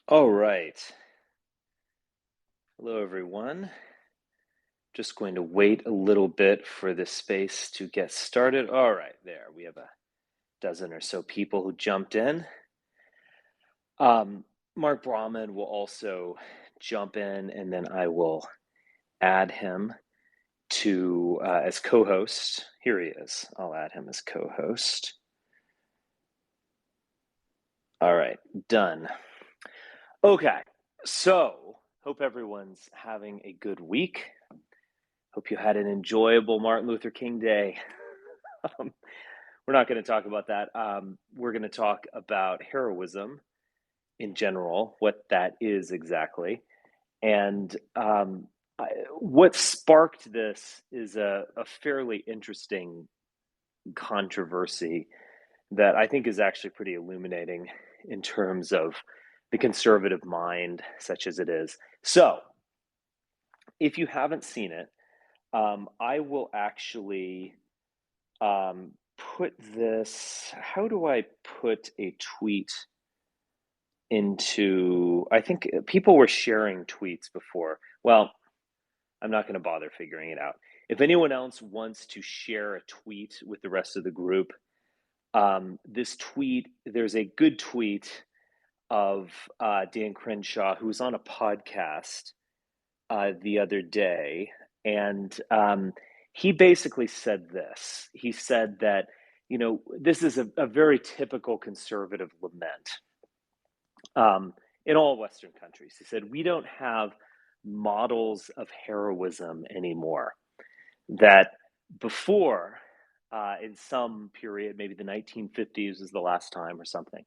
All right. Hello, everyone. Just going to wait a little bit for this space to get started. All right, there. We have a dozen or so people who jumped in. Mark Brahmin will also jump in, and then I will add him to as co-host. Here he is. I'll add him as co-host. All right, done. Okay, so hope everyone's having a good week. Hope you had an enjoyable Martin Luther King Day. Um, we're not going to talk about that. We're going to talk about heroism in general, what that is exactly. And what sparked this is a fairly interesting controversy that I think is actually pretty illuminating in terms of the conservative mind, such as it is. So, if you haven't seen it, I will actually um, put this. How do I put a tweet into? I think people were sharing tweets before. Well, I'm not going to bother figuring it out. If anyone else wants to share a tweet with the rest of the group, this tweet, there's a good tweet of Dan Crenshaw, who was on a podcast the other day, and he basically said this. He said that, this is a very typical conservative lament in all Western countries. He said, we don't have models of heroism anymore. That before, in some period, maybe the 1950s was the last time or something,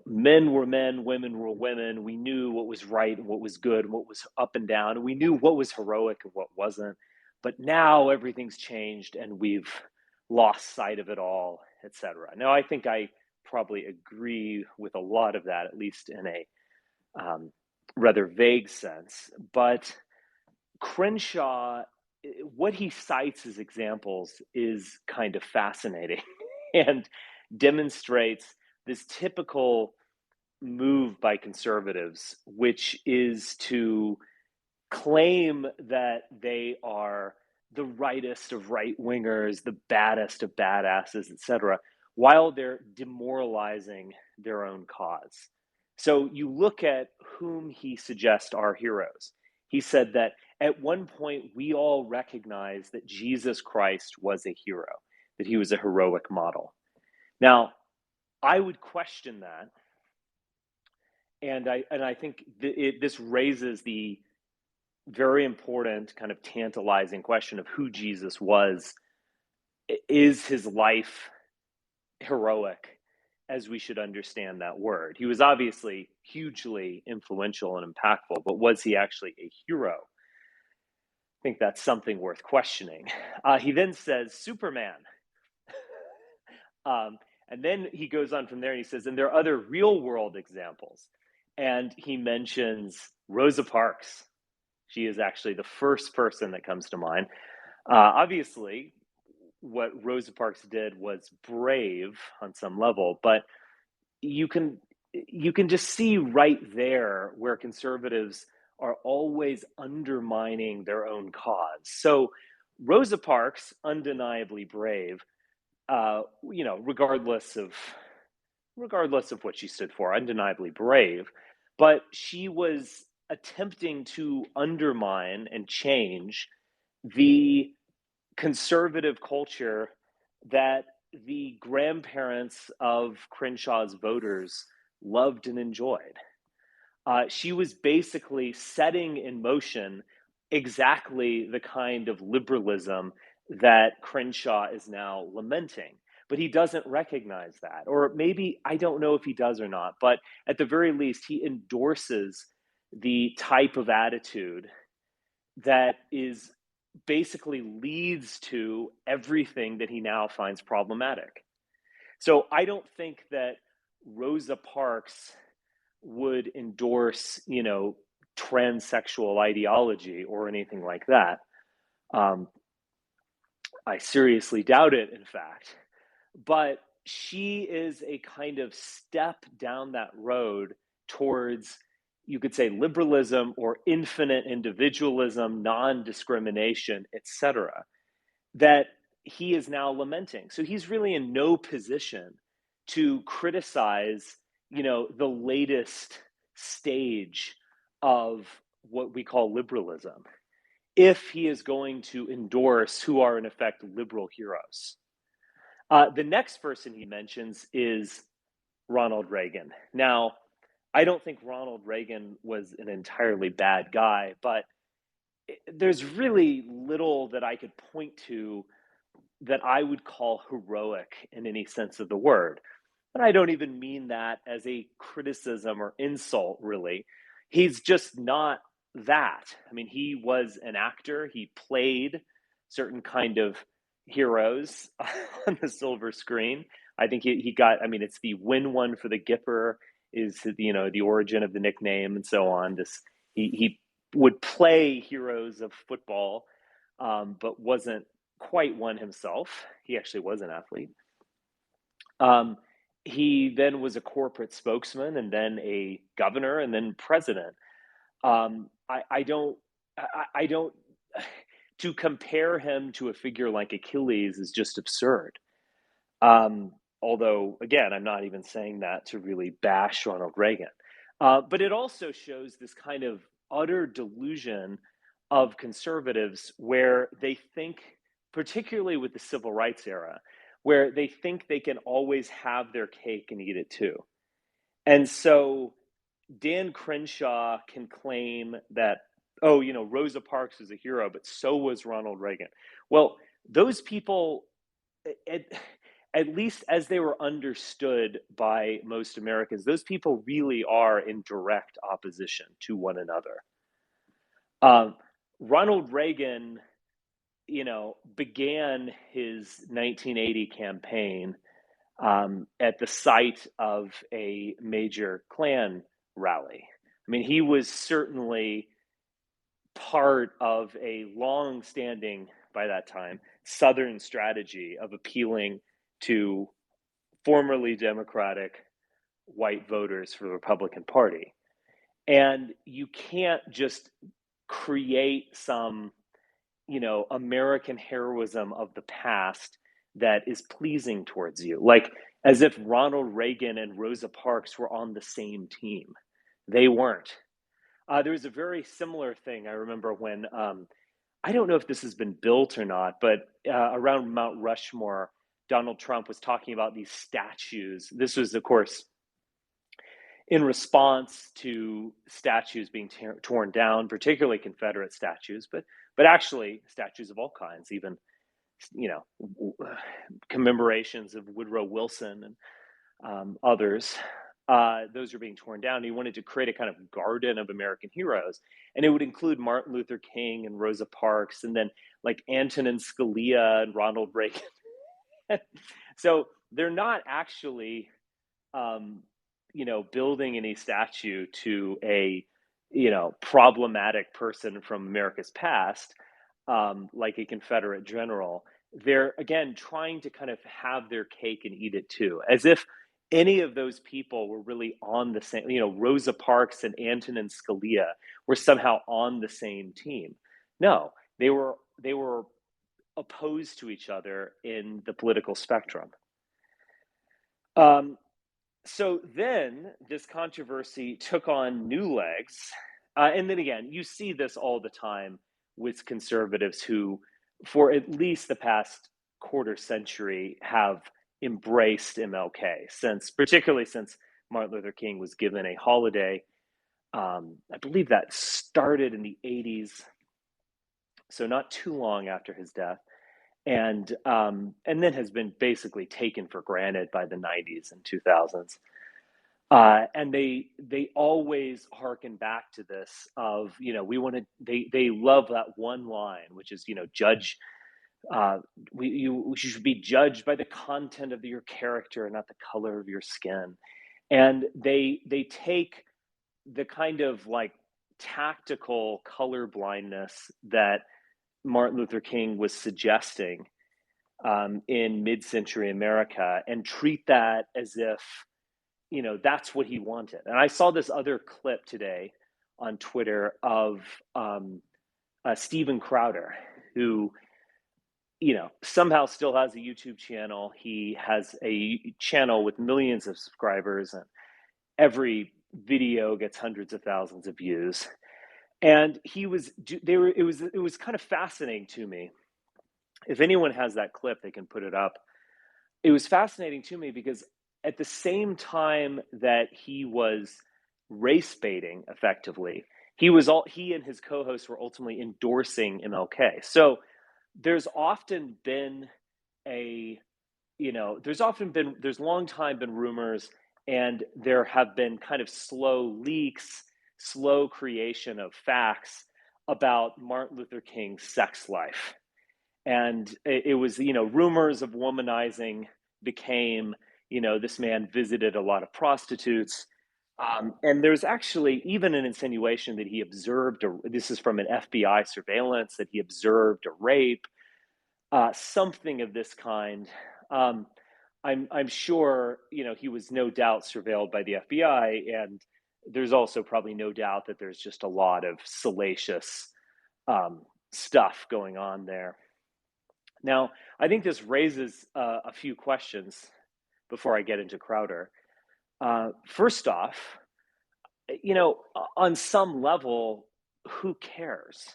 men were men, women were women. We knew what was right and what was good and what was up and down. And we knew what was heroic and what wasn't. But now everything's changed and we've lost sight of it all, etc. Now, I think I probably agree with a lot of that, at least in a um, rather vague sense. But Crenshaw, what he cites as examples is kind of fascinating and demonstrates this typical move by conservatives, which is to claim that they are the rightest of right wingers, the baddest of badasses, etc., while they're demoralizing their own cause. So you look at whom he suggests are heroes. He said that at one point we all recognized that Jesus Christ was a hero, that he was a heroic model. Now, I would question that, and I think this raises the very important, kind of tantalizing question of who Jesus was. Is his life heroic as we should understand that word? He was obviously hugely influential and impactful, but was he actually a hero? I think that's something worth questioning. He then says Superman. And then he goes on from there and he says, and there are other real world examples. And he mentions Rosa Parks. She is actually the first person that comes to mind. Obviously, what Rosa Parks did was brave on some level, but you can just see right there where conservatives are always undermining their own cause. So Rosa Parks, undeniably brave, regardless of what she stood for, undeniably brave, but she was attempting to undermine and change the conservative culture that the grandparents of Crenshaw's voters loved and enjoyed. She was basically setting in motion exactly the kind of liberalism that Crenshaw is now lamenting. But he doesn't recognize that. Or maybe, I don't know if he does or not, but at the very least, he endorses the type of attitude that is basically leads to everything that he now finds problematic. So I don't think that Rosa Parks would endorse, transsexual ideology or anything like that. Um, I seriously doubt it, in fact. But she is a kind of step down that road towards, you could say, liberalism or infinite individualism, non-discrimination, etc., that he is now lamenting. So he's really in no position to criticize, the latest stage of what we call liberalism, if he is going to endorse who are in effect liberal heroes. The next person he mentions is Ronald Reagan. Now, I don't think Ronald Reagan was an entirely bad guy, but there's really little that I could point to that I would call heroic in any sense of the word. And I don't even mean that as a criticism or insult, really. He's just not that. I mean, he was an actor, he played certain kind of heroes on the silver screen. I think he got, I mean, it's the win one for the Gipper is, the origin of the nickname and so on. He would play heroes of football, but wasn't quite one himself. He actually was an athlete. He then was a corporate spokesman, and then a governor, and then president. I don't. I don't. To compare him to a figure like Achilles is just absurd. Although, again, I'm not even saying that to really bash Ronald Reagan. But it also shows this kind of utter delusion of conservatives where they think, particularly with the civil rights era, where they think they can always have their cake and eat it too. And so Dan Crenshaw can claim that, oh, Rosa Parks was a hero, but so was Ronald Reagan. Well, those people, at least as they were understood by most Americans, those people really are in direct opposition to one another. Ronald Reagan, began his 1980 campaign at the site of a major Klan rally. I mean, he was certainly part of a long-standing, by that time, Southern strategy of appealing to formerly Democratic white voters for the Republican Party. And you can't just create some, American heroism of the past that is pleasing towards you. Like as if Ronald Reagan and Rosa Parks were on the same team. They weren't. There was a very similar thing I remember when, I don't know if this has been built or not, but around Mount Rushmore, Donald Trump was talking about these statues. This was, of course, in response to statues being torn down, particularly Confederate statues, but actually statues of all kinds, even commemorations of Woodrow Wilson and others. Those are being torn down. He wanted to create a kind of garden of American heroes, and it would include Martin Luther King and Rosa Parks, and then like Antonin Scalia and Ronald Reagan. So they're not actually, building any statue to a, problematic person from America's past, like a Confederate general. They're, again, trying to kind of have their cake and eat it too, as if any of those people were really on the same, Rosa Parks and Antonin Scalia were somehow on the same team. No, they were opposed to each other in the political spectrum. So then this controversy took on new legs. And then again, you see this all the time with conservatives who, for at least the past quarter century, have embraced MLK, particularly since Martin Luther King was given a holiday. I believe that started in the 80s, so not too long after his death. And then has been basically taken for granted by the 90s and 2000s. And they always harken back to this of, they love that one line, which is, judge, you should be judged by the content of your character and not the color of your skin. And they take the kind of like tactical color blindness that Martin Luther King was suggesting in mid-century America and treat that as if, that's what he wanted. And I saw this other clip today on Twitter of Steven Crowder, who somehow still has a YouTube channel. He has a channel with millions of subscribers, and every video gets hundreds of thousands of views. And it was kind of fascinating to me. If anyone has that clip, they can put it up. It was fascinating to me because at the same time that he was race baiting effectively, he and his co-hosts were ultimately endorsing MLK. So there's often been there's long time been rumors, and there have been kind of slow leaks, slow creation of facts about Martin Luther King's sex life. And it was, rumors of womanizing became, this man visited a lot of prostitutes. And there's actually even an insinuation that he observed, this is from an FBI surveillance, that he observed a rape, something of this kind. I'm sure, he was no doubt surveilled by the FBI. And there's also probably no doubt that there's just a lot of salacious stuff going on there. Now, I think this raises a few questions before I get into Crowder. First off, on some level, who cares?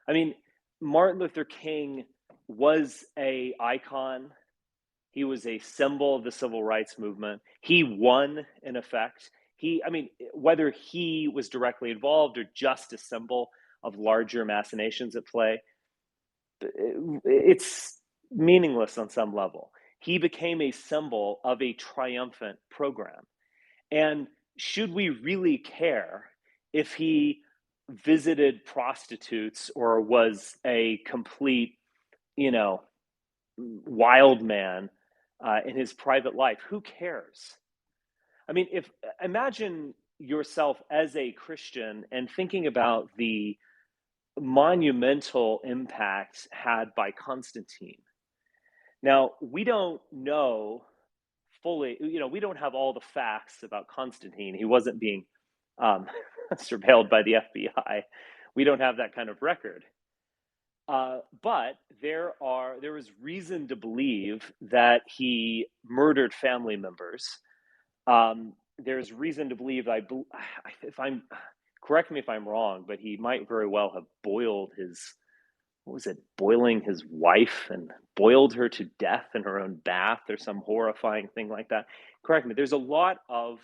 I mean, Martin Luther King was an icon. He was a symbol of the civil rights movement. He won, in effect. Whether he was directly involved or just a symbol of larger machinations at play, it's meaningless on some level. He became a symbol of a triumphant program. And should we really care if he visited prostitutes or was a complete, wild man in his private life? Who cares? Imagine yourself as a Christian and thinking about the monumental impact had by Constantine. Now, we don't know fully, we don't have all the facts about Constantine. He wasn't being surveilled by the FBI. We don't have that kind of record. But there is reason to believe that he murdered family members. There's reason to believe, correct me if I'm wrong, but he might very well have boiled boiling his wife and boiled her to death in her own bath or some horrifying thing like that. Correct me. There's a lot of,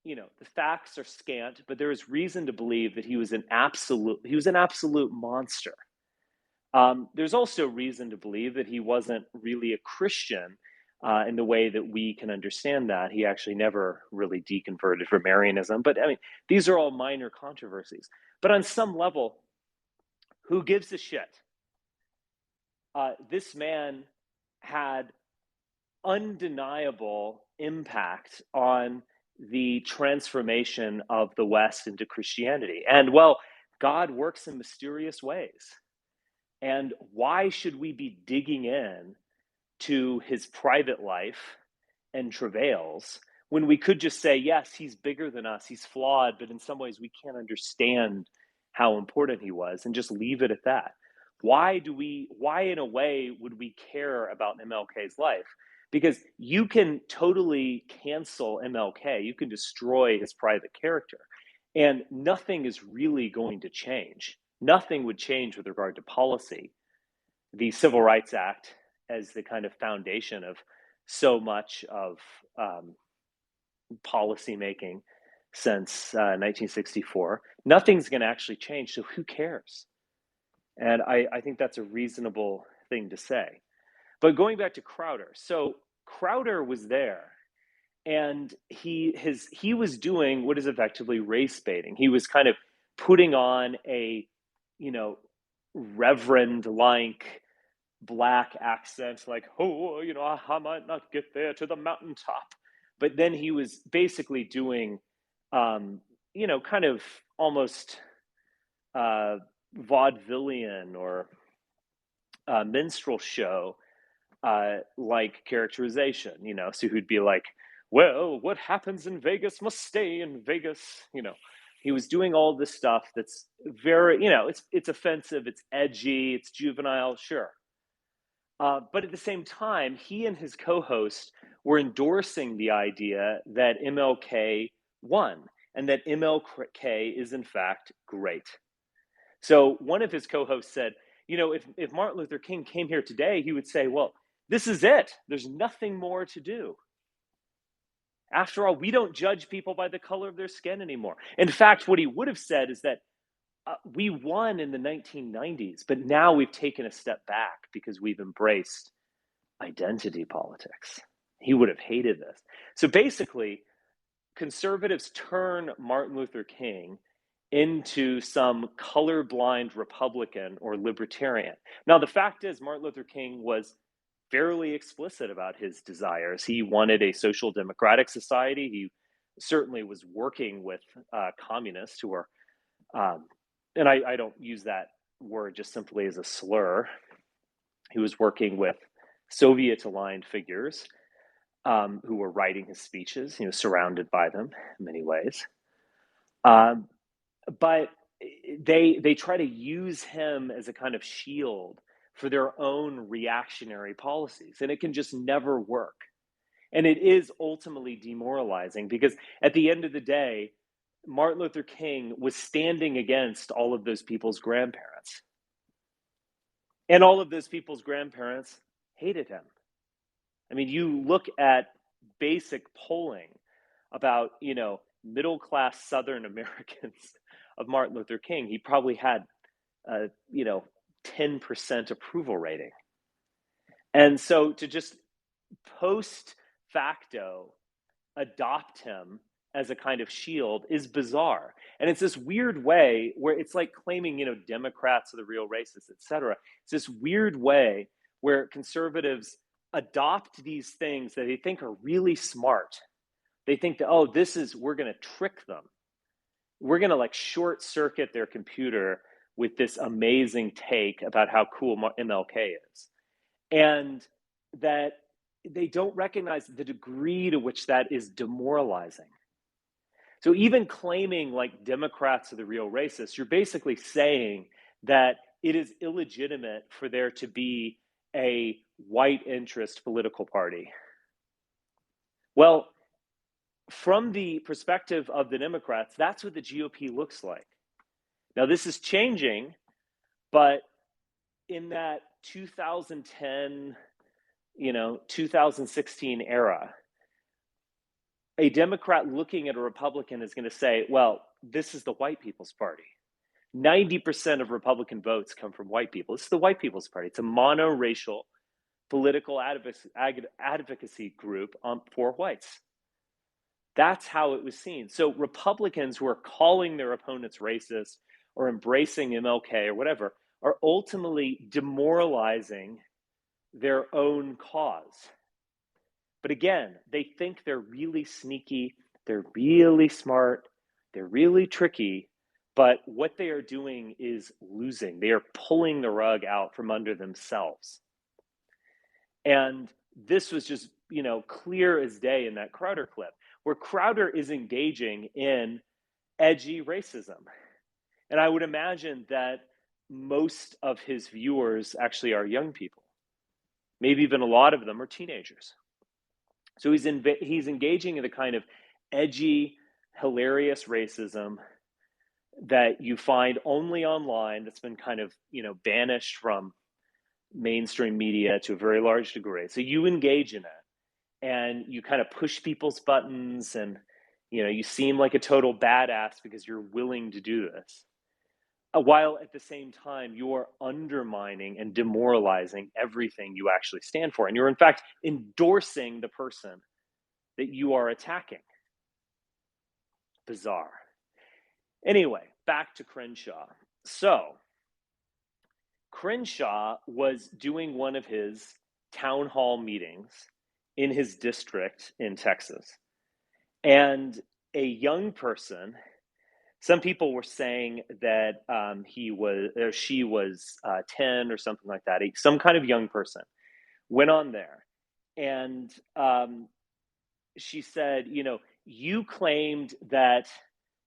the facts are scant, but there is reason to believe that he was an absolute monster. There's also reason to believe that he wasn't really a Christian in the way that we can understand that. He actually never really deconverted from Arianism. But these are all minor controversies. But on some level, who gives a shit? This man had undeniable impact on the transformation of the West into Christianity. And God works in mysterious ways. And why should we be digging in to his private life and travails when we could just say, yes, he's bigger than us, he's flawed, but in some ways we can't understand how important he was, and just leave it at that? Why in a way would we care about MLK's life? Because you can totally cancel MLK, you can destroy his private character, and nothing is really going to change. Nothing would change with regard to policy. The Civil Rights Act, as the kind of foundation of so much of policy making since 1964, nothing's going to actually change. So who cares? And I think that's a reasonable thing to say. But going back to Crowder, so Crowder was there, and he was doing what is effectively race baiting. He was kind of putting on a reverend-like Black accent, like, oh, I might not get there to the mountaintop. But then he was basically doing, kind of almost vaudevillian or minstrel show like characterization, so who'd be like, well, what happens in Vegas must stay in Vegas. He was doing all this stuff that's very, it's offensive, it's edgy, it's juvenile, sure. But at the same time, he and his co-host were endorsing the idea that MLK won and that MLK is in fact great. So one of his co-hosts said, if Martin Luther King came here today, he would say, well, this is it. There's nothing more to do. After all, we don't judge people by the color of their skin anymore. In fact, what he would have said is that we won in the 1990s, but now we've taken a step back because we've embraced identity politics. He would have hated this. So basically, conservatives turn Martin Luther King into some colorblind Republican or libertarian. Now, the fact is, Martin Luther King was fairly explicit about his desires. He wanted a social democratic society. He certainly was working with communists who are, and I don't use that word just simply as a slur. He was working with Soviet-aligned figures who were writing his speeches, surrounded by them in many ways. But they try to use him as a kind of shield for their own reactionary policies, and it can just never work. And it is ultimately demoralizing because at the end of the day, Martin Luther King was standing against all of those people's grandparents. And all of those people's grandparents hated him. I mean, you look at basic polling about, middle-class Southern Americans of Martin Luther King, he probably had, 10% approval rating. And so to just post facto adopt him as a kind of shield is bizarre. And it's this weird way where it's like claiming, Democrats are the real racists, et cetera. It's this weird way where conservatives adopt these things that they think are really smart. They think that, we're going to trick them. We're going to like short circuit their computer with this amazing take about how cool MLK is. And that they don't recognize the degree to which that is demoralizing. So even claiming like Democrats are the real racists, you're basically saying that it is illegitimate for there to be a white interest political party. Well, from the perspective of the Democrats, that's what the GOP looks like. Now, this is changing, but in that 2010, 2016 era, a Democrat looking at a Republican is going to say, well, this is the white people's party. 90% of Republican votes come from white people. This is the white people's party. It's a monoracial political advocacy group for whites. That's how it was seen. So Republicans who are calling their opponents racist or embracing MLK or whatever are ultimately demoralizing their own cause. But again, they think they're really sneaky, they're really smart, they're really tricky, but what they are doing is losing. They are pulling the rug out from under themselves. And this was just, clear as day in that Crowder clip, where Crowder is engaging in edgy racism. And I would imagine that most of his viewers actually are young people. Maybe even a lot of them are teenagers. So he's engaging in the kind of edgy, hilarious racism that you find only online, that's been kind of, banished from mainstream media to a very large degree. So you engage in it and you kind of push people's buttons and, you seem like a total badass because you're willing to do this. While at the same time, you're undermining and demoralizing everything you actually stand for. And you're, in fact, endorsing the person that you are attacking. Bizarre. Anyway, back to Crenshaw. So, Crenshaw was doing one of his town hall meetings in his district in Texas. And a young person, some people were saying that he was or she was 10 or something like that. Some kind of young person went on there, and she said, you claimed that,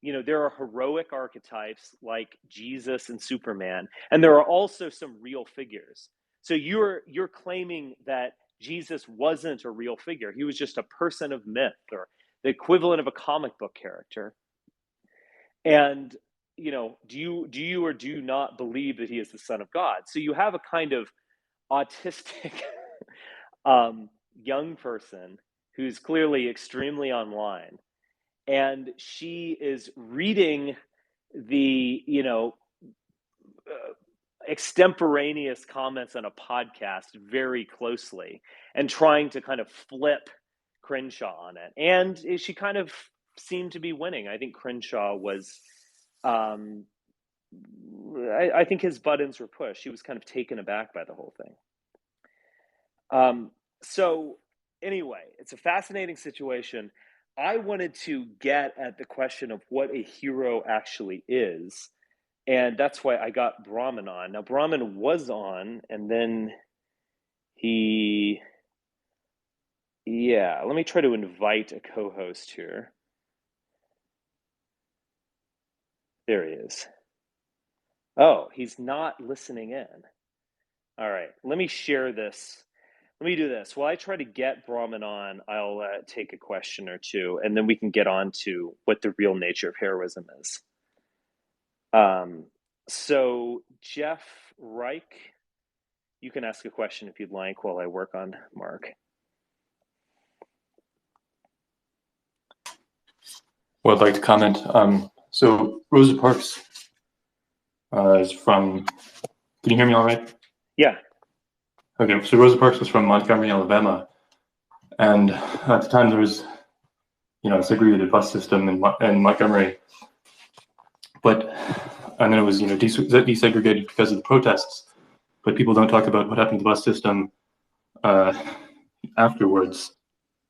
there are heroic archetypes like Jesus and Superman, and there are also some real figures. So you're claiming that Jesus wasn't a real figure. He was just a person of myth, or the equivalent of a comic book character. And do you or do you not believe that he is the Son of God? So you have a kind of autistic young person who's clearly extremely online, and she is reading the extemporaneous comments on a podcast very closely and trying to kind of flip Crenshaw on it. And she kind of seemed to be winning. I think Crenshaw was, I think his buttons were pushed. He was kind of taken aback by the whole thing. So anyway, it's a fascinating situation. I wanted to get at the question of what a hero actually is. And that's why I got Brahmin on. Now, Brahmin was on, and then let me try to invite a co-host here. There he is. Oh, he's not listening in. All right, let me share this. Let me do this. While I try to get Brahmin on, I'll take a question or two, and then we can get on to what the real nature of heroism is. So Jeff Reich, you can ask a question if you'd like while I work on Mark. Well, I'd like to comment. So Rosa Parks is from, can you hear me all right? Yeah. Okay, so Rosa Parks was from Montgomery, Alabama. And at the time there was, a segregated bus system in Montgomery. And then it was, desegregated because of the protests. But people don't talk about what happened to the bus system afterwards,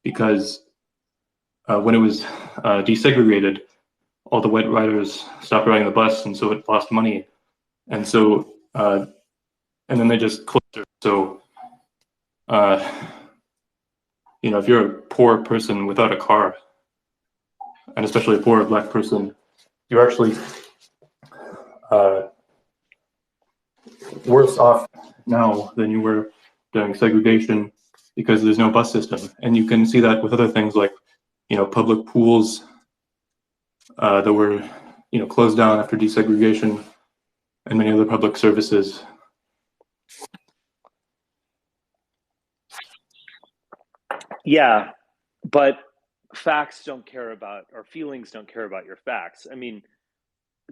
because when it was desegregated, all the white riders stopped riding the bus, and so it lost money. And so, and then they just closed it. So, if you're a poor person without a car, and especially a poor Black person, you're actually worse off now than you were during segregation, because there's no bus system. And you can see that with other things like, public pools that were, closed down after desegregation, and many other public services. Yeah, but facts don't care about, or feelings don't care about your facts. I mean,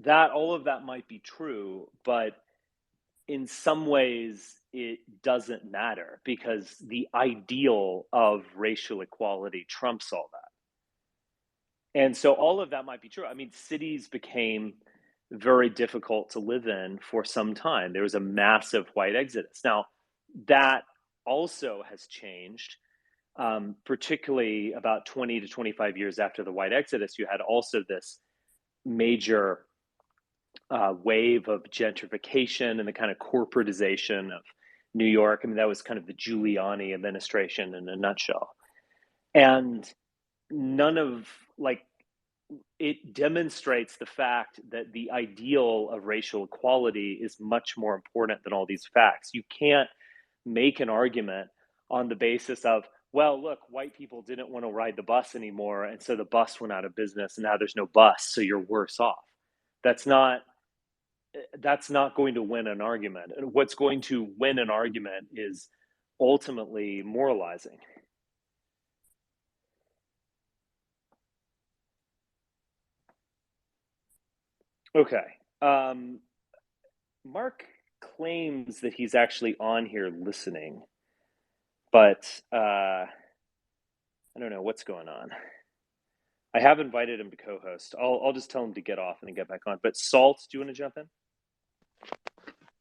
all of that might be true, but in some ways it doesn't matter, because the ideal of racial equality trumps all that. And so all of that might be true. I mean, cities became very difficult to live in for some time. There was a massive white exodus. Now, that also has changed, particularly about 20 to 25 years after the white exodus. You had also this major wave of gentrification and the kind of corporatization of New York. I mean, that was kind of the Giuliani administration in a nutshell. And it demonstrates the fact that the ideal of racial equality is much more important than all these facts. You can't make an argument on the basis of, well, look, white people didn't want to ride the bus anymore, and so the bus went out of business, and now there's no bus, so you're worse off. That's not going to win an argument. And what's going to win an argument is ultimately moralizing. Okay. Mark claims that he's actually on here listening, but I don't know what's going on. I have invited him to co-host. I'll just tell him to get off and then get back on. But Salt, do you want to jump in?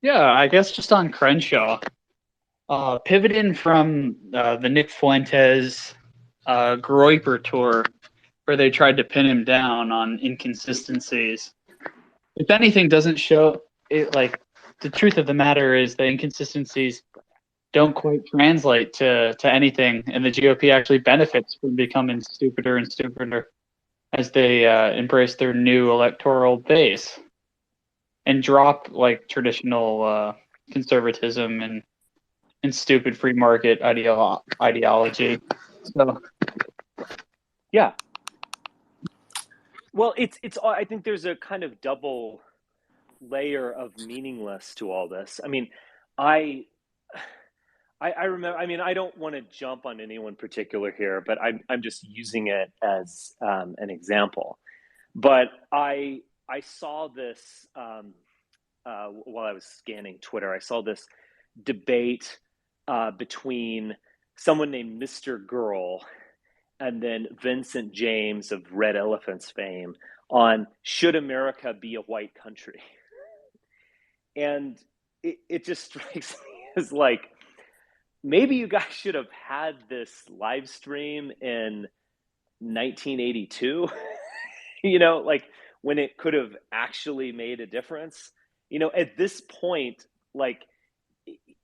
Yeah, I guess just on Crenshaw. Pivoting from the Nick Fuentes Groyper tour, where they tried to pin him down on inconsistencies. If anything, doesn't show it. Like, the truth of the matter is the inconsistencies don't quite translate to anything, and the GOP actually benefits from becoming stupider and stupider as they embrace their new electoral base and drop like traditional conservatism and stupid free market ideology. So yeah. Well, it's I think there's a kind of double layer of meaningless to all this. I mean, I remember. I mean, I don't want to jump on anyone particular here, but I'm just using it as an example. But I saw this while I was scanning Twitter. I saw this debate between someone named Mr. Girl and then Vincent James of Red Elephants fame on should America be a white country? And it just strikes me as like, maybe you guys should have had this live stream in 1982, like when it could have actually made a difference. At this point, like,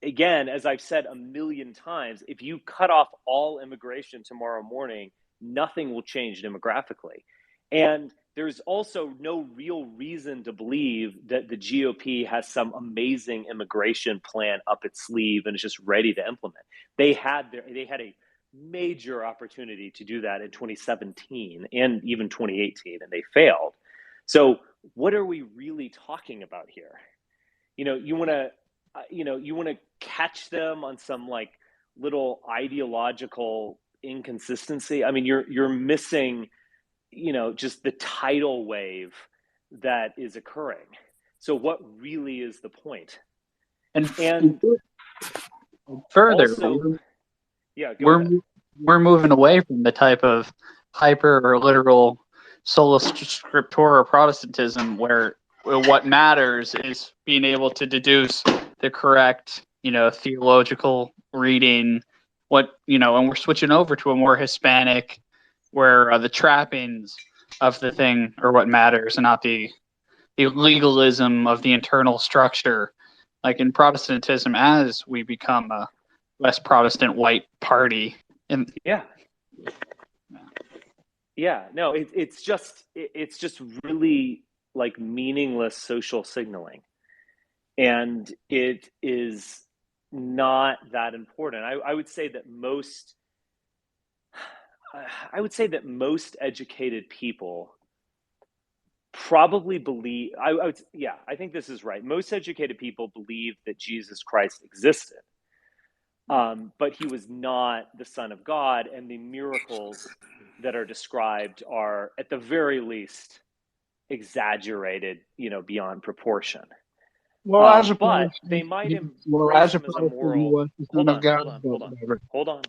again, as I've said a million times, if you cut off all immigration tomorrow morning, nothing will change demographically. And there's also no real reason to believe that the GOP has some amazing immigration plan up its sleeve and is just ready to implement. They had a major opportunity to do that in 2017 and even 2018, and they failed. So what are we really talking about here? You want to catch them on some like little ideological inconsistency. I mean, you're missing, just the tidal wave that is occurring. So what really is the point? And further, also, we're moving away from the type of hyper or literal sola scriptura Protestantism where what matters is being able to deduce the correct, theological reading. And we're switching over to a more Hispanic, where the trappings of the thing are what matters, and not the legalism of the internal structure. Like in Protestantism, as we become a less Protestant white party, it's just really like meaningless social signaling, and it is not that important. I would say that most educated people probably believe. I think this is right. Most educated people believe that Jesus Christ existed, but he was not the Son of God, and the miracles that are described are, at the very least, exaggerated, beyond proportion. Well, but they might embrace him as a moral. Hold on.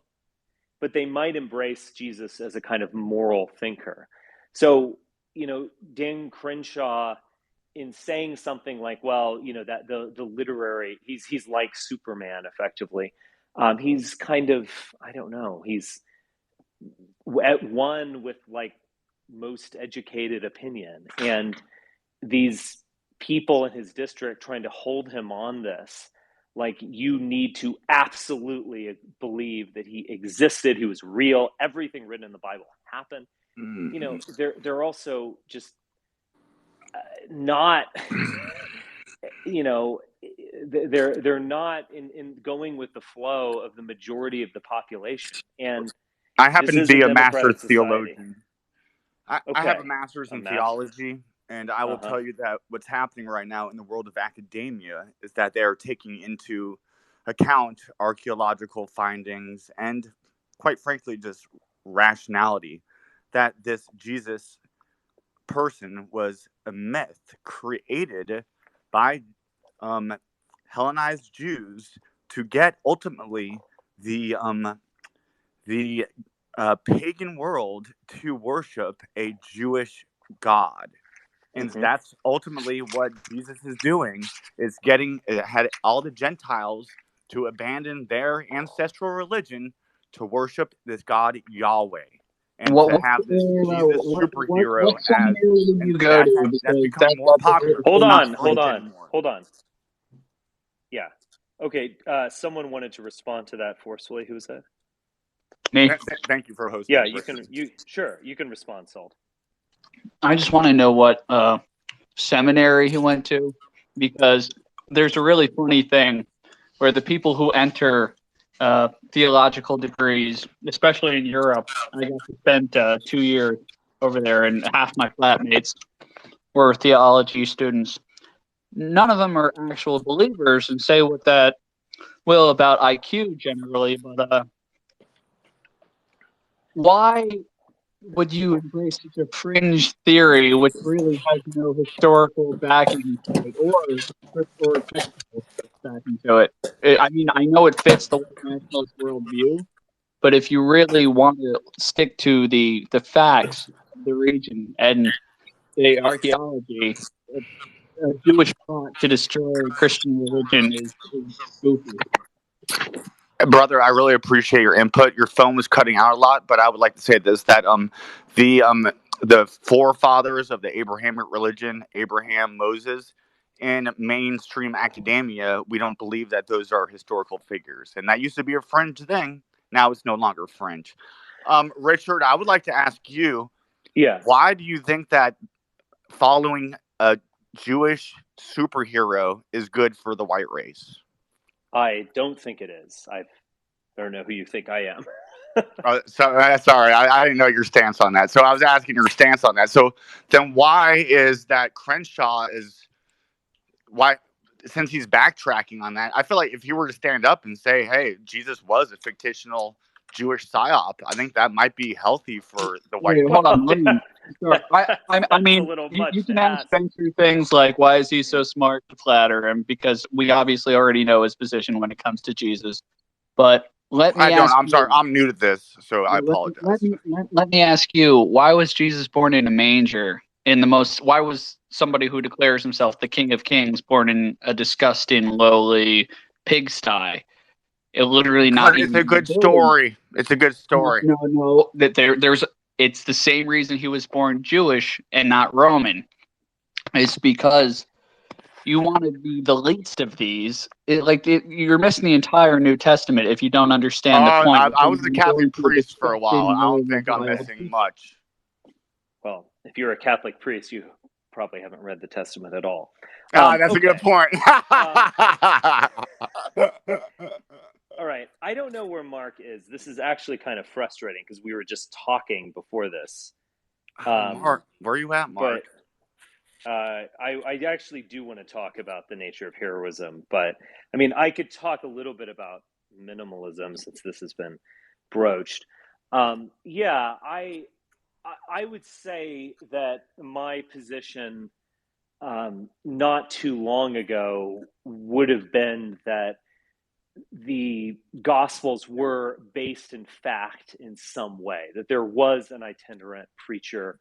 But they might embrace Jesus as a kind of moral thinker. So, Dan Crenshaw, in saying something like, well, that the literary, he's like Superman, effectively. He's kind of, I don't know, he's at one with like most educated opinion, and these people in his district trying to hold him on this, like, you need to absolutely believe that he existed, he was real, everything written in the Bible happened. They're also just not they're not in going with the flow of the majority of the population. And I happen to be a master's theologian. I have a master's in theology, and I will tell you that what's happening right now in the world of academia is that they're taking into account archaeological findings and, quite frankly, just rationality, that this Jesus person was a myth created by Hellenized Jews to get ultimately the pagan world to worship a Jewish God. And that's ultimately what Jesus is doing, is had all the Gentiles to abandon their ancestral religion to worship this God Yahweh. And to have this Jesus superhero that's becoming more popular. Hold on. Yeah. Okay, someone wanted to respond to that forcefully. Who was that? Me. Thank you for hosting. Yeah, you can respond, Salt. I just want to know what seminary he went to, because there's a really funny thing where the people who enter theological degrees, especially in Europe, I got to spend 2 years over there, and half my flatmates were theology students. None of them are actual believers, and say what that will about IQ generally, but why would you embrace such a fringe theory which really has no historical backing to it, or technical backing to it? I mean, I know it fits the nationalist worldview, but if you really want to stick to the facts of the region and the archaeology, a Jewish plot to destroy Christian religion is goofy. Brother, I really appreciate your input. Your phone was cutting out a lot, but I would like to say this: that the forefathers of the Abrahamic religion, Abraham, Moses, in mainstream academia, we don't believe that those are historical figures, and that used to be a fringe thing. Now it's no longer fringe. Richard, I would like to ask you, why do you think that following a Jewish superhero is good for the white race? I don't think it is. I don't know who you think I am. Sorry, I didn't know your stance on that. So I was asking your stance on that. So then why is that Crenshaw since he's backtracking on that, I feel like if he were to stand up and say, hey, Jesus was a fictional Jewish psyop, I think that might be healthy for the white. Wait, hold on. I mean, you can ask Spencer things like, why is he so smart to flatter him? Because we obviously already know his position when it comes to Jesus. But I'm sorry. I'm new to this, so I apologize. Let me ask you, why was Jesus born in a manger? Why was somebody who declares himself the King of Kings born in a disgusting, lowly pigsty? It literally not. It's a good story. It's a good story. No. That it's the same reason he was born Jewish and not Roman. It's because you want to be the least of these. You're missing the entire New Testament if you don't understand the point. I was a Catholic priest for a while. I don't think I'm missing much. Well, if you're a Catholic priest, you probably haven't read the Testament at all. That's a good point. All right. I don't know where Mark is. This is actually kind of frustrating because we were just talking before this. Mark, where are you at, Mark? But I actually do want to talk about the nature of heroism. But, I mean, I could talk a little bit about minimalism since this has been broached. I would say that my position not too long ago would have been that the Gospels were based in fact in some way, that there was an itinerant preacher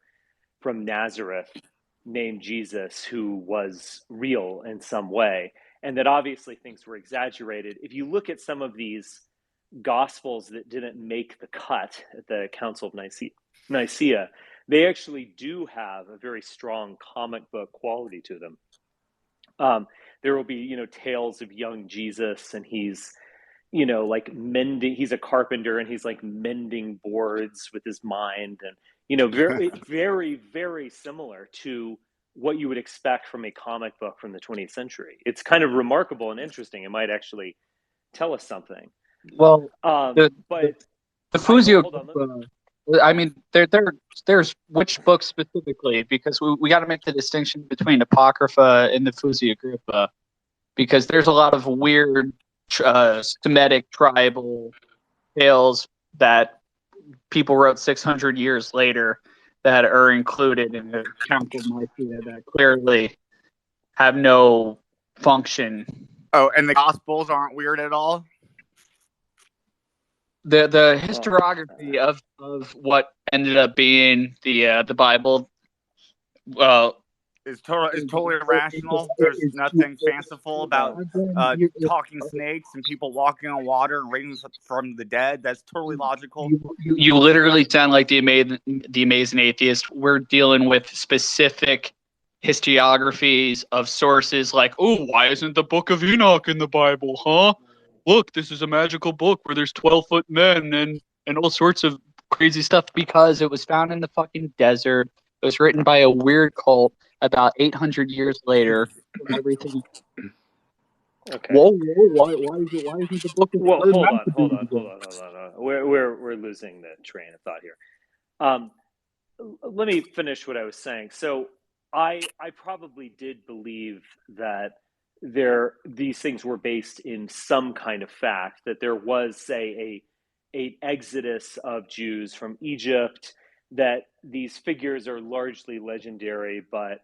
from Nazareth named Jesus who was real in some way, and that obviously things were exaggerated. If you look at some of these Gospels that didn't make the cut at the Council of Nicaea, they actually do have a very strong comic book quality to them. There will be, tales of young Jesus, and he's, like mending. He's a carpenter, and he's like mending boards with his mind, and very, very, very similar to what you would expect from a comic book from the 20th century. It's kind of remarkable and interesting. It might actually tell us something. Well, the Fusio. I mean, there's which book specifically, because we got to make the distinction between Apocrypha and the Fusiographa, because there's a lot of weird Semitic tribal tales that people wrote 600 years later that are included in the Council of Nicaea that clearly have no function. Oh, and the Gospels aren't weird at all? The historiography of what ended up being the Bible is totally irrational. There's nothing fanciful about talking snakes and people walking on water and raising from the dead. That's totally logical. You literally sound like the amazing atheist. We're dealing with specific historiographies of sources like, oh, why isn't the Book of Enoch in the Bible, huh? Look, this is a magical book where there's 12-foot men and all sorts of crazy stuff, because it was found in the fucking desert. It was written by a weird cult about 800 years later. And everything. Okay. Whoa, why isn't the book of Well, hold on. We're losing the train of thought here. Let me finish what I was saying. So I probably did believe that these things were based in some kind of fact, that there was, say, a exodus of Jews from Egypt, that these figures are largely legendary, but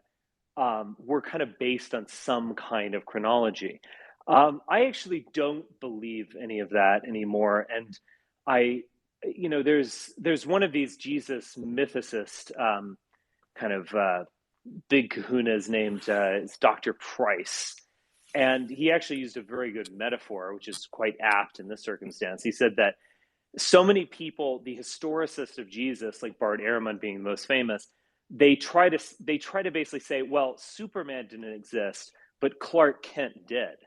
were kind of based on some kind of chronology. I actually don't believe any of that anymore, and there's one of these Jesus mythicists, kind of big kahunas named it's Dr. Price. And he actually used a very good metaphor, which is quite apt in this circumstance. He said that so many people, the historicists of Jesus, like Bart Ehrman being the most famous, they try to basically say, well, Superman didn't exist, but Clark Kent did.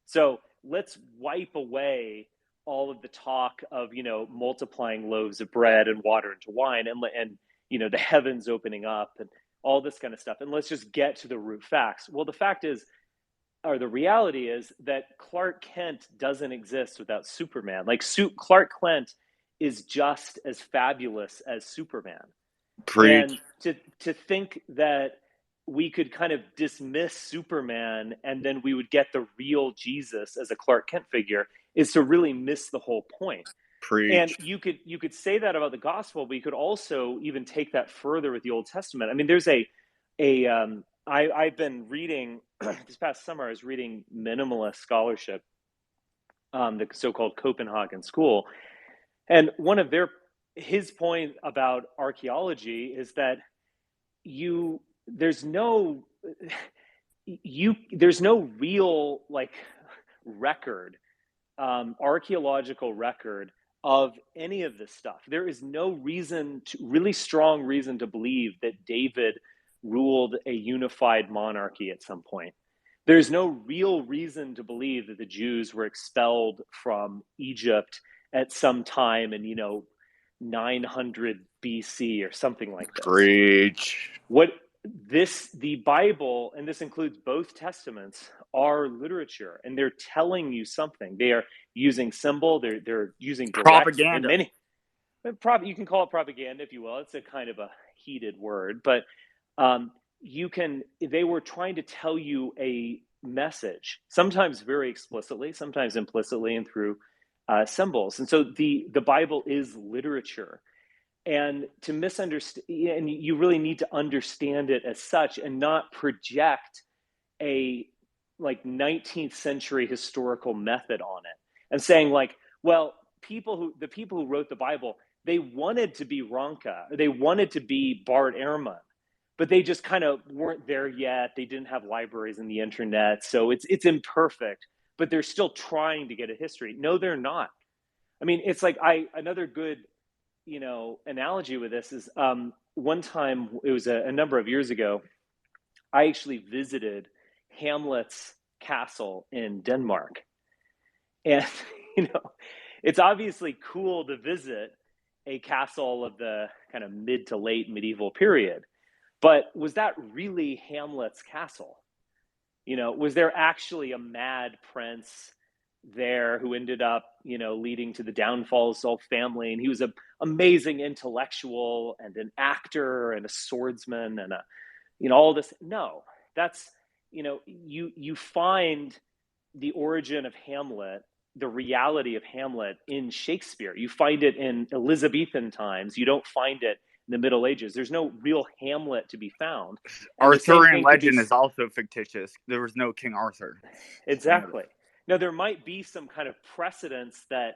So let's wipe away all of the talk of, multiplying loaves of bread and water into wine, and the heavens opening up and all this kind of stuff. And let's just get to the root facts. Well, the reality is that Clark Kent doesn't exist without Superman. Like Clark Kent is just as fabulous as Superman. Preach. And to think that we could kind of dismiss Superman and then we would get the real Jesus as a Clark Kent figure is to really miss the whole point. Preach. And you could say that about the gospel, but you could also even take that further with the Old Testament. I mean, there's I've been reading this past summer. I was reading minimalist scholarship, the so-called Copenhagen School, and one of his point about archaeology is that there's no real record, archaeological record of any of this stuff. There is no really strong reason to believe that David ruled a unified monarchy at some point. There's no real reason to believe that the Jews were expelled from Egypt at some time in 900 BC or something like this. Preach. The Bible, and this includes both testaments, are literature, and they're telling you something. They are using symbol. They're using direct, propaganda. You can call it propaganda if you will. It's a kind of a heated word, but they were trying to tell you a message, sometimes very explicitly, sometimes implicitly, and through symbols. And so the Bible is literature. And to misunderstand, and you really need to understand it as such and not project a 19th century historical method on it and saying well, the people who wrote the Bible, they wanted to be Ronca, they wanted to be Bart Ehrman, but they just kind of weren't there yet. They didn't have libraries and the internet, so it's imperfect, but they're still trying to get a history. No, they're not. I mean, it's another good analogy with this is one time, it was a number of years ago, I actually visited Hamlet's castle in Denmark. And, it's obviously cool to visit a castle of the kind of mid to late medieval period. But was that really Hamlet's castle? Was there actually a mad prince there who ended up, leading to the downfall of his whole family? And he was an amazing intellectual and an actor and a swordsman and all this. No, that's, you find the origin of Hamlet, the reality of Hamlet in Shakespeare. You find it in Elizabethan times. You don't find it in the Middle Ages. There's no real Hamlet to be found. Arthurian legend is also fictitious. There was no King Arthur. Exactly. Now, there might be some kind of precedents that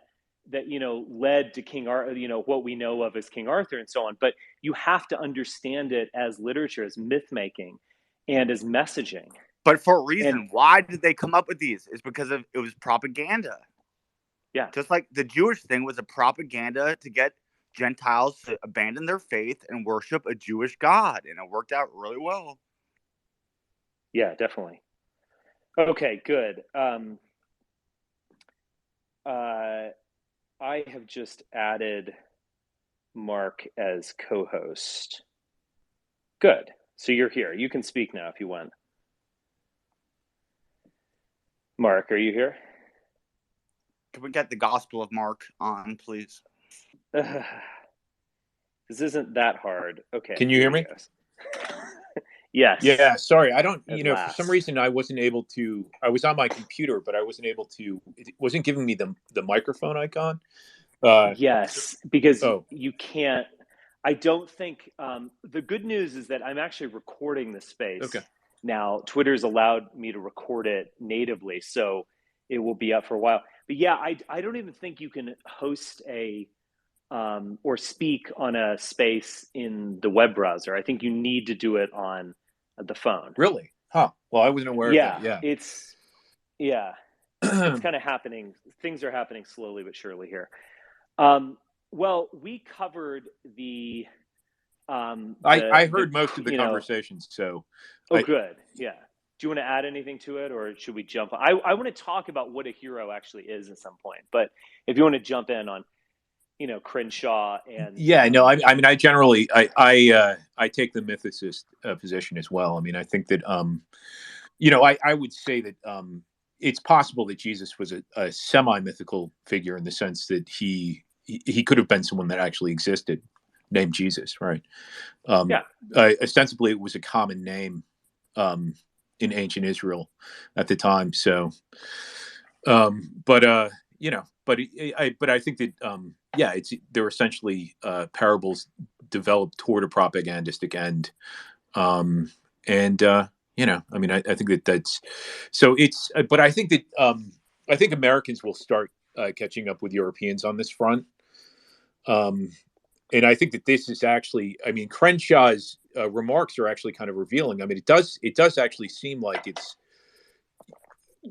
led to King Arthur, what we know of as King Arthur and so on. But you have to understand it as literature, as myth making, and as messaging. But for a reason. Why did they come up with these? It's because it was propaganda. Yeah. Just like the Jewish thing was a propaganda to get Gentiles to abandon their faith and worship a Jewish God. And it worked out really well. Yeah, definitely. Okay, good. I have just added Mark as co-host. Good. So you're here. You can speak now if you want. Mark, are you here? Can we get the Gospel of Mark on, please? This isn't that hard. Okay. Can you hear me? Yes. Yeah, sorry. I don't, For some reason I wasn't able to, I was on my computer, but I wasn't able to, it wasn't giving me the microphone icon. Yes, because you can't, I don't think, the good news is that I'm actually recording this space. Okay. Now, Twitter's allowed me to record it natively, so it will be up for a while. But yeah, I don't even think you can host or speak on a space in the web browser. I think you need to do it on the phone. Really? Huh. Well, I wasn't aware of that. Yeah. It's kind of happening. Things are happening slowly but surely here. Well, we covered I heard most of the conversations, so. Good. Yeah. Do you want to add anything to it, or should we jump? I want to talk about what a hero actually is at some point, but if you want to jump in on, Crenshaw and I mean, I generally I take the mythicist position as well. I mean, I think that I would say that it's possible that Jesus was a semi-mythical figure in the sense that he could have been someone that actually existed, named Jesus, right? Ostensibly, it was a common name in ancient Israel at the time. So, but I think that they're essentially parables developed toward a propagandistic end, I mean, I think that's so. It's, but I think that I think Americans will start catching up with Europeans on this front. And I think that this is actually, I mean, Crenshaw's remarks are actually kind of revealing. I mean, it does actually seem like it's,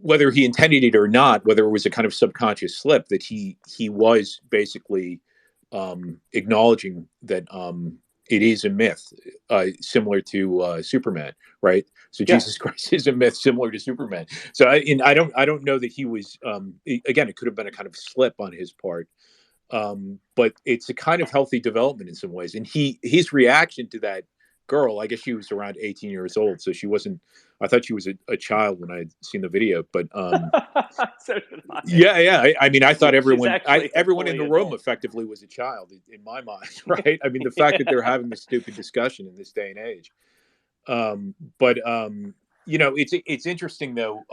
whether he intended it or not, whether it was a kind of subconscious slip, that he was basically acknowledging that it is a myth, similar to Superman, right? So Jesus Christ is a myth similar to Superman. So I don't know that he was, again, it could have been a kind of slip on his part. But it's a kind of healthy development in some ways. And his reaction to that girl, I guess she was around 18 years old, so she wasn't, I thought she was a child when I had seen the video, but so did I. Yeah. I mean, I thought everyone in the room adult. effectively was a child in my mind, right? I mean, the fact that they're having this stupid discussion in this day and age. It's interesting though.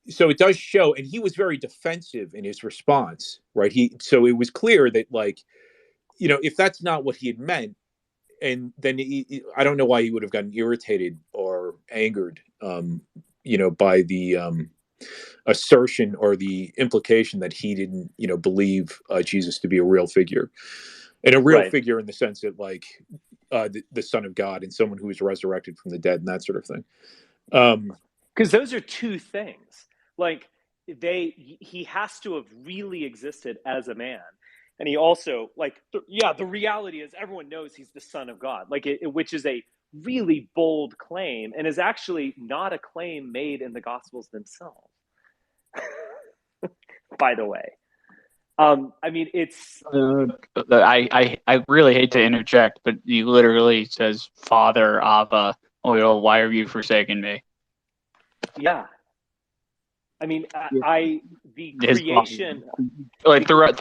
So it does show, and he was very defensive in his response, right? So it was clear that, like, if that's not what he had meant, and then I don't know why he would have gotten irritated or angered, by the assertion or the implication that he didn't, believe Jesus to be a real figure, and a real figure in the sense that, like, the Son of God and someone who was resurrected from the dead and that sort of thing. Because those are two things. Like, he has to have really existed as a man. And he also, like, the reality is everyone knows he's the Son of God, like, which is a really bold claim and is actually not a claim made in the Gospels themselves, by the way. I mean, it's... I really hate to interject, but he literally says, Father, Abba, why have you forsaken me? Yeah. I mean, the creation, like throughout,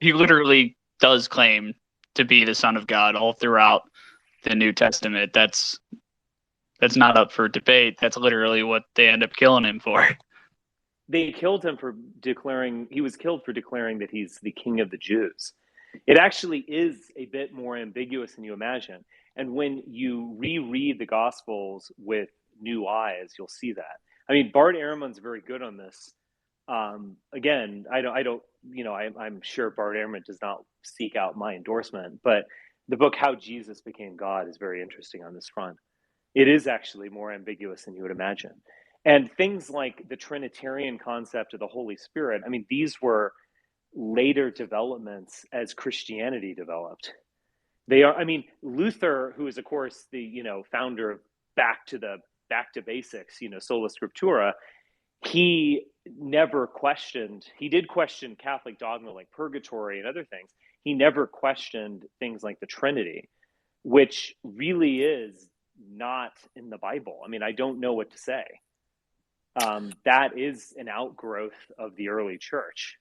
he literally does claim to be the Son of God all throughout the New Testament. That's not up for debate. That's literally what they end up killing him for. They killed him for declaring, he was killed for declaring that he's the King of the Jews. It actually is a bit more ambiguous than you imagine. And when you reread the Gospels with new eyes, you'll see that. I mean, Bart Ehrman's very good on this. Again, I'm sure Bart Ehrman does not seek out my endorsement, but the book How Jesus Became God is very interesting on this front. It is actually more ambiguous than you would imagine. And things like the Trinitarian concept of the Holy Spirit, I mean, these were later developments as Christianity developed. They are, I mean, Luther, who is, of course, the, founder of back to basics, sola scriptura, he never questioned. He did question Catholic dogma like purgatory and other things. He never questioned things like the Trinity, which really is not in the Bible. I mean, I don't know what to say. That is an outgrowth of the early church.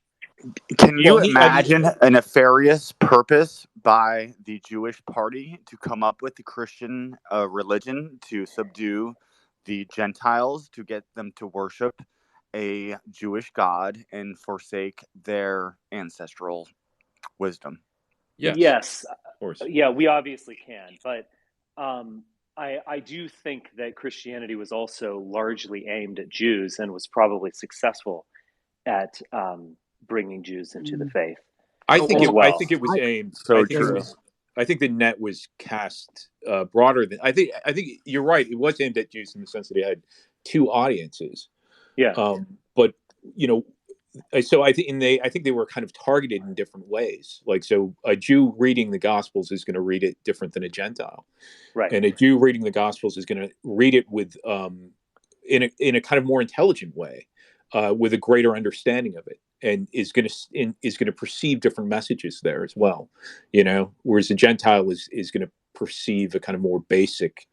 Can you imagine a nefarious purpose by the Jewish party to come up with the Christian religion to subdue the Gentiles, to get them to worship a Jewish God and forsake their ancestral wisdom? Yes. Of course. Yeah, we obviously can. But I do think that Christianity was also largely aimed at Jews and was probably successful at bringing Jews into the faith. I think it was aimed. So true. I think the net was cast broader than. I think you're right. It was aimed at Jews in the sense that they had two audiences. Yeah. But so I think they were kind of targeted in different ways. Like, so a Jew reading the Gospels is going to read it different than a Gentile, right? And a Jew reading the Gospels is going to read it with in a kind of more intelligent way, with a greater understanding of it, and is going to perceive different messages there as well. Whereas a Gentile is going to perceive a kind of more basic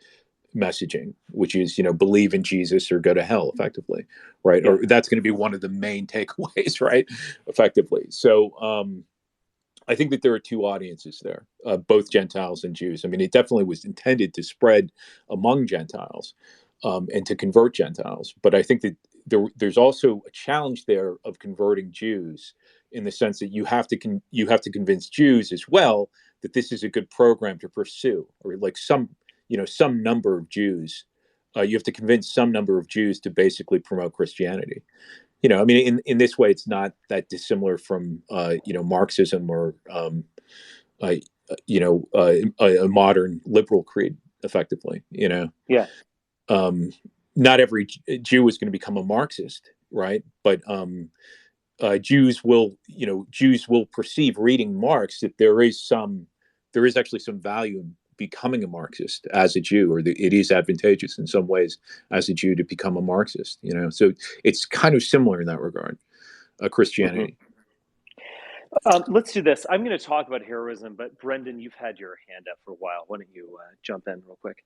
messaging, which is, believe in Jesus or go to hell, effectively, right? Or that's going to be one of the main takeaways, right? Effectively. So I think that there are two audiences there, both Gentiles and Jews. I mean, it definitely was intended to spread among Gentiles and to convert Gentiles. But I think that there's also a challenge there of converting Jews, in the sense that you have to convince Jews as well that this is a good program to pursue, or like some number of Jews. You have to convince some number of Jews to basically promote Christianity. I mean, in this way, it's not that dissimilar from Marxism or a modern liberal creed, effectively. Yeah. Not every Jew is going to become a Marxist, right? But Jews will perceive reading Marx that there is actually some value in becoming a Marxist as a Jew, or it is advantageous in some ways as a Jew to become a Marxist. So it's kind of similar in that regard, Christianity. Mm-hmm. Let's do this. I'm going to talk about heroism, but Brendan, you've had your hand up for a while. Why don't you jump in real quick?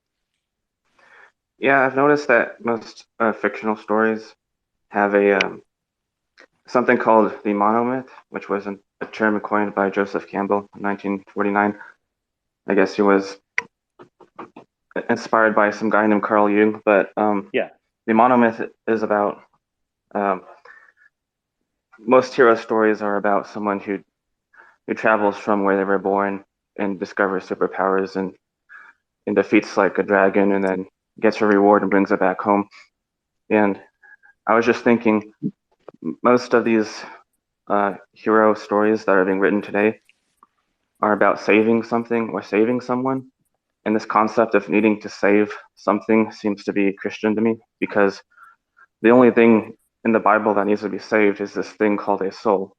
Yeah, I've noticed that most fictional stories have a something called the monomyth, which was a term coined by Joseph Campbell in 1949. I guess he was inspired by some guy named Carl Jung, but the monomyth is about most hero stories are about someone who travels from where they were born and discovers superpowers and defeats like a dragon and then gets a reward and brings it back home. And I was just thinking, most of these hero stories that are being written today are about saving something or saving someone. And this concept of needing to save something seems to be Christian to me, because the only thing in the Bible that needs to be saved is this thing called a soul.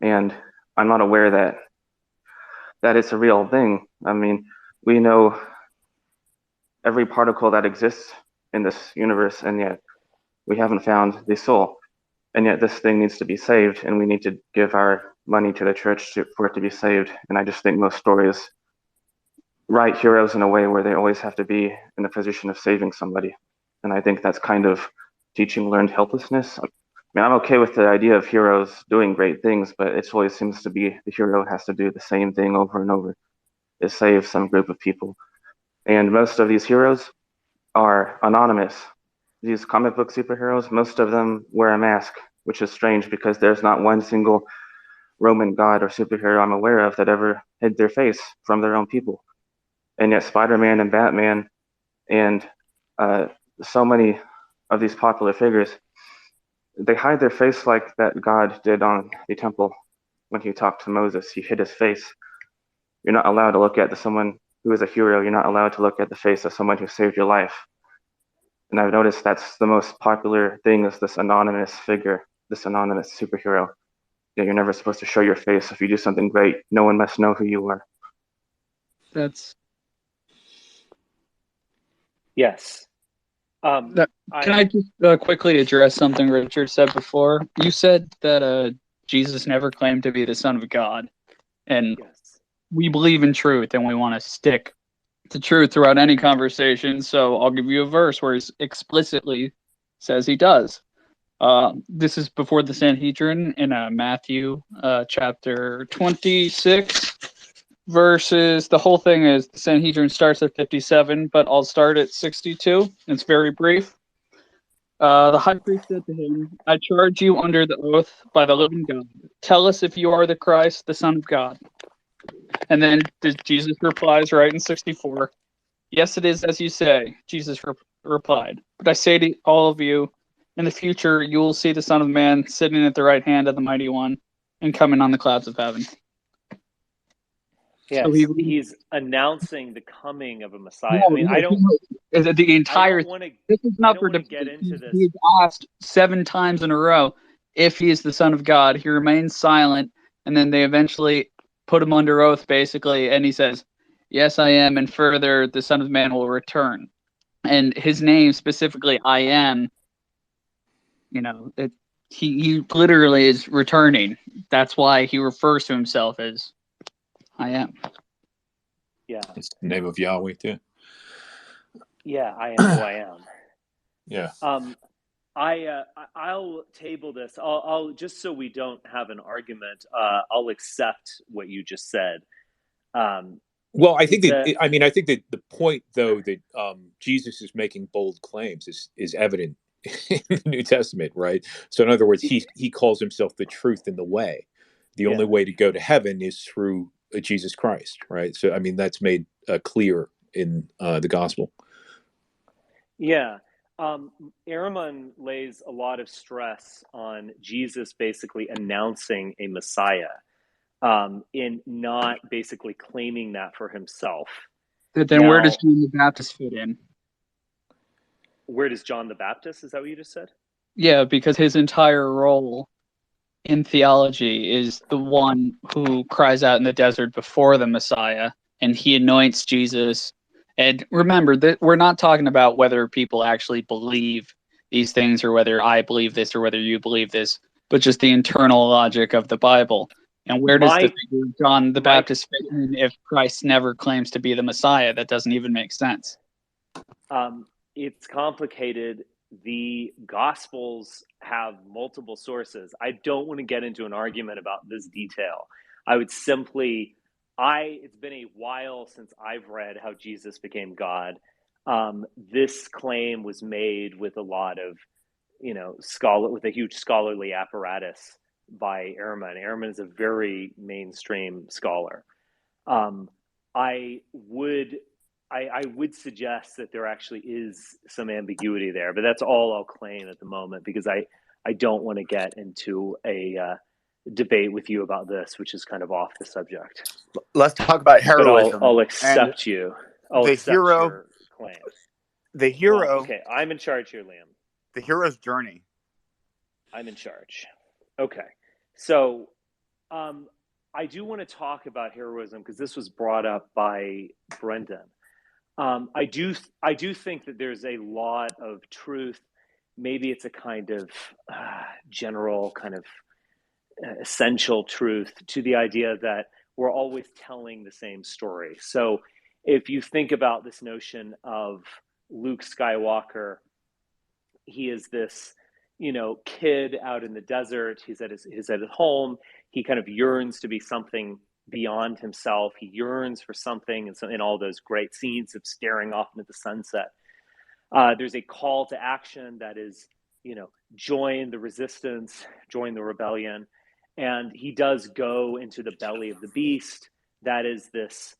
And I'm not aware that it's a real thing. I mean, we know every particle that exists in this universe, and yet we haven't found the soul. And yet this thing needs to be saved, and we need to give our money to the church for it to be saved. And I just think most stories write heroes in a way where they always have to be in the position of saving somebody. And I think that's kind of teaching learned helplessness. I mean, I'm okay with the idea of heroes doing great things, but it always seems to be the hero has to do the same thing over and over, is save some group of people. And most of these heroes are anonymous. These comic book superheroes, most of them wear a mask, which is strange because there's not one single Roman god or superhero I'm aware of that ever hid their face from their own people. And yet Spider-Man and Batman and so many of these popular figures, they hide their face like that God did on the temple when he talked to Moses. He hid his face. You're not allowed to look at someone who is a hero. You're not allowed to look at the face of someone who saved your life. And I've noticed that's the most popular thing, is this anonymous figure, this anonymous superhero. Yeah, you're never supposed to show your face. If you do something great, no one must know who you are. Yes. Can I just quickly address something Richard said before? You said that Jesus never claimed to be the Son of God, and yes. we believe in truth, and we want to stick to truth throughout any conversation. So I'll give you a verse where he explicitly says he does. This is before the Sanhedrin in Matthew chapter 26. Verses, the whole thing is the Sanhedrin starts at 57, but I'll start at 62. It's very brief. The high priest said to him, I charge you under the oath by the living God. Tell us if you are the Christ, the Son of God. And then Jesus replies right in 64. Yes, it is as you say, Jesus replied. But I say to all of you, in the future you will see the Son of Man sitting at the right hand of the Mighty One and coming on the clouds of heaven. Yes, so he's announcing the coming of a Messiah. I mean, I don't. The entire. This is not for get into this. He's asked 7 times in a row if he is the Son of God. He remains silent, and then they eventually put him under oath, basically, and he says, "Yes, I am." And further, the Son of Man will return, and his name specifically, I am. You know, he literally is returning. That's why he refers to himself as I am. Yeah. It's the name of Yahweh too. Yeah, I am who I am. Yeah. I'll table this. I'll just so we don't have an argument. I'll accept what you just said. Well, I think that I think that the point though that Jesus is making bold claims is evident in the New Testament, right? So in other words, he calls himself the truth and the way. The only way to go to heaven is through Jesus Christ, right? So I mean that's made clear in the gospel. Yeah. Ehrman lays a lot of stress on Jesus basically announcing a Messiah, in not basically claiming that for himself. But then where does John the Baptist fit in? Where does John the Baptist? Is that what you just said? Yeah, because his entire role in theology is the one who cries out in the desert before the Messiah, and he anoints Jesus. And remember that we're not talking about whether people actually believe these things or whether I believe this or whether you believe this, but just the internal logic of the Bible. And where does the figure of John the Baptist fit in if Christ never claims to be the Messiah? That doesn't even make sense. It's complicated. The Gospels have multiple sources. I don't want to get into an argument about this detail. I would simply, it's been a while since I've read how Jesus became God. This claim was made with a lot of, with a huge scholarly apparatus by Ehrman. Ehrman is a very mainstream scholar. I would suggest that there actually is some ambiguity there, but that's all I'll claim at the moment because I don't want to get into a debate with you about this, which is kind of off the subject. Let's talk about heroism. But I'll accept you. I'll accept your claim. The hero. Well, okay, I'm in charge here, Liam. The hero's journey. I'm in charge. Okay, so I do want to talk about heroism because this was brought up by Brendan. I do think that there's a lot of truth. Maybe it's a kind of general, kind of essential truth to the idea that we're always telling the same story. So if you think about this notion of Luke Skywalker, he is this, kid out in the desert. He's at his home. He kind of yearns to be something beyond himself. He yearns for something, and so in all those great scenes of staring off into the sunset, there's a call to action that is, join the resistance, join the rebellion, and he does go into the belly of the beast. That is this,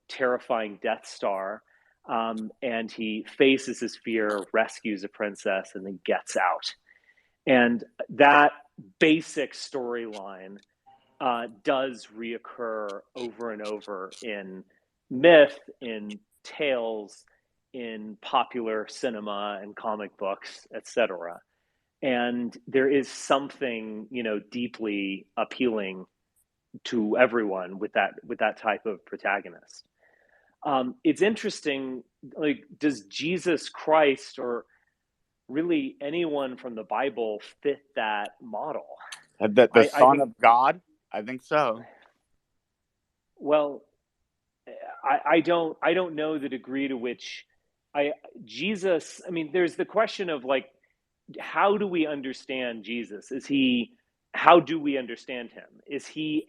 terrifying Death Star, and he faces his fear, rescues a princess, and then gets out. And that basic storyline does reoccur over and over in myth, in tales, in popular cinema and comic books, etc. And there is something, deeply appealing to everyone with that type of protagonist. it's interesting, like, does Jesus Christ or really anyone from the Bible fit that model? The Son of God? I think so. Well, I don't know the degree to which Jesus, I mean, there's the question of, like, how do we understand Jesus? How do we understand him? Is he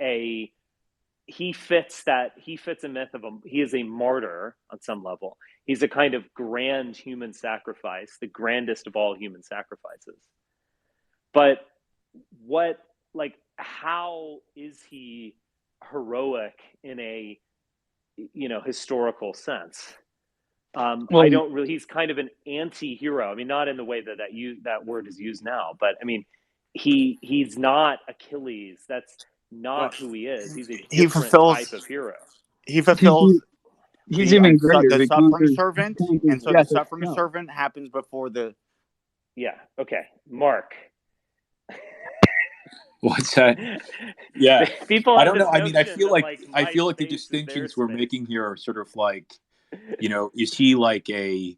fits a myth of he is a martyr on some level. He's a kind of grand human sacrifice, the grandest of all human sacrifices. But how is he heroic in a, historical sense? I don't really. He's kind of an anti-hero. I mean, not in the way that word is used now, but I mean, he's not Achilles. That's not who he is. He's a different type of hero. He fulfills. He's even greater. The suffering servant, and so the suffering servant happens before the. Yeah. Okay, Mark. What's that? Yeah, people. I don't know. I mean, I feel like the distinctions we're making here are sort of like, is he like a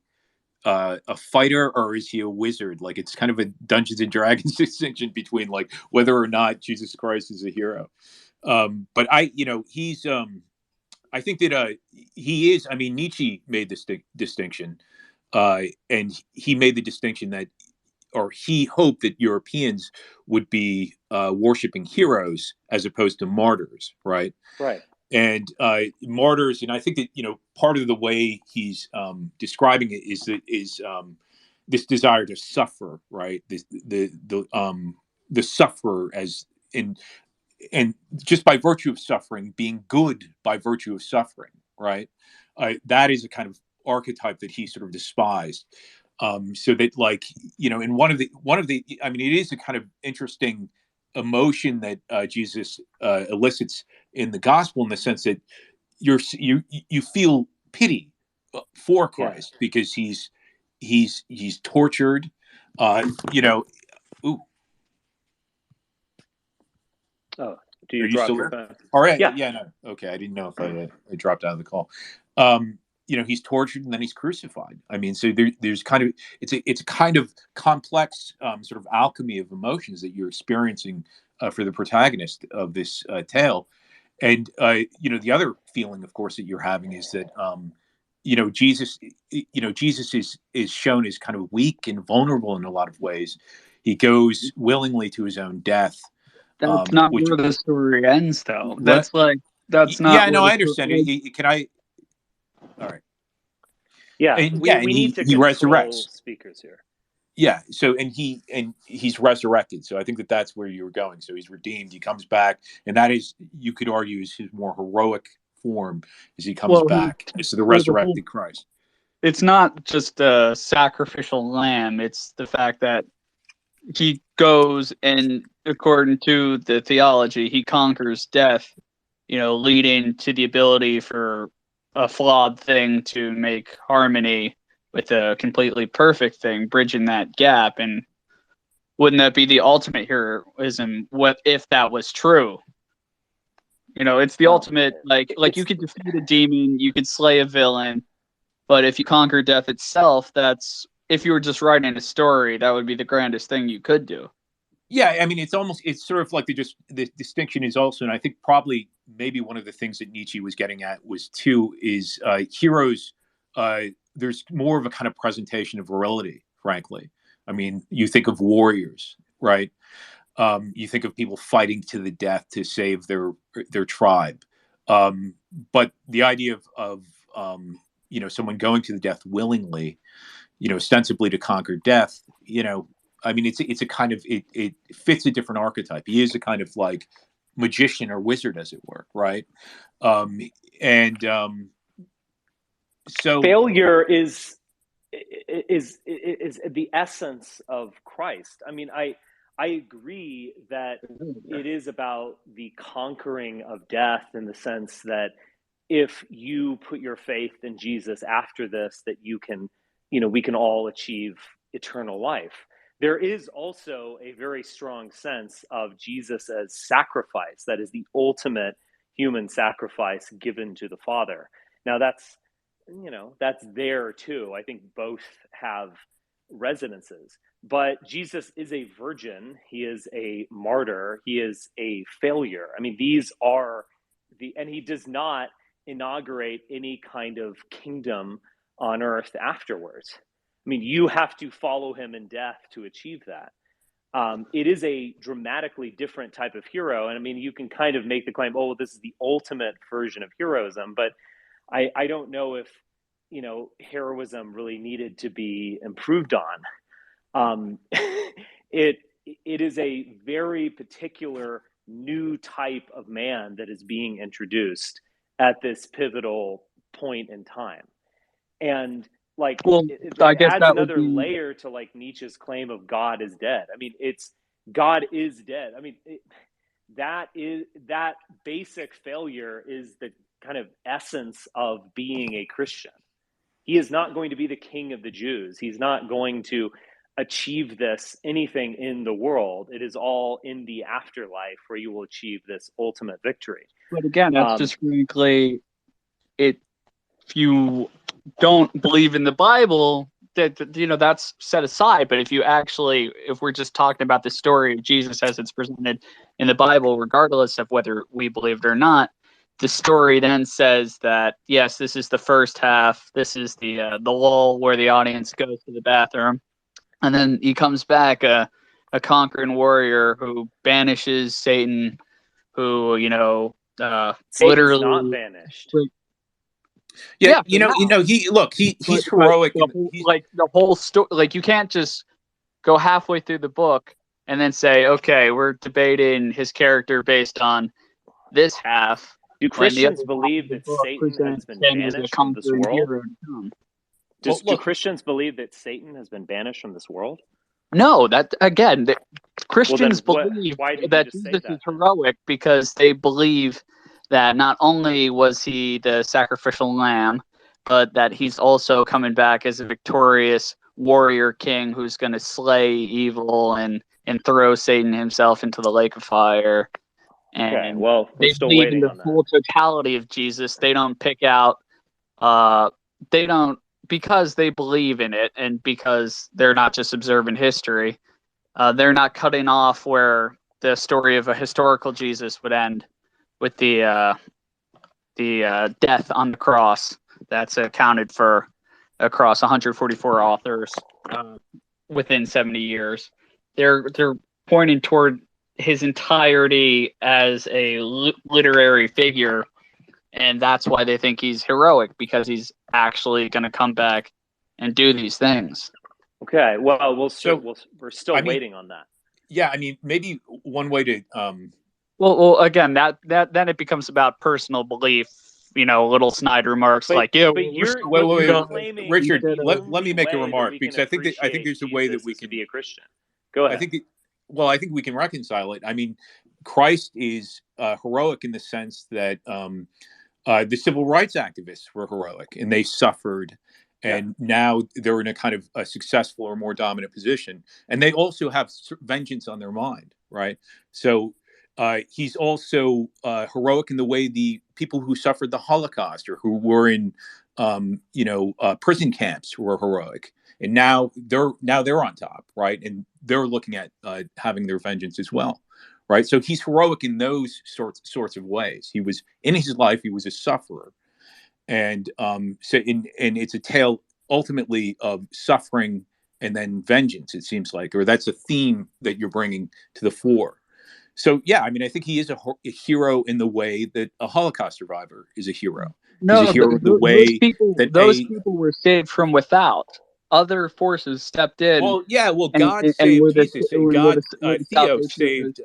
fighter or is he a wizard? Like, it's kind of a Dungeons and Dragons distinction between like whether or not Jesus Christ is a hero. But he's. I think that he is. I mean, Nietzsche made this distinction, and he made the distinction that, or he hoped that Europeans would be worshiping heroes as opposed to martyrs, right? Right. And martyrs, and I think that part of the way he's describing it is this desire to suffer, right? The sufferer as in, and just by virtue of suffering, being good by virtue of suffering, right? That is a kind of archetype that he sort of despised. So that, like, in one of the, I mean, it is a kind of interesting emotion that Jesus elicits in the gospel, in the sense that you feel pity for Christ, because he's tortured. Ooh. Oh, do you Are you drop still your there? phone? All right. Yeah. Yeah. No. Okay. I didn't know if I dropped out of the call. He's tortured and then he's crucified. I mean, so there's kind of, it's a kind of complex sort of alchemy of emotions that you're experiencing for the protagonist of this tale. And the other feeling, of course, that you're having is that Jesus, Jesus is shown as kind of weak and vulnerable in a lot of ways. He goes willingly to his own death. That's not where the story ends, though. What? That's not. Yeah, no, I understand. Can I? All right. Yeah, and we need to he resurrects speakers here. Yeah. So he's resurrected. So I think that's where you were going. So he's redeemed. He comes back, and that is, you could argue, is his more heroic form as he comes back. So the resurrected Christ. It's not just a sacrificial lamb. It's the fact that he goes and, according to the theology, he conquers death, leading to the ability for a flawed thing to make harmony with a completely perfect thing, bridging that gap. And wouldn't that be the ultimate heroism? What if that was true? It's the ultimate, like you could defeat a demon, you could slay a villain, but if you conquer death itself, if you were just writing a story, that would be the grandest thing you could do. Yeah, I mean, it's sort of like the distinction is also, and I think probably maybe one of the things that Nietzsche was getting at is heroes. There's more of a kind of presentation of virility, frankly. I mean, you think of warriors, right? You think of people fighting to the death to save their tribe. But the idea of someone going to the death willingly, ostensibly to conquer death, I mean, it's a kind of, it fits a different archetype. He is a kind of like magician or wizard, as it were, right? So failure is the essence of Christ. I mean, I agree that it is about the conquering of death, in the sense that if you put your faith in Jesus after this, that you can, we can all achieve eternal life. There is also a very strong sense of Jesus as sacrifice, that is the ultimate human sacrifice given to the Father. Now, that's that's there too. I think both have resonances. But Jesus is a virgin. He is a martyr. He is a failure. I mean, these are and he does not inaugurate any kind of kingdom on earth afterwards. I mean, you have to follow him in death to achieve that. It is a dramatically different type of hero. And I mean, you can kind of make the claim, oh, this is the ultimate version of heroism. But I don't know if, heroism really needed to be improved on. It is a very particular new type of man that is being introduced at this pivotal point in time. And it I guess adds that another would be... layer to Nietzsche's claim of God is dead. I mean, God is dead. I mean, that basic failure is the kind of essence of being a Christian. He is not going to be the king of the Jews. He's not going to achieve anything in the world. It is all in the afterlife where you will achieve this ultimate victory. But again, that's just frankly, if you don't believe in the Bible, that's set aside. But if we're just talking about the story of Jesus as it's presented in the Bible, regardless of whether we believe it or not, the story then says that, yes, this is the first half. This is the lull where the audience goes to the bathroom. And then he comes back, a conquering warrior who banishes Satan, who, Satan's literally not banished. Yeah, he's heroic. The whole story, you can't just go halfway through the book and then say, okay, we're debating his character based on this half. Do Christians believe that Satan has been banished from this world? Do Christians believe that Satan has been banished from this world? No, Christians believe that Jesus is heroic because they believe that not only was he the sacrificial lamb, but that he's also coming back as a victorious warrior king who's going to slay evil and throw Satan himself into the lake of fire. And we're still waiting on that. Full totality of Jesus. They don't pick out, because they believe in it and because they're not just observing history. They're not cutting off where the story of a historical Jesus would end with the death on the cross. That's accounted for across 144 authors within 70 years. They're pointing toward his entirety as a literary figure, and that's why they think he's heroic, because he's actually going to come back and do these things. Okay, well, we're still waiting on that. Yeah, I mean, maybe one way to well, again, that then it becomes about personal belief. Little snide remarks Richard, let me make a remark, because I think there's a way that we can be a Christian. Go ahead. I think we can reconcile it. I mean, Christ is heroic in the sense that the civil rights activists were heroic and they suffered, and now they're in a kind of a successful or more dominant position, and they also have vengeance on their mind, right? So he's also heroic in the way the people who suffered the Holocaust or who were in prison camps were heroic. And now they're on top, right? And they're looking at having their vengeance as well, right? So he's heroic in those sorts of ways. He was in his life, he was a sufferer, and it's a tale ultimately of suffering and then vengeance. It seems like, or that's a theme that you're bringing to the fore. So yeah, I mean, I think he is a hero in the way that a Holocaust survivor is a hero. No, he's a hero in the way those people were saved from without. Other forces stepped in. Well, God saved Jesus. Theo saved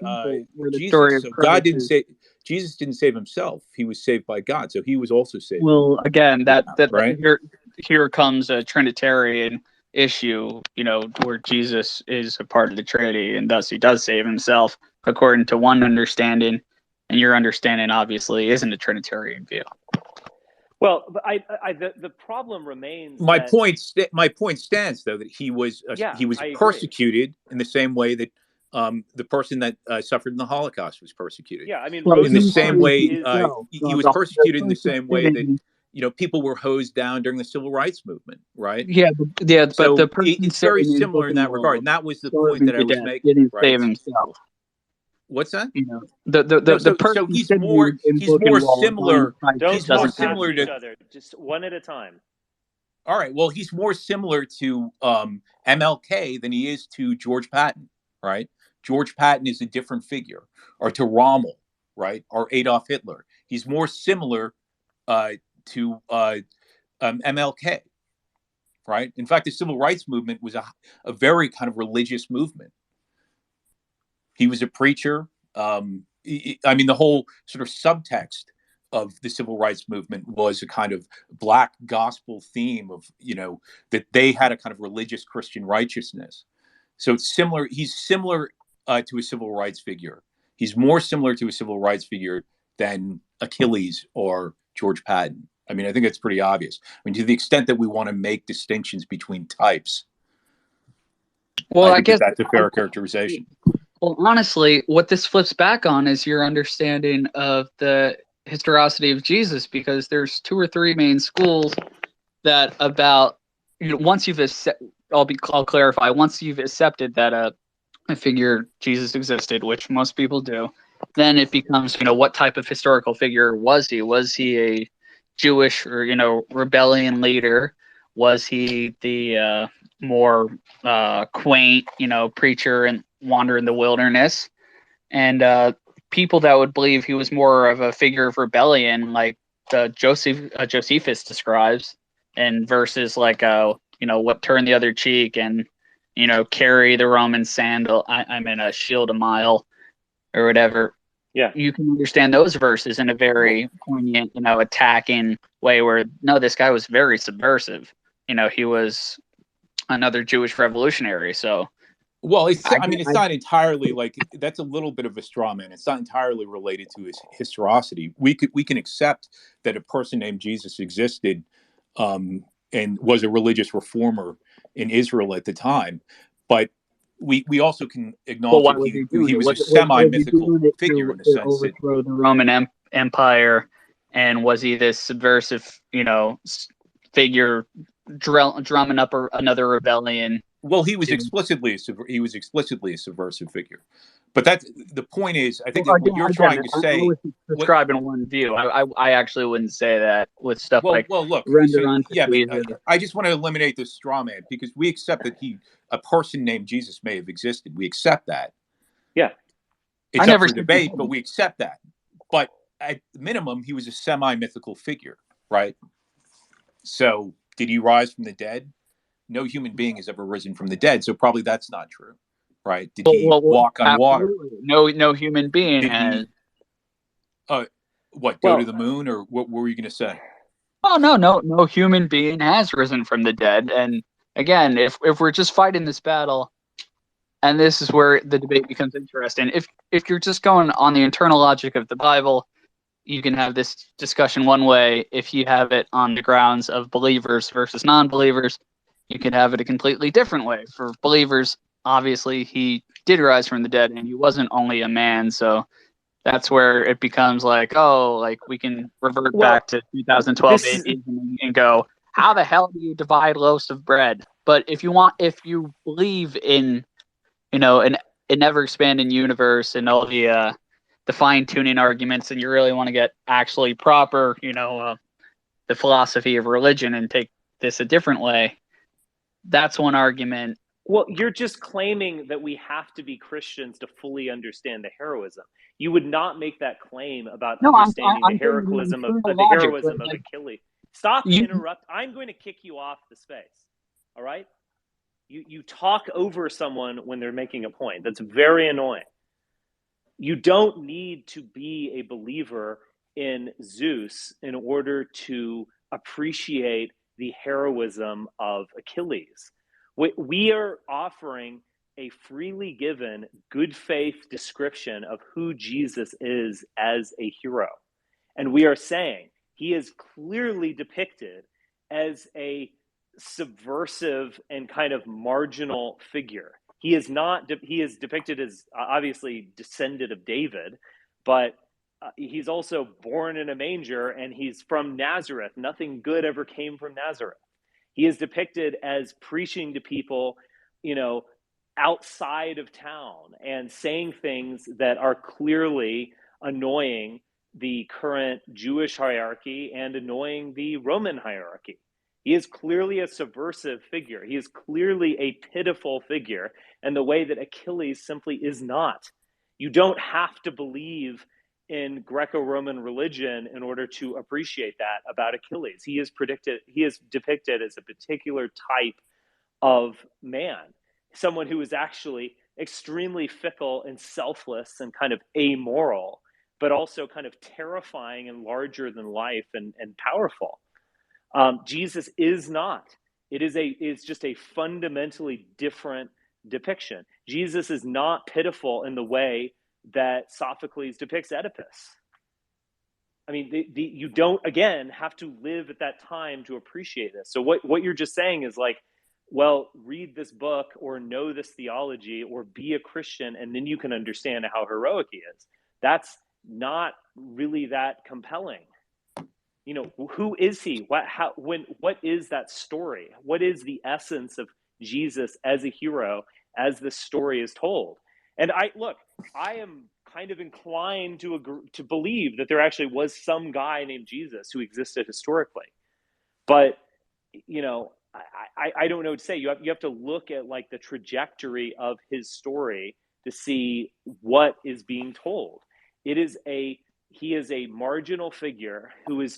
Jesus. So Jesus didn't save himself. He was saved by God. So he was also saved. Well, again, right? Here comes a Trinitarian issue, where Jesus is a part of the Trinity, and thus he does save himself according to one understanding, and your understanding obviously isn't a Trinitarian view. Well, the problem remains. My point stands, though, that he was persecuted in the same way that the person that suffered in the Holocaust was persecuted. Yeah, I mean, in the same way he was persecuted in the same way that people were hosed down during the civil rights movement, right? Yeah, but So the person it's very sitting similar in that regard, world, and that was the point starving that I to was death, making. didn't Right? save himself. What's that? The person So he's sitting more in Buchenwald similar. Don't He's talk more past similar each to. other. Just one at a time. All right. Well, he's more similar to MLK than he is to George Patton, right? George Patton is a different figure, or to Rommel, right? Or Adolf Hitler. He's more similar to MLK, right? In fact, the civil rights movement was a very kind of religious movement. He was a preacher. The whole sort of subtext of the civil rights movement was a kind of black gospel theme of, that they had a kind of religious Christian righteousness. So it's similar. He's similar to a civil rights figure. He's more similar to a civil rights figure than Achilles or George Patton. I think it's pretty obvious. To the extent that we want to make distinctions between types, well, I guess that's a fair characterization. Well, honestly, what this flips back on is your understanding of the historicity of Jesus, because there's 2 or 3 main schools that about, once you've I'll clarify, once you've accepted that a figure Jesus existed, which most people do, then it becomes, what type of historical figure was he? Was he a Jewish or, rebellion leader? Was he the more quaint, preacher and wander in the wilderness? And people that would believe he was more of a figure of rebellion, like Josephus describes, and versus like what turn the other cheek and carry the Roman sandal. I'm in a shield a mile or whatever. Yeah, you can understand those verses in a very poignant, attacking way. Where no, this guy was very subversive. He was another Jewish revolutionary. So. Well, it's not entirely like that's a little bit of a straw man. It's not entirely related to his historicity. We can accept that a person named Jesus existed and was a religious reformer in Israel at the time, but we also can acknowledge that he was a semi-mythical figure in the sense that overthrow the Roman Empire, and was he this subversive, figure drumming up another rebellion? Well, he was explicitly a subversive figure, but that's the point. Is I think what you're trying to say. I was describing one view. I actually wouldn't say that with stuff like. Well, look. I just want to eliminate this straw man because we accept that a person named Jesus may have existed. We accept that. Yeah, it's up for debate, but we accept that. But at minimum, he was a semi-mythical figure, right? So, did he rise from the dead? No human being has ever risen from the dead, so probably that's not true, right? Did he walk on water? No human being has. Go to the moon, or what were you going to say? Oh, no human being has risen from the dead. And again, if we're just fighting this battle, and this is where the debate becomes interesting. If you're just going on the internal logic of the Bible, you can have this discussion one way. If you have it on the grounds of believers versus non-believers, you could have it a completely different way. For believers, obviously, he did rise from the dead, and he wasn't only a man. So that's where it becomes like, we can revert back to 2012 and go, how the hell do you divide loaves of bread? But if you believe in, an ever-expanding universe and all the fine-tuning arguments, and you really want to get actually proper, the philosophy of religion and take this a different way, that's one argument. Well, you're just claiming that we have to be Christians to fully understand the heroism. You would not make that claim about understanding the heroism of Achilles. Stop interrupt. I'm going to kick you off the space. All right? You talk over someone when they're making a point. That's very annoying. You don't need to be a believer in Zeus in order to appreciate the heroism of Achilles. We are offering a freely given, good faith description of who Jesus is as a hero. And we are saying he is clearly depicted as a subversive and kind of marginal figure. He is depicted as obviously descended of David, but he's also born in a manger, and he's from Nazareth. Nothing good ever came from Nazareth. He is depicted as preaching to people, outside of town and saying things that are clearly annoying the current Jewish hierarchy and annoying the Roman hierarchy. He is clearly a subversive figure. He is clearly a pitiful figure, and the way that Achilles simply is not. You don't have to believe in Greco-Roman religion in order to appreciate that about Achilles. He is depicted as a particular type of man, someone who is actually extremely fickle and selfless and kind of amoral, but also kind of terrifying and larger than life and powerful. Jesus is not. It's just a fundamentally different depiction. Jesus is not pitiful in the way that Sophocles depicts Oedipus. I mean, you don't, again, have to live at that time to appreciate this. So what you're just saying is like, well, read this book or know this theology or be a Christian, and then you can understand how heroic he is. That's not really that compelling. Who is he? What is that story? What is the essence of Jesus as a hero as this story is told? And I am kind of inclined to believe that there actually was some guy named Jesus who existed historically. But, I don't know what to say. You have to look at like the trajectory of his story to see what is being told. He is a marginal figure who is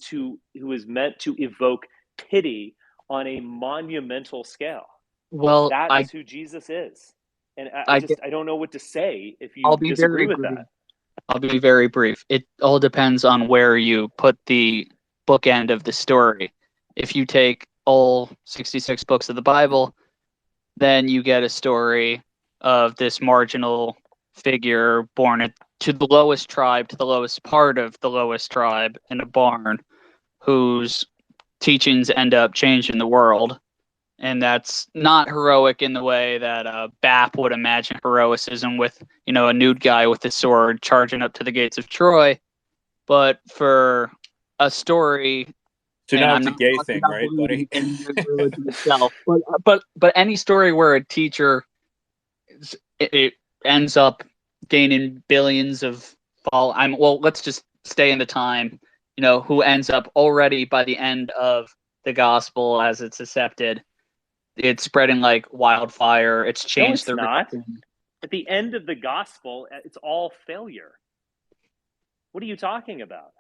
meant to evoke pity on a monumental scale. Well, that is who Jesus is. And I don't know what to say if you disagree with that. I'll be very brief. It all depends on where you put the bookend of the story. If you take all 66 books of the Bible, then you get a story of this marginal figure born to the lowest tribe, to the lowest part of the lowest tribe in a barn, whose teachings end up changing the world. And that's not heroic in the way that Bap would imagine heroicism with, a nude guy with a sword charging up to the gates of Troy. But for a story... So now it's a gay thing, right, buddy? Religion itself. But any story where a teacher it ends up gaining billions of let's just stay in the time, who ends up already by the end of the gospel as it's accepted. It's spreading like wildfire. It's changed the not. At the end of the gospel, it's all failure. What are you talking about?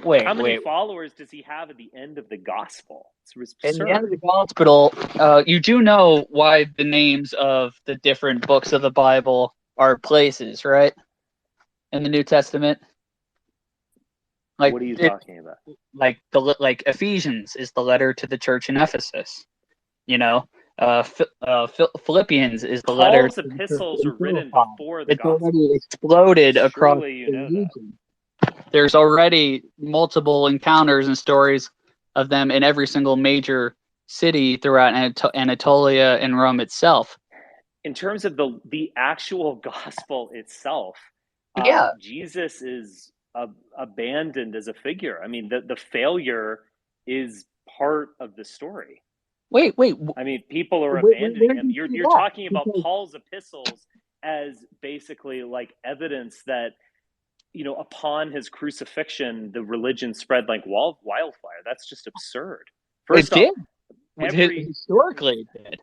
How many followers does he have at the end of the gospel? It's absurd. At the end of the gospel, you do know why the names of the different books of the Bible are places, right? In the New Testament. Like, what are you talking about? Like Ephesians is the letter to the church in Ephesus. Philippians is the letter. Paul's epistles are written before the gospel. It's already exploded across the region. There's already multiple encounters and stories of them in every single major city throughout Anatolia and Rome itself. In terms of the actual gospel itself, Jesus is abandoned as a figure. I mean, the failure is part of the story. Wait. I mean, people are abandoning him. You're talking about Paul's epistles as basically like evidence that, upon his crucifixion, the religion spread like wildfire. That's just absurd. Historically, it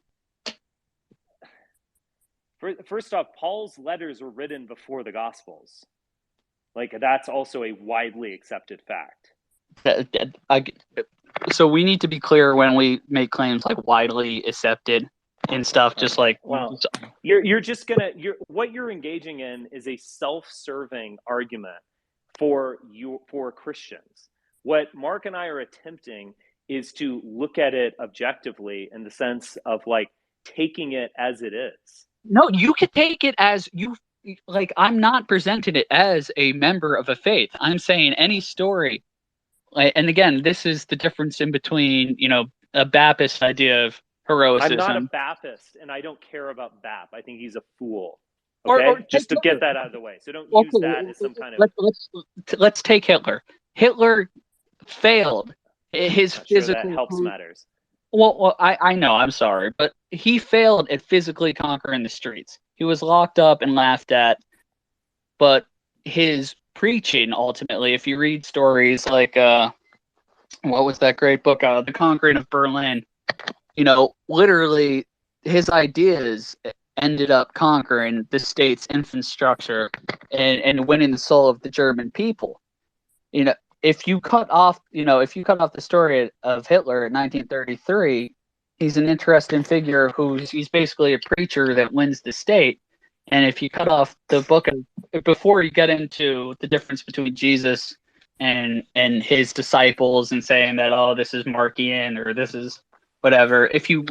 did. First off, Paul's letters were written before the Gospels. Like, that's also a widely accepted fact. So we need to be clear when we make claims like widely accepted and stuff. Just like, what you're engaging in is a self-serving argument for Christians. What Mark and I are attempting is to look at it objectively in the sense of like taking it as it is. No, you could take it as you like. I'm not presenting it as a member of a faith. I'm saying any story. And again, this is the difference in between, a Baptist idea of heroicism. I'm not a Baptist, and I don't care about Bap. I think he's a fool. Okay, just to get that out of the way. So don't use that as some kind of. Let's take Hitler. Hitler failed. His physical. Sure that helps matters. Well, I know. I'm sorry, but he failed at physically conquering the streets. He was locked up and laughed at, but his preaching ultimately, if you read stories like what was that great book, The Conquering of Berlin? Literally his ideas ended up conquering the state's infrastructure and winning the soul of the German people. If you cut off the story of Hitler in 1933, he's an interesting figure he's basically a preacher that wins the state. And if you cut off the book before you get into the difference between Jesus and his disciples and saying that, oh, this is Markian or this is whatever, if you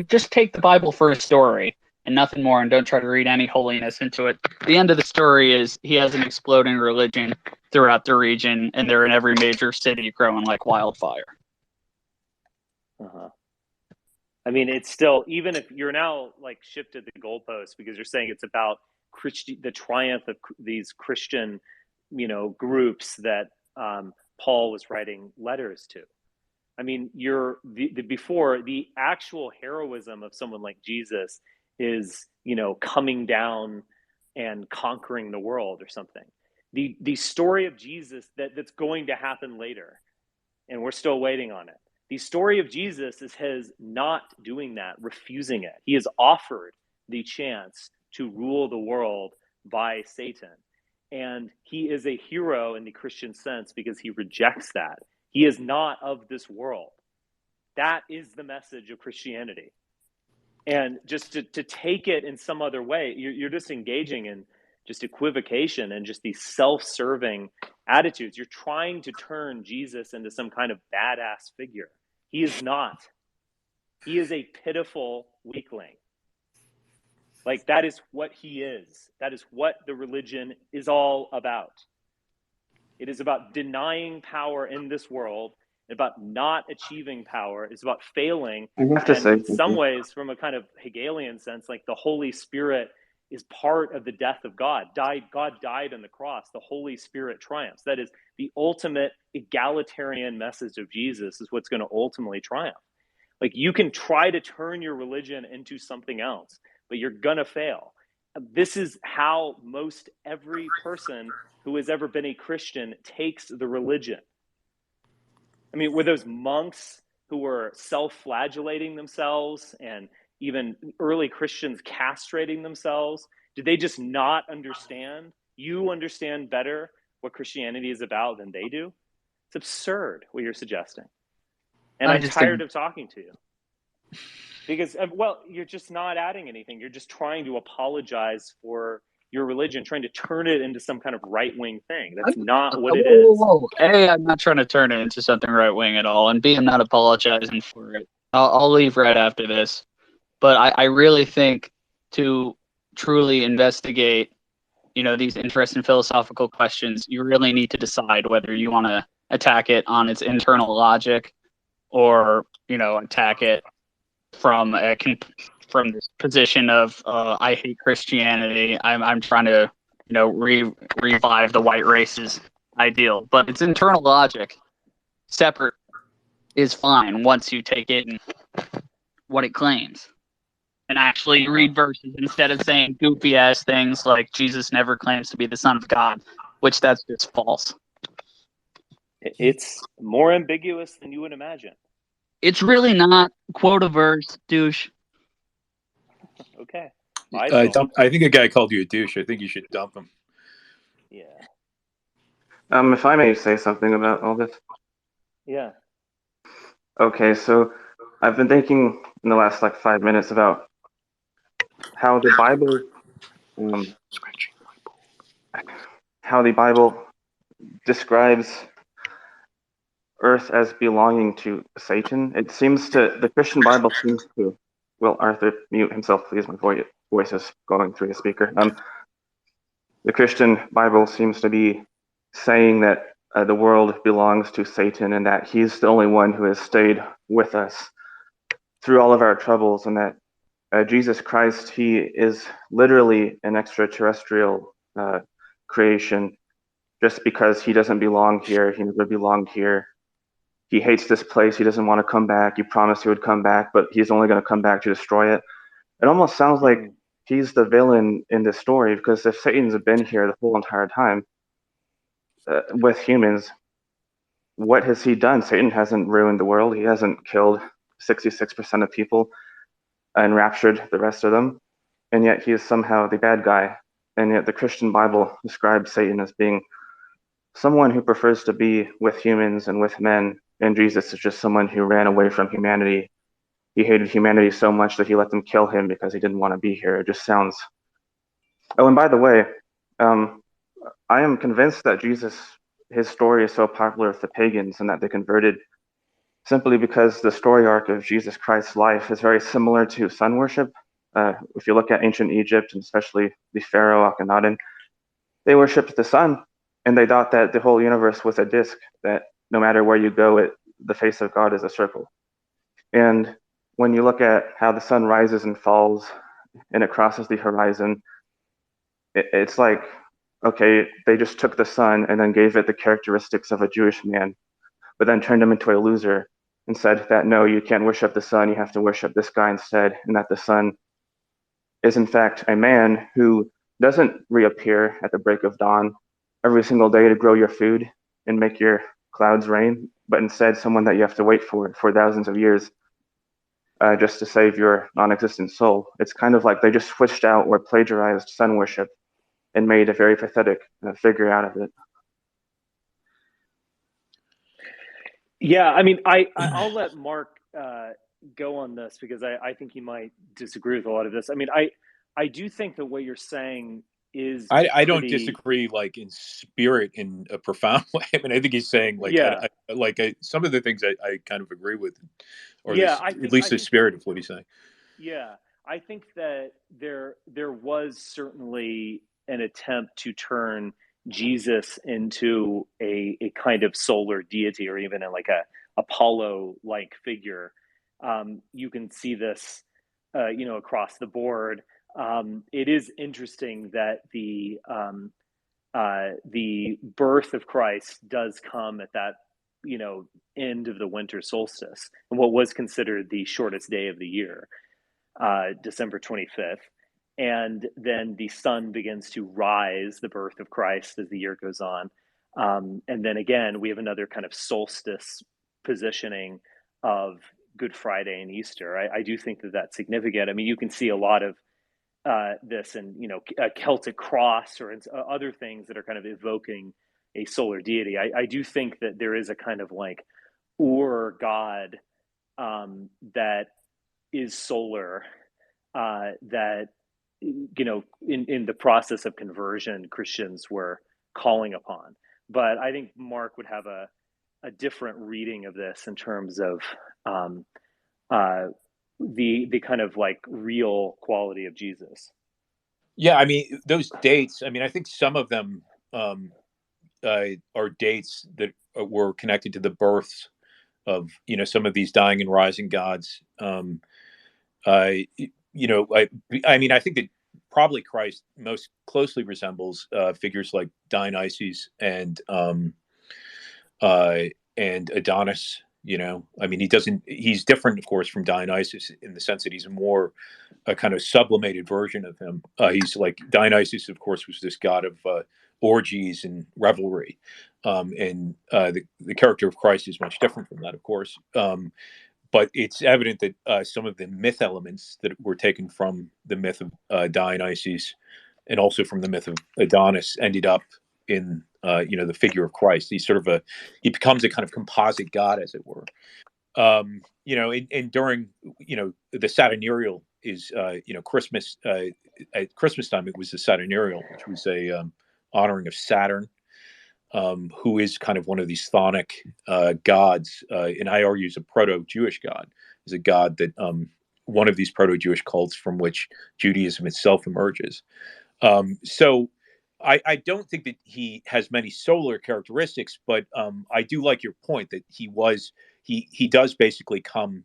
just take the Bible for a story and nothing more and don't try to read any holiness into it, the end of the story is he has an exploding religion throughout the region, and they're in every major city growing like wildfire. I mean, it's still, even if you're now like shifted the goalpost because you're saying it's about the triumph of these Christian, groups that Paul was writing letters to. I mean, before the actual heroism of someone like Jesus is, coming down and conquering the world or something. The story of Jesus that's going to happen later, and we're still waiting on it. The story of Jesus is his not doing that, refusing it. He is offered the chance to rule the world by Satan. And he is a hero in the Christian sense because he rejects that. He is not of this world. That is the message of Christianity. And just to take it in some other way, you're just engaging in just equivocation and just these self-serving attitudes. You're trying to turn Jesus into some kind of badass figure. He is not. He is a pitiful weakling. Like, that is what he is. That is what the religion is all about. It is about denying power in this world, about not achieving power. It's about failing. And in some ways, from a kind of Hegelian sense, like the Holy Spirit is part of the death of God. God died on the cross. The Holy Spirit triumphs. That is the ultimate egalitarian message of Jesus, is what's going to ultimately triumph. Like, you can try to turn your religion into something else, but you're going to fail. This is how most every person who has ever been a Christian takes the religion. I mean, were those monks who were self-flagellating themselves, and even early Christians castrating themselves? Did they just not understand? You understand better what Christianity is about than they do? It's absurd what you're suggesting. And I'm tired of talking to you. Because, well, you're just not adding anything. You're just trying to apologize for your religion, trying to turn it into some kind of right-wing thing. That's not what it is. A, I'm not trying to turn it into something right-wing at all. And B, I'm not apologizing for it. I'll leave right after this. But I really think to truly investigate, these interesting philosophical questions, you really need to decide whether you want to attack it on its internal logic or, attack it from this position of I hate Christianity. I'm trying to revive the white race's ideal, but its internal logic, separate, is fine once you take it and what it claims, and actually read verses instead of saying goofy ass things like Jesus never claims to be the Son of God, which that's just false. It's more ambiguous than you would imagine. It's really not. Quote a verse, douche. Okay. I think a guy called you a douche. I think you should dump him. Yeah. If I may say something about all this. Yeah. Okay, so I've been thinking in the last 5 minutes about how the Bible describes Earth as belonging to Satan. It seems the Christian Bible seems to. Will Arthur mute himself, please? My voice is going through the speaker. The Christian Bible seems to be saying that the world belongs to Satan and that he's the only one who has stayed with us through all of our troubles, and that Jesus Christ, he is literally an extraterrestrial creation. Just because he doesn't belong here, he never belonged here. He hates this place. He doesn't want to come back. He promised he would come back, but he's only going to come back to destroy it. It almost sounds like he's the villain in this story, because if Satan's been here the whole entire time with humans, what has he done? Satan hasn't ruined the world. He hasn't killed 66% of people and raptured the rest of them. And yet he is somehow the bad guy. And yet the Christian Bible describes Satan as being someone who prefers to be with humans and with men. And Jesus is just someone who ran away from humanity. He hated humanity so much that he let them kill him because he didn't want to be here. It just sounds... Oh, and by the way, I am convinced that his story is so popular with the pagans and that they converted simply because the story arc of Jesus Christ's life is very similar to sun worship. If you look at ancient Egypt, and especially the pharaoh Akhenaten, they worshipped the sun, and they thought that the whole universe was a disk, that no matter where you go, the face of God is a circle. And when you look at how the sun rises and falls and it crosses the horizon, it's like, okay, they just took the sun and then gave it the characteristics of a Jewish man, but then turned him into a loser and said that, no, you can't worship the sun, you have to worship this guy instead, and that the sun is in fact a man who doesn't reappear at the break of dawn every single day to grow your food and make your clouds rain, but instead someone that you have to wait for thousands of years just to save your non-existent soul. It's kind of like they just switched out or plagiarized sun worship and made a very pathetic figure out of it. Yeah, I mean, I'll let Mark go on this, because I think he might disagree with a lot of this. I mean, I do think that what you're saying is I don't disagree, like, in spirit, in a profound way. I mean, I think he's saying, like, yeah. Some of the things I kind of agree with, or yeah, at least the spirit of what he's saying. Yeah, I think that there was certainly an attempt to turn Jesus into a kind of solar deity, or even like a Apollo-like figure. You can see this, across the board. It is interesting that the birth of Christ does come at that, end of the winter solstice, and what was considered the shortest day of the year, December 25th. And then the sun begins to rise, the birth of Christ, as the year goes on. And then again, we have another kind of solstice positioning of Good Friday and Easter. I do think that that's significant. I mean, you can see a lot of this and, a Celtic cross or other things that are kind of evoking a solar deity. I do think that there is a kind of like God that is solar, that, in the process of conversion, Christians were calling upon. But I think Mark would have a different reading of this in terms of the kind of like real quality of Jesus. Yeah, I mean, those dates, I mean, I think some of them are dates that were connected to the births of, some of these dying and rising gods. I mean, I think that probably Christ most closely resembles figures like Dionysus and Adonis. I mean, he's different, of course, from Dionysus in the sense that he's a kind of sublimated version of him. He's like Dionysus, of course, was this god of orgies and revelry. And the character of Christ is much different from that, of course. But it's evident that some of the myth elements that were taken from the myth of Dionysus and also from the myth of Adonis ended up in the figure of Christ. He becomes a kind of composite god, as it were. And during the Saturnalia is Christmas. At Christmas time, it was the Saturnalia, which was a honoring of Saturn, who is kind of one of these chthonic gods, and I argue is a proto-Jewish god, is a god that one of these proto-Jewish cults from which Judaism itself emerges. So I don't think that he has many solar characteristics, but I do like your point that he does basically come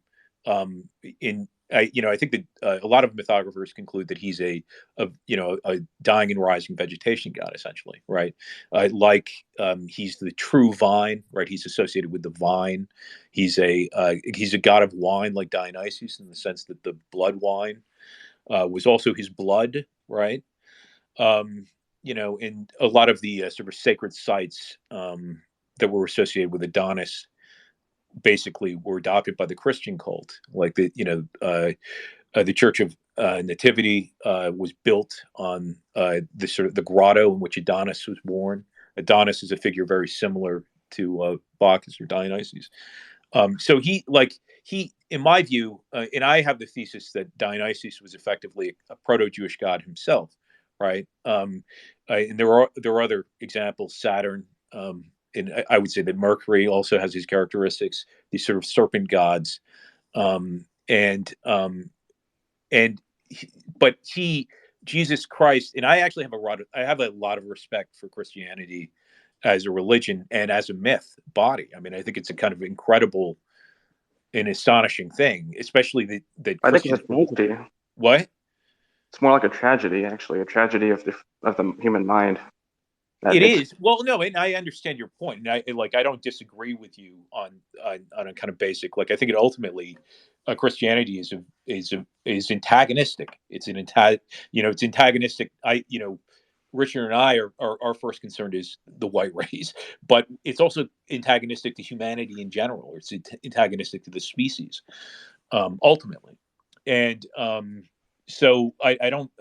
in I think that a lot of mythographers conclude that he's a dying and rising vegetation god, essentially, right? He's the true vine, right? He's associated with the vine. He's a god of wine, like Dionysus, in the sense that the blood wine was also his blood, right? In a lot of the sort of sacred sites that were associated with Adonis basically were adopted by the Christian cult, like the Church of Nativity was built on the sort of the grotto in which Adonis was born. Adonis is a figure very similar to Bacchus or Dionysus. So he, in my view, and I have the thesis that Dionysus was effectively a proto-Jewish god himself, right? And there are other examples, Saturn. And I would say that Mercury also has these characteristics, these sort of serpent gods, but Jesus Christ, and I actually have a lot of respect for Christianity as a religion and as a myth body. I mean, I think it's a kind of incredible and astonishing thing, especially that I think it's a tragedy. What? It's more like a tragedy, actually, a tragedy of the human mind. It is. Well, no, and I understand your point, and I don't disagree with you on a kind of basic. Like, I think it ultimately, Christianity is antagonistic. It's it's antagonistic. Richard and I are our first concern is the white race, but it's also antagonistic to humanity in general. It's antagonistic to the species, ultimately, and so I don't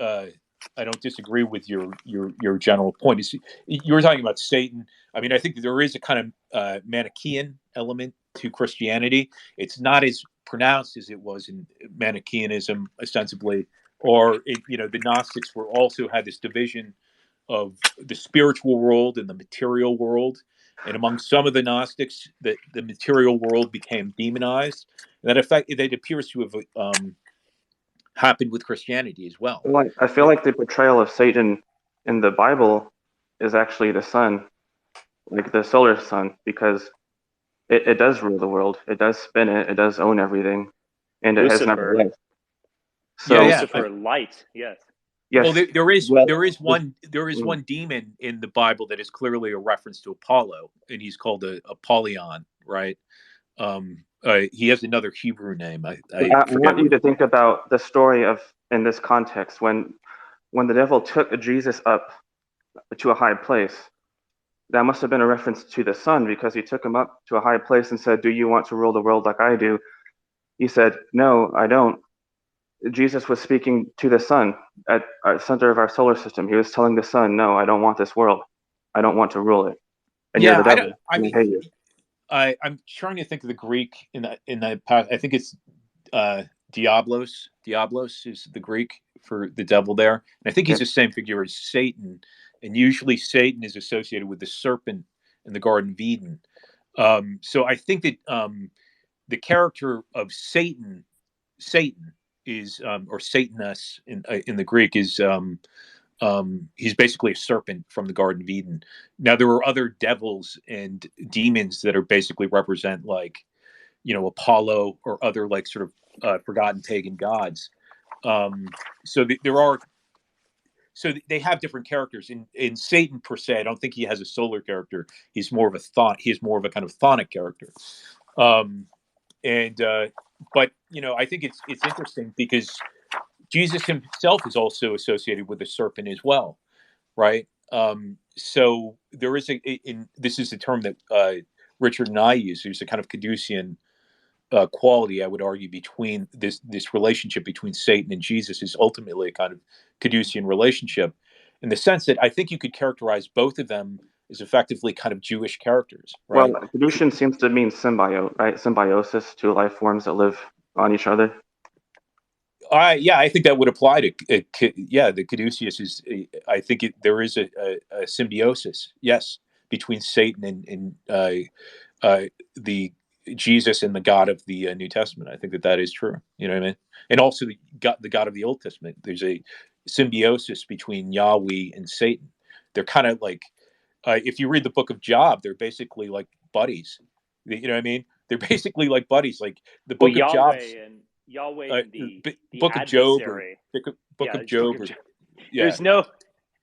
disagree with your general point. You were talking about Satan. I mean, I think there is a kind of Manichaean element to Christianity. It's not as pronounced as it was in Manichaeanism, ostensibly, or the Gnostics also had this division of the spiritual world and the material world. And among some of the Gnostics, the material world became demonized. And that appears to have happened with Christianity as well. Well, I feel like the portrayal of Satan in the Bible is actually the sun, like the solar sun, because it does rule the world. It does spin it. It does own everything, and it has never left. So Lucifer, light, yes. Yes. Well, there is one demon in the Bible that is clearly a reference to Apollo, and he's called Apollyon, right? He has another Hebrew name. I want you to think about the story in this context when the devil took Jesus up to a high place. That must have been a reference to the sun, because he took him up to a high place and said, "Do you want to rule the world like I do?" He said, "No, I don't." Jesus was speaking to the sun at the center of our solar system. He was telling the sun, "No, I don't want this world. I don't want to rule it." And you're the devil. I'm trying to think of the Greek in that past. I think it's Diablos. Diablos is the Greek for the devil there, and I think he's the same figure as Satan. And usually Satan is associated with the serpent in the Garden of Eden. So I think that the character of Satan is, or Satanus in the Greek is. He's basically a serpent from the Garden of Eden. Now, there are other devils and demons that are basically represent Apollo or other sort of forgotten pagan gods. So they have different characters. In Satan per se, I don't think he has a solar character. He's more of a kind of chthonic character. But I think it's interesting because Jesus himself is also associated with the serpent as well, right? So there is this is a term that Richard and I use. There's a kind of Caducean quality, I would argue, between this relationship between Satan and Jesus is ultimately a kind of Caducean relationship, in the sense that I think you could characterize both of them as effectively kind of Jewish characters, right? Well, Caducean seems to mean symbiote, right? Symbiosis, two life forms that live on each other. I think that would apply to the Caduceus is. I think there is a symbiosis, yes, between Satan and the Jesus and the God of the New Testament. I think that is true. You know what I mean? And also the God of the Old Testament. There's a symbiosis between Yahweh and Satan. They're kind of like, if you read the book of Job, they're basically like buddies. You know what I mean? They're basically like buddies. Like the book of Job. Yahweh and the Book of Job, or adversary. Book of Job. Book of Or, Job. yeah.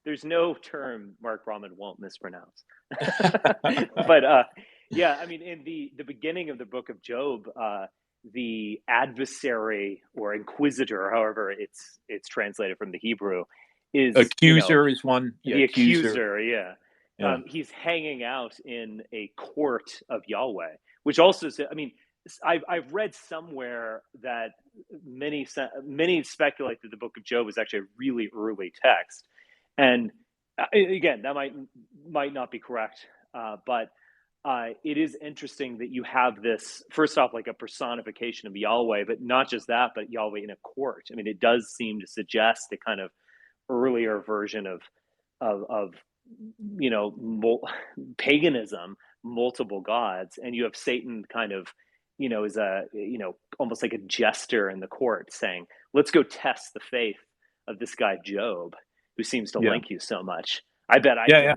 There's no term Mark Brahmin won't mispronounce. But yeah, I mean, in the beginning of the book of Job, the adversary or inquisitor, however it's translated from the Hebrew, is accuser is one. Yeah, the accuser. Yeah. Yeah. He's hanging out in a court of Yahweh, which also, I mean, I've read somewhere that many speculate that the book of Job is actually a really early text. And again, that might not be correct, but it is interesting that you have this, first off, like a personification of Yahweh, but not just that, but Yahweh in a court. I mean, it does seem to suggest a kind of earlier version of paganism, multiple gods, and you have Satan kind of, is a, almost like a jester in the court saying, let's go test the faith of this guy Job, who seems to like you so much. I bet I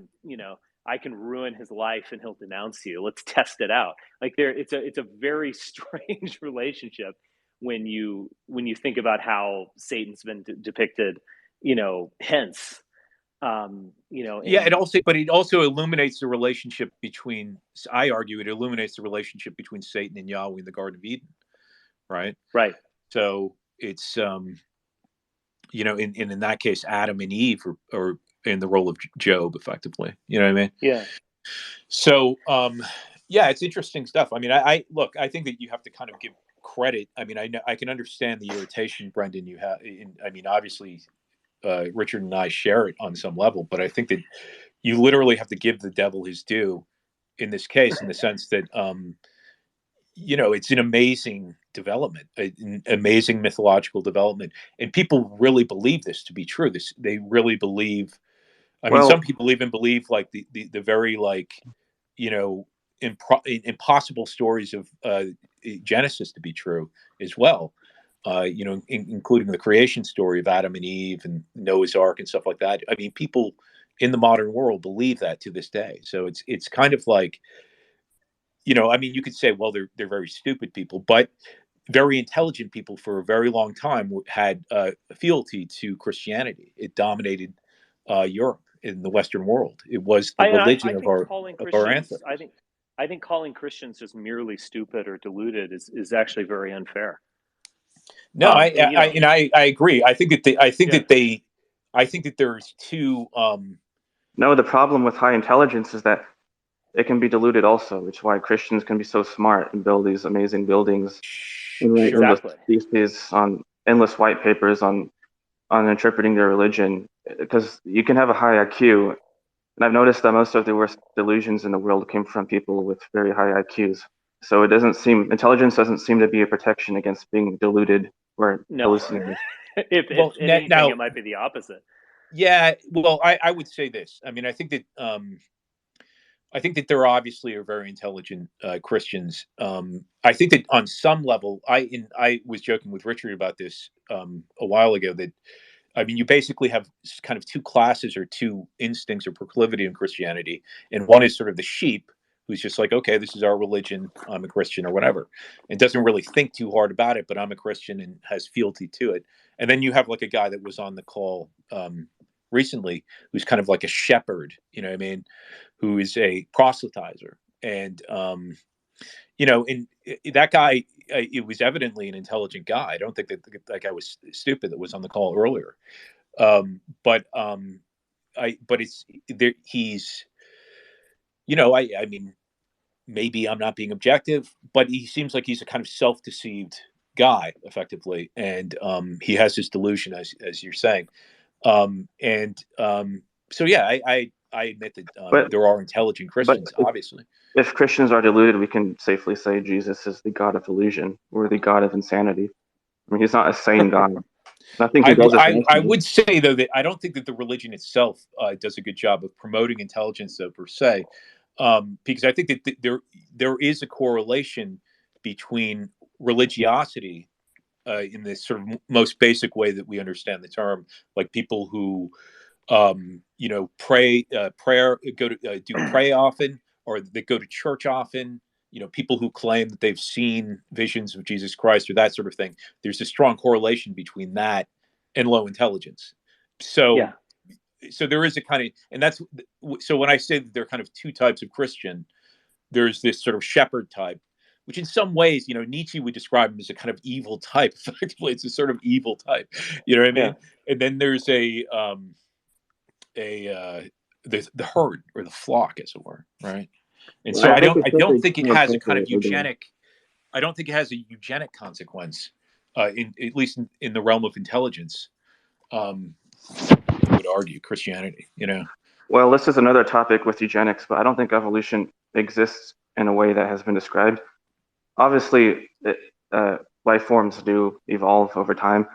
can ruin his life and he'll denounce you. Let's test it out. Like it's a very strange relationship when you think about how Satan's been depicted, hence, it also illuminates the relationship between, I argue it illuminates the relationship between Satan and Yahweh in the Garden of Eden. Right. So it's, in that case, Adam and Eve are in the role of Job, effectively. You know what I mean? Yeah. So, it's interesting stuff. I mean, I think that you have to kind of give credit. I mean, I can understand the irritation, Brendan, you have. I mean, obviously, Richard and I share it on some level, but I think that you literally have to give the devil his due in this case, in the sense that, it's an amazing development, an amazing mythological development, and people really believe this to be true. They really believe. I mean, some people even believe like the very impossible stories of Genesis to be true as well. Including the creation story of Adam and Eve and Noah's Ark and stuff like that. I mean, people in the modern world believe that to this day. So it's kind of like, I mean, you could say, well, they're very stupid people, but very intelligent people for a very long time had a fealty to Christianity. It dominated Europe in the Western world. It was the religion of our ancestors. I think calling Christians just merely stupid or deluded is actually very unfair. No, I agree. I think that there's two. No, the problem with high intelligence is that it can be diluted also, which is why Christians can be so smart and build these amazing buildings and write endless theses on endless white papers on interpreting their religion, because you can have a high IQ. And I've noticed that most of the worst delusions in the world came from people with very high IQs. So intelligence doesn't seem to be a protection against being deluded or hallucinated. If anything, it might be the opposite. Yeah, well, I would say this. I mean, I think that there obviously are very intelligent Christians. I think that on some level, I was joking with Richard about this a while ago, that, I mean, you basically have kind of two classes or two instincts or proclivity in Christianity. And one is sort of the sheep, who's just like, okay, this is our religion, I'm a Christian or whatever, and doesn't really think too hard about it, but I'm a Christian and has fealty to it. And then you have like a guy that was on the call recently, who's kind of like a shepherd, you know what I mean, who is a proselytizer. And, and that guy, it was evidently an intelligent guy. I don't think that guy was stupid that was on the call earlier. But it's there. He's, I mean, maybe I'm not being objective, but he seems like he's a kind of self-deceived guy, effectively. And he has this delusion, as you're saying. So yeah, I admit that there are intelligent Christians, obviously. If Christians are deluded, we can safely say Jesus is the God of illusion, or the God of insanity. I mean, he's not a sane God. I would say, though, that I don't think that the religion itself does a good job of promoting intelligence, though, per se, because I think that there is a correlation between religiosity in this sort of most basic way that we understand the term, like people who pray often, or they go to church often, people who claim that they've seen visions of Jesus Christ or that sort of thing, there's a strong correlation between that and low intelligence. So, so there is a kind of, and that's, so when I say that there are kind of two types of Christian, there's this sort of shepherd type, which in some ways, Nietzsche would describe him as a kind of evil type. Effectively, it's a sort of evil type. You know what I mean? And then there's the herd or the flock, as it were, right? And so I don't think it has a kind of eugenic. I don't think it has a eugenic consequence, at least in the realm of intelligence. I would argue Christianity. Well, this is another topic with eugenics, but I don't think evolution exists in a way that has been described. Obviously, life forms do evolve over time,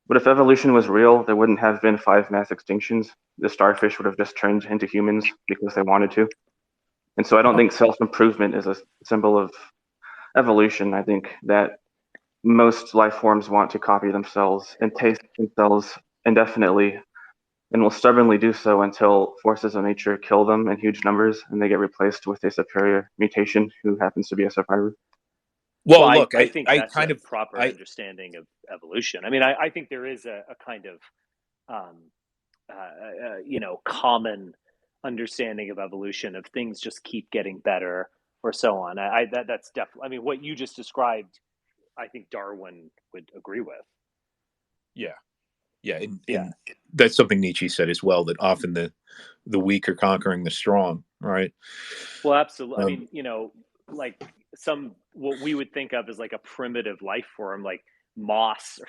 but if evolution was real, there wouldn't have been 5 mass extinctions. The starfish would have just turned into humans because they wanted to. And so I don't think self-improvement is a symbol of evolution. I think that most life forms want to copy themselves and taste themselves indefinitely, and will stubbornly do so until forces of nature kill them in huge numbers and they get replaced with a superior mutation who happens to be a survivor. Well, look, I think that's kind of proper understanding of evolution. I mean, I think there is a kind of, common understanding of evolution, of things just keep getting better or so on. That's definitely, I mean, what you just described, I think Darwin would agree with. Yeah. And that's something Nietzsche said as well, that often the weak are conquering the strong, right? Well, absolutely. I mean, like what we would think of as like a primitive life form, like moss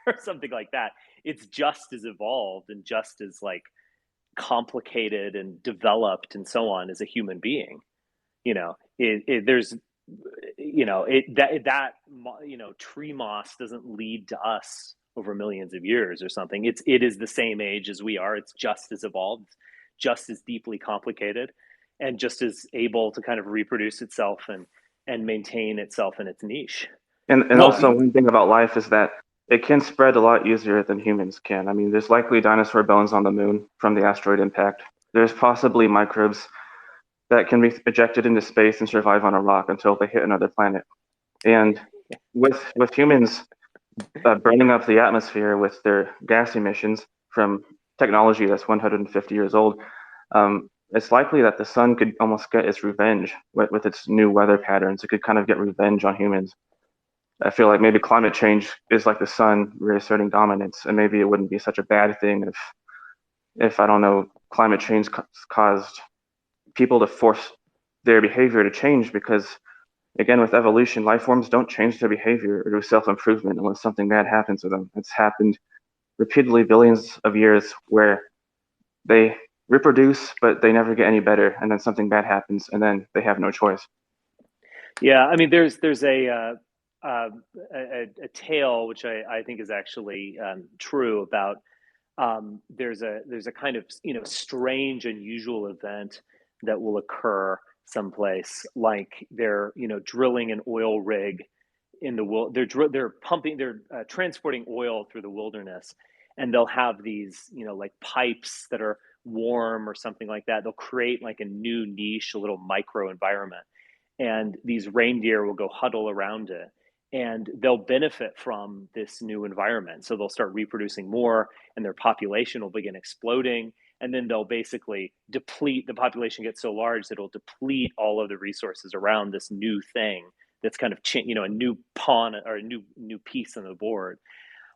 or something like that. It's just as evolved and just as like complicated and developed and so on as a human being. There's, tree moss doesn't lead to us over millions of years or something. It is the same age as we are. It's just as evolved, just as deeply complicated, and just as able to kind of reproduce itself and maintain itself in its niche. And also one thing about life is that it can spread a lot easier than humans can. I mean, there's likely dinosaur bones on the moon from the asteroid impact. There's possibly microbes that can be ejected into space and survive on a rock until they hit another planet. And with humans burning up the atmosphere with their gas emissions from technology that's 150 years old, it's likely that the sun could almost get its revenge with its new weather patterns. It could kind of get revenge on humans. I feel like maybe climate change is like the sun reasserting dominance, and maybe it wouldn't be such a bad thing if I don't know, climate change caused people to force their behavior to change, because again, with evolution, life forms don't change their behavior or do self-improvement unless something bad happens to them. It's happened repeatedly, billions of years, where they reproduce, but they never get any better, and then something bad happens, and then they have no choice. Yeah, I mean, there's a tale which I think is actually true about. There's a kind of strange, unusual event that will occur someplace, like they're drilling an oil rig in the they're transporting oil through the wilderness, and they'll have these like pipes that are warm or something like that. They'll create like a new niche, a little micro environment, and these reindeer will go huddle around it, and they'll benefit from this new environment. So they'll start reproducing more, and their population will begin exploding. And then they'll basically deplete, the population gets so large that it'll deplete all of the resources around this new thing that's kind of, a new pawn or a new piece on the board.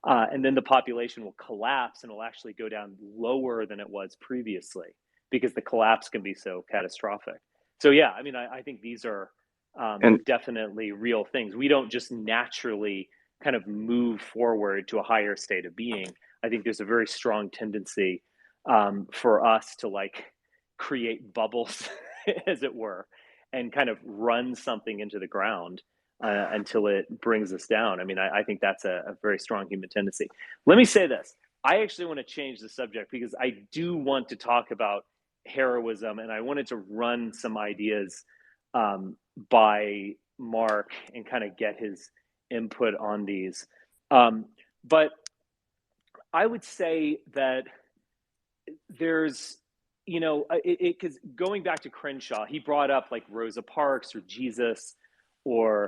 And then the population will collapse, and it'll actually go down lower than it was previously, because the collapse can be so catastrophic. So yeah, I mean, I think these are definitely real things. We don't just naturally kind of move forward to a higher state of being. I think there's a very strong tendency for us to like create bubbles, as it were, and kind of run something into the ground until it brings us down. I mean, I think that's a very strong human tendency. Let me say this. I actually want to change the subject, because I do want to talk about heroism, and I wanted to run some ideas by Mark and kind of get his input on these. But I would say that there's, because going back to Crenshaw, he brought up like Rosa Parks or Jesus, or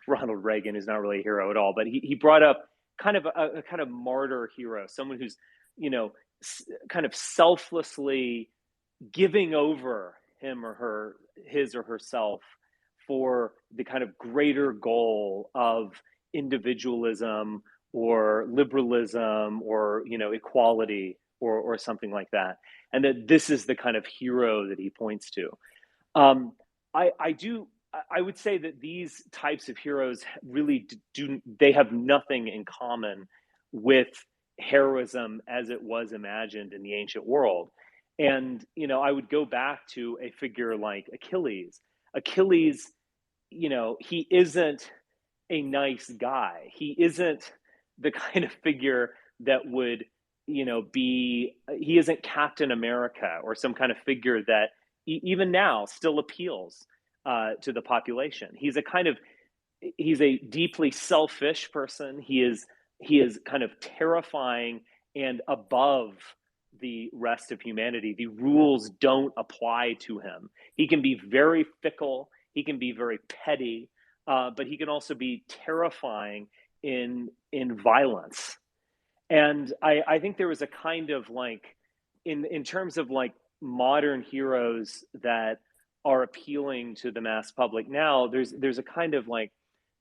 Ronald Reagan is not really a hero at all, but he brought up kind of a kind of martyr hero, someone who's, kind of selflessly giving over his or herself for the kind of greater goal of individualism or liberalism or, equality or something like that. And that this is the kind of hero that he points to. I would say that these types of heroes really they have nothing in common with heroism as it was imagined in the ancient world. And, I would go back to a figure like Achilles. Achilles, he isn't a nice guy. He isn't the kind of figure that would, he isn't Captain America or some kind of figure that even now still appeals to the population. He's a deeply selfish person. He is kind of terrifying and above the rest of humanity. The rules don't apply to him. He can be very fickle. He can be very petty, but he can also be terrifying in violence. And I think there was a kind of in terms of modern heroes that are appealing to the mass public now, there's a kind of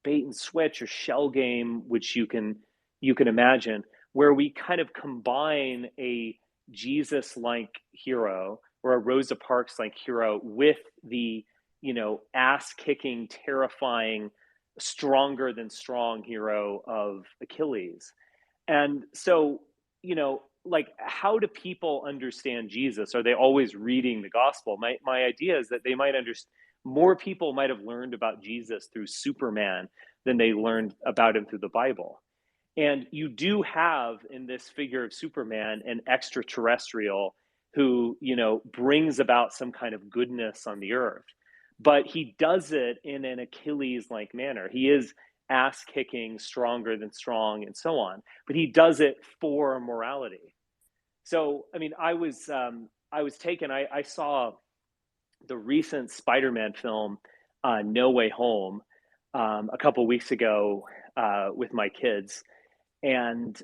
bait and switch or shell game, which you can imagine, where we kind of combine a Jesus-like hero or a Rosa Parks-like hero with the, ass-kicking, terrifying, stronger than strong hero of Achilles. And so, how do people understand Jesus? Are they always reading the gospel? My idea is that they might understand, more people might have learned about Jesus through Superman than they learned about him through the Bible. And you do have in this figure of Superman an extraterrestrial who, brings about some kind of goodness on the earth. But he does it in an Achilles-like manner. He is ass-kicking, stronger than strong, and so on. But he does it for morality. So, I was taken. I saw the recent Spider-Man film, No Way Home, a couple weeks ago with my kids. And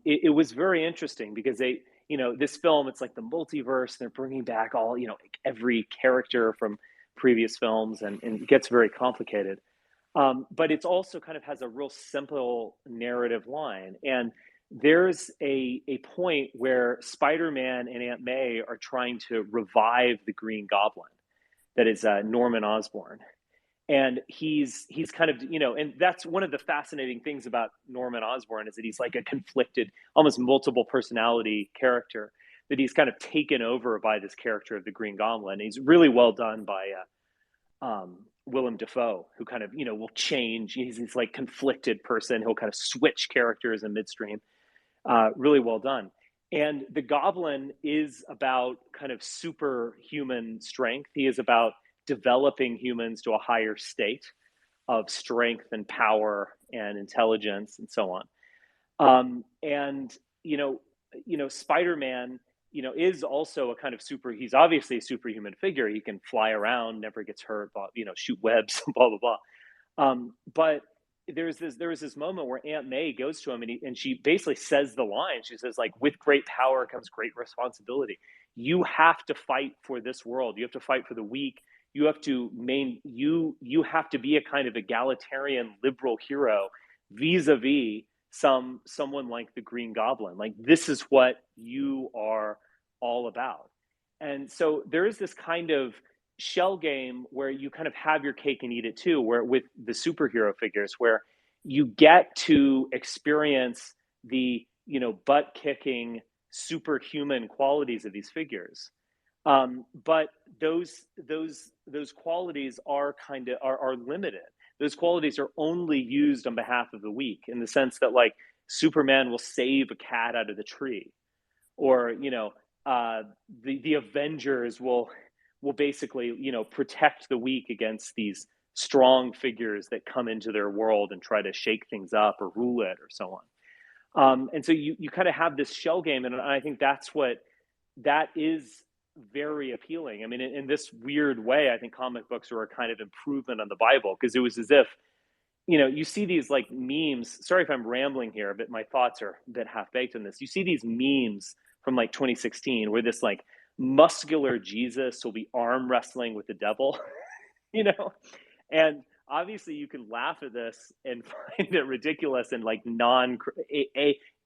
it was very interesting because this film, it's like the multiverse, and they're bringing back all, every character from previous films, and it gets very complicated. But it's also kind of has a real simple narrative line. And there's a point where Spider-Man and Aunt May are trying to revive the Green Goblin, that is Norman Osborn. And he's kind of, and that's one of the fascinating things about Norman Osborn, is that he's like a conflicted, almost multiple personality character, that he's kind of taken over by this character of the Green Goblin. He's really well done by Willem Dafoe, who kind of, will change. He's like conflicted person. He'll kind of switch characters in midstream. Really well done. And the Goblin is about kind of superhuman strength. He is about developing humans to a higher state of strength and power and intelligence and so on. Spider-Man, is also a kind of he's obviously a superhuman figure. He can fly around, never gets hurt, shoot webs, blah, blah, blah. But there was this moment where Aunt May goes to him and she basically says the line. She says, with great power comes great responsibility. You have to fight for this world. You have to fight for the weak. You have to you have to be a kind of egalitarian liberal hero vis-a-vis someone like the Green Goblin. This is what you are all about. And so there is this kind of shell game where you kind of have your cake and eat it too, where with the superhero figures, where you get to experience the, butt-kicking superhuman qualities of these figures. But those qualities are are limited. Those qualities are only used on behalf of the weak, in the sense that Superman will save a cat out of the tree, or the Avengers will basically protect the weak against these strong figures that come into their world and try to shake things up or rule it or so on. And so you kind of have this shell game, and I think that is very appealing. I mean, in this weird way, I think comic books were a kind of improvement on the Bible, because it was as if, you see these like memes. Sorry if I'm rambling here, but my thoughts are a bit half baked on this. You see these memes from like 2016 where this like muscular Jesus will be arm wrestling with the devil, and obviously you can laugh at this and find it ridiculous and like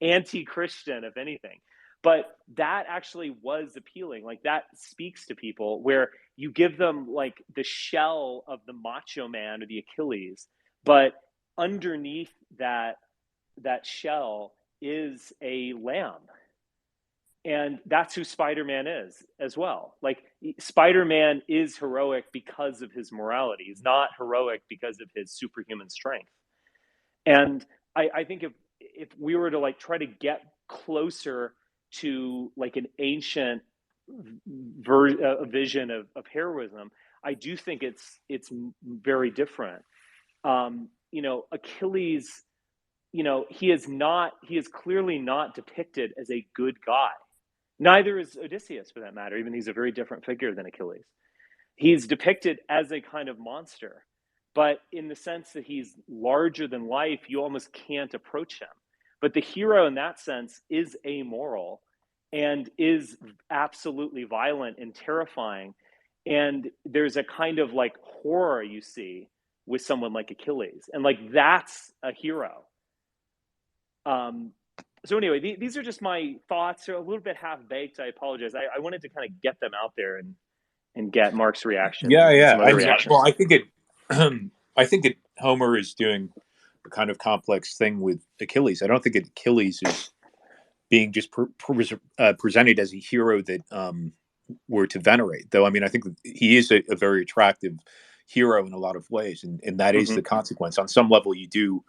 anti-Christian, if anything. But that actually was appealing. Like, that speaks to people, where you give them like the shell of the macho man or the Achilles, but underneath that shell is a lamb. And that's who Spider-Man is as well. Like, Spider-Man is heroic because of his morality. He's not heroic because of his superhuman strength. And I think if we were to like try to get closer to like an ancient vision of heroism, I do think it's very different. Achilles, he is clearly not depicted as a good guy. Neither is Odysseus, for that matter, even he's a very different figure than Achilles. He's depicted as a kind of monster, but in the sense that he's larger than life, you almost can't approach him. But the hero in that sense is amoral and is absolutely violent and terrifying. And there's a kind of like horror you see with someone like Achilles. And like, that's a hero. So anyway, these are just my thoughts. They're a little bit half-baked. I apologize. I wanted to kind of get them out there and get Mark's reaction. Yeah. Well, I think I think that Homer is doing a kind of complex thing with Achilles. I don't think Achilles is being just presented as a hero that we're to venerate. Though, I mean, I think he is a very attractive hero in a lot of ways, and that is the consequence. On some level, you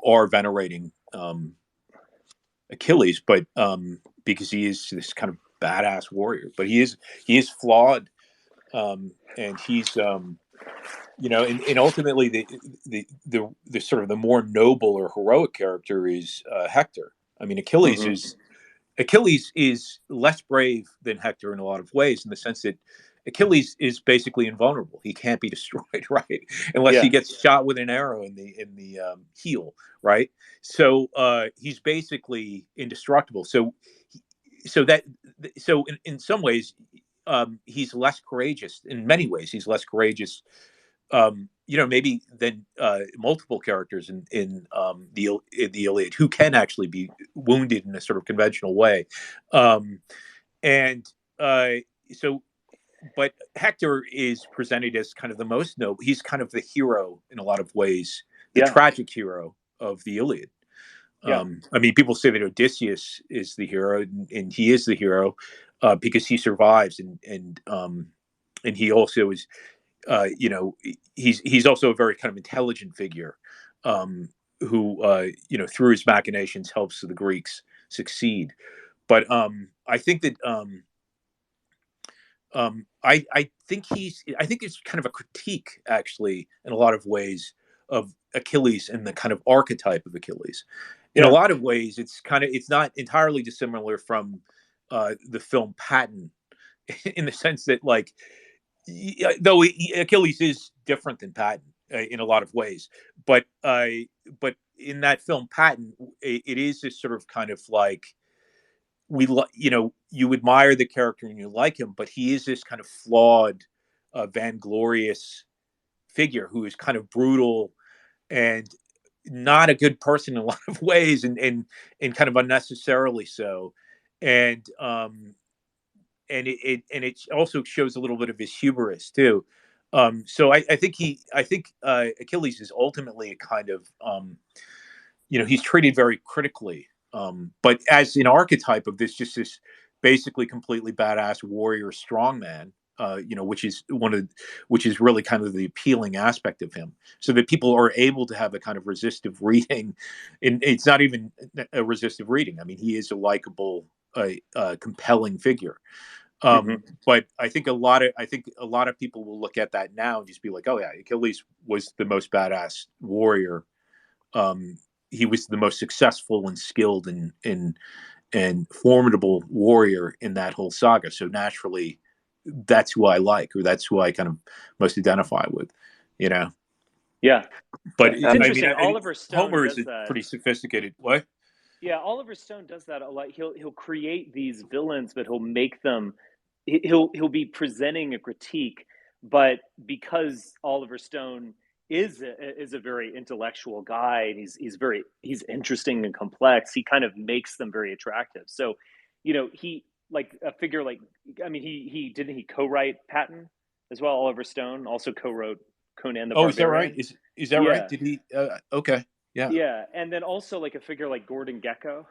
are venerating Achilles, but because he is this kind of badass warrior, but he is flawed, and he's and ultimately the sort of the more noble or heroic character is Hector. I mean, Achilles is less brave than Hector in a lot of ways, in the sense that Achilles is basically invulnerable. He can't be destroyed, right? Unless he gets shot with an arrow in the heel, right? So he's basically indestructible. So in some ways, he's less courageous. In many ways, he's less courageous. Maybe than multiple characters in the Iliad, who can actually be wounded in a sort of conventional way, But Hector is presented as kind of the most noble. He's kind of the hero in a lot of ways, the tragic hero of the Iliad. I mean, people say that Odysseus is the hero, and he is the hero because he survives, and he also is, he's also a very kind of intelligent figure who, through his machinations helps the Greeks succeed. But I think that. I think it's kind of a critique, actually, in a lot of ways, of Achilles and the kind of archetype of Achilles. In a lot of ways, it's not entirely dissimilar from the film Patton, in the sense that, like, though Achilles is different than Patton in a lot of ways, but in that film Patton, it is this sort of kind of like, you admire the character and you like him, but he is this kind of flawed, vainglorious figure who is kind of brutal and not a good person in a lot of ways, and kind of unnecessarily so. And it also shows a little bit of his hubris too. So I think Achilles is ultimately a kind of, he's treated very critically. But as an archetype of this basically completely badass warrior strongman, which is really kind of the appealing aspect of him, so that people are able to have a kind of resistive reading. And it's not even a resistive reading. I mean, he is a likable, compelling figure. But I think a lot of people will look at that now and just be like, oh yeah, Achilles was the most badass warrior. He was the most successful and skilled and formidable warrior in that whole saga. So naturally, that's who I like, or that's who I kind of most identify with, you know. Yeah, but it's interesting. Oliver Stone Homer does is a that. pretty sophisticated. What? Yeah, Oliver Stone does that a lot. He'll create these villains, but he'll make them. He'll be presenting a critique, but because Oliver Stone is a very intellectual guy, and he's interesting and complex. He kind of makes them very attractive. So, he like a figure like, I mean, he didn't he co-write Patton as well. Oliver Stone also co-wrote Conan the Barbarian. Is that right? Is that right? Did he? Okay. Yeah. Yeah, and then also like a figure like Gordon Gekko,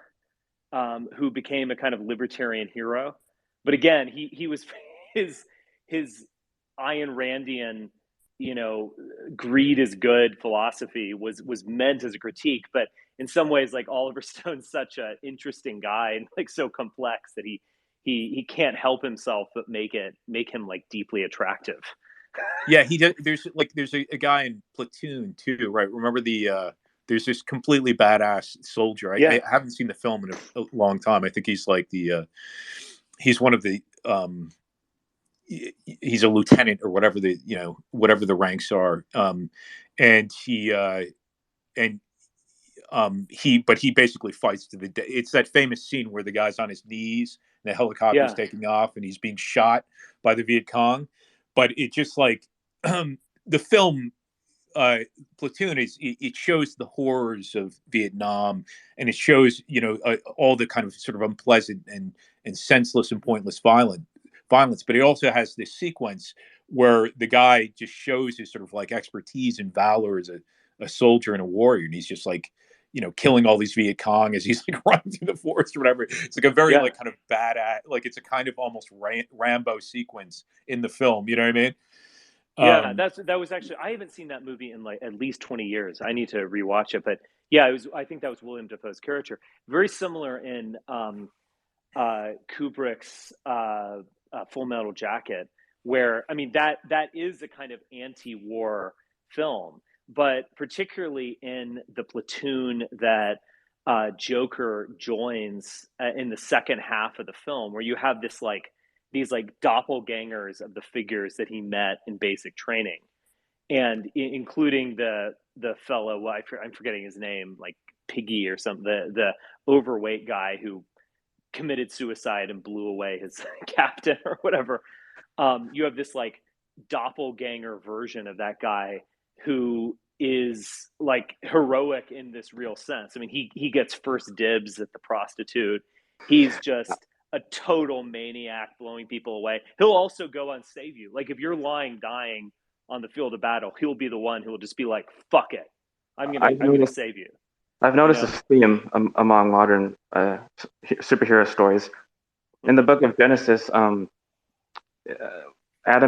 who became a kind of libertarian hero. But again, he was his Ayn Randian, greed is good philosophy was meant as a critique. But in some ways, like Oliver Stone's such an interesting guy and like so complex that he can't help himself but make him like deeply attractive. Yeah, he does. There's a guy in Platoon too, right? Remember there's this completely badass soldier. I haven't seen the film in a long time. I think he's like he's one of the he's a lieutenant or whatever whatever the ranks are. And he basically fights to the day. It's that famous scene where the guy's on his knees and the helicopter's taking off and he's being shot by the Viet Cong. But it just like the film Platoon it shows the horrors of Vietnam, and it shows all the kind of sort of unpleasant and senseless and pointless violence. But it also has this sequence where the guy just shows his sort of like expertise and valor as a soldier and a warrior, and he's just like killing all these Viet Cong as he's like running through the forest or whatever. It's like a very like kind of badass, like it's a kind of almost Rambo sequence in the film. You know what I mean? Yeah, that was actually, I haven't seen that movie in like at least 20 years. I need to rewatch it. But yeah, I think that was William Dafoe's character. Very similar in Kubrick's Full Metal Jacket, where I mean that is a kind of anti-war film, but particularly in the platoon that Joker joins in the second half of the film, where you have these like doppelgangers of the figures that he met in basic training, and including the fellow, well, I'm forgetting his name, like Piggy or something, the overweight guy who committed suicide and blew away his captain or whatever. You have this like doppelganger version of that guy who is like heroic in this real sense. I mean, he gets first dibs at the prostitute. He's just a total maniac blowing people away. He'll also go and save you. Like if you're lying dying on the field of battle, he'll be the one who will just be like, fuck it, I'm gonna save you. I've noticed this theme among modern superhero stories. In the book of Genesis, Adam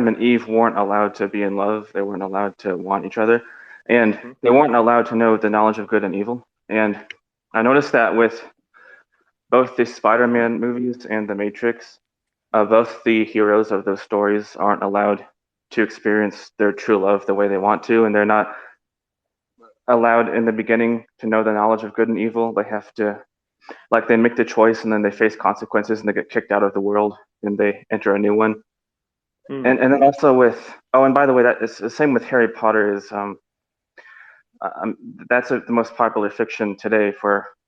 and Eve weren't allowed to be in love. They weren't allowed to want each other. And they weren't allowed to know the knowledge of good and evil. And I noticed that with both the Spider-Man movies and The Matrix, both the heroes of those stories aren't allowed to experience their true love the way they want to, and they're not allowed in the beginning to know the knowledge of good and evil. They have to, like, they make the choice and then they face consequences and they get kicked out of the world and they enter a new one. And then also with, and by the way, that is the same with Harry Potter. Is that's the most popular fiction today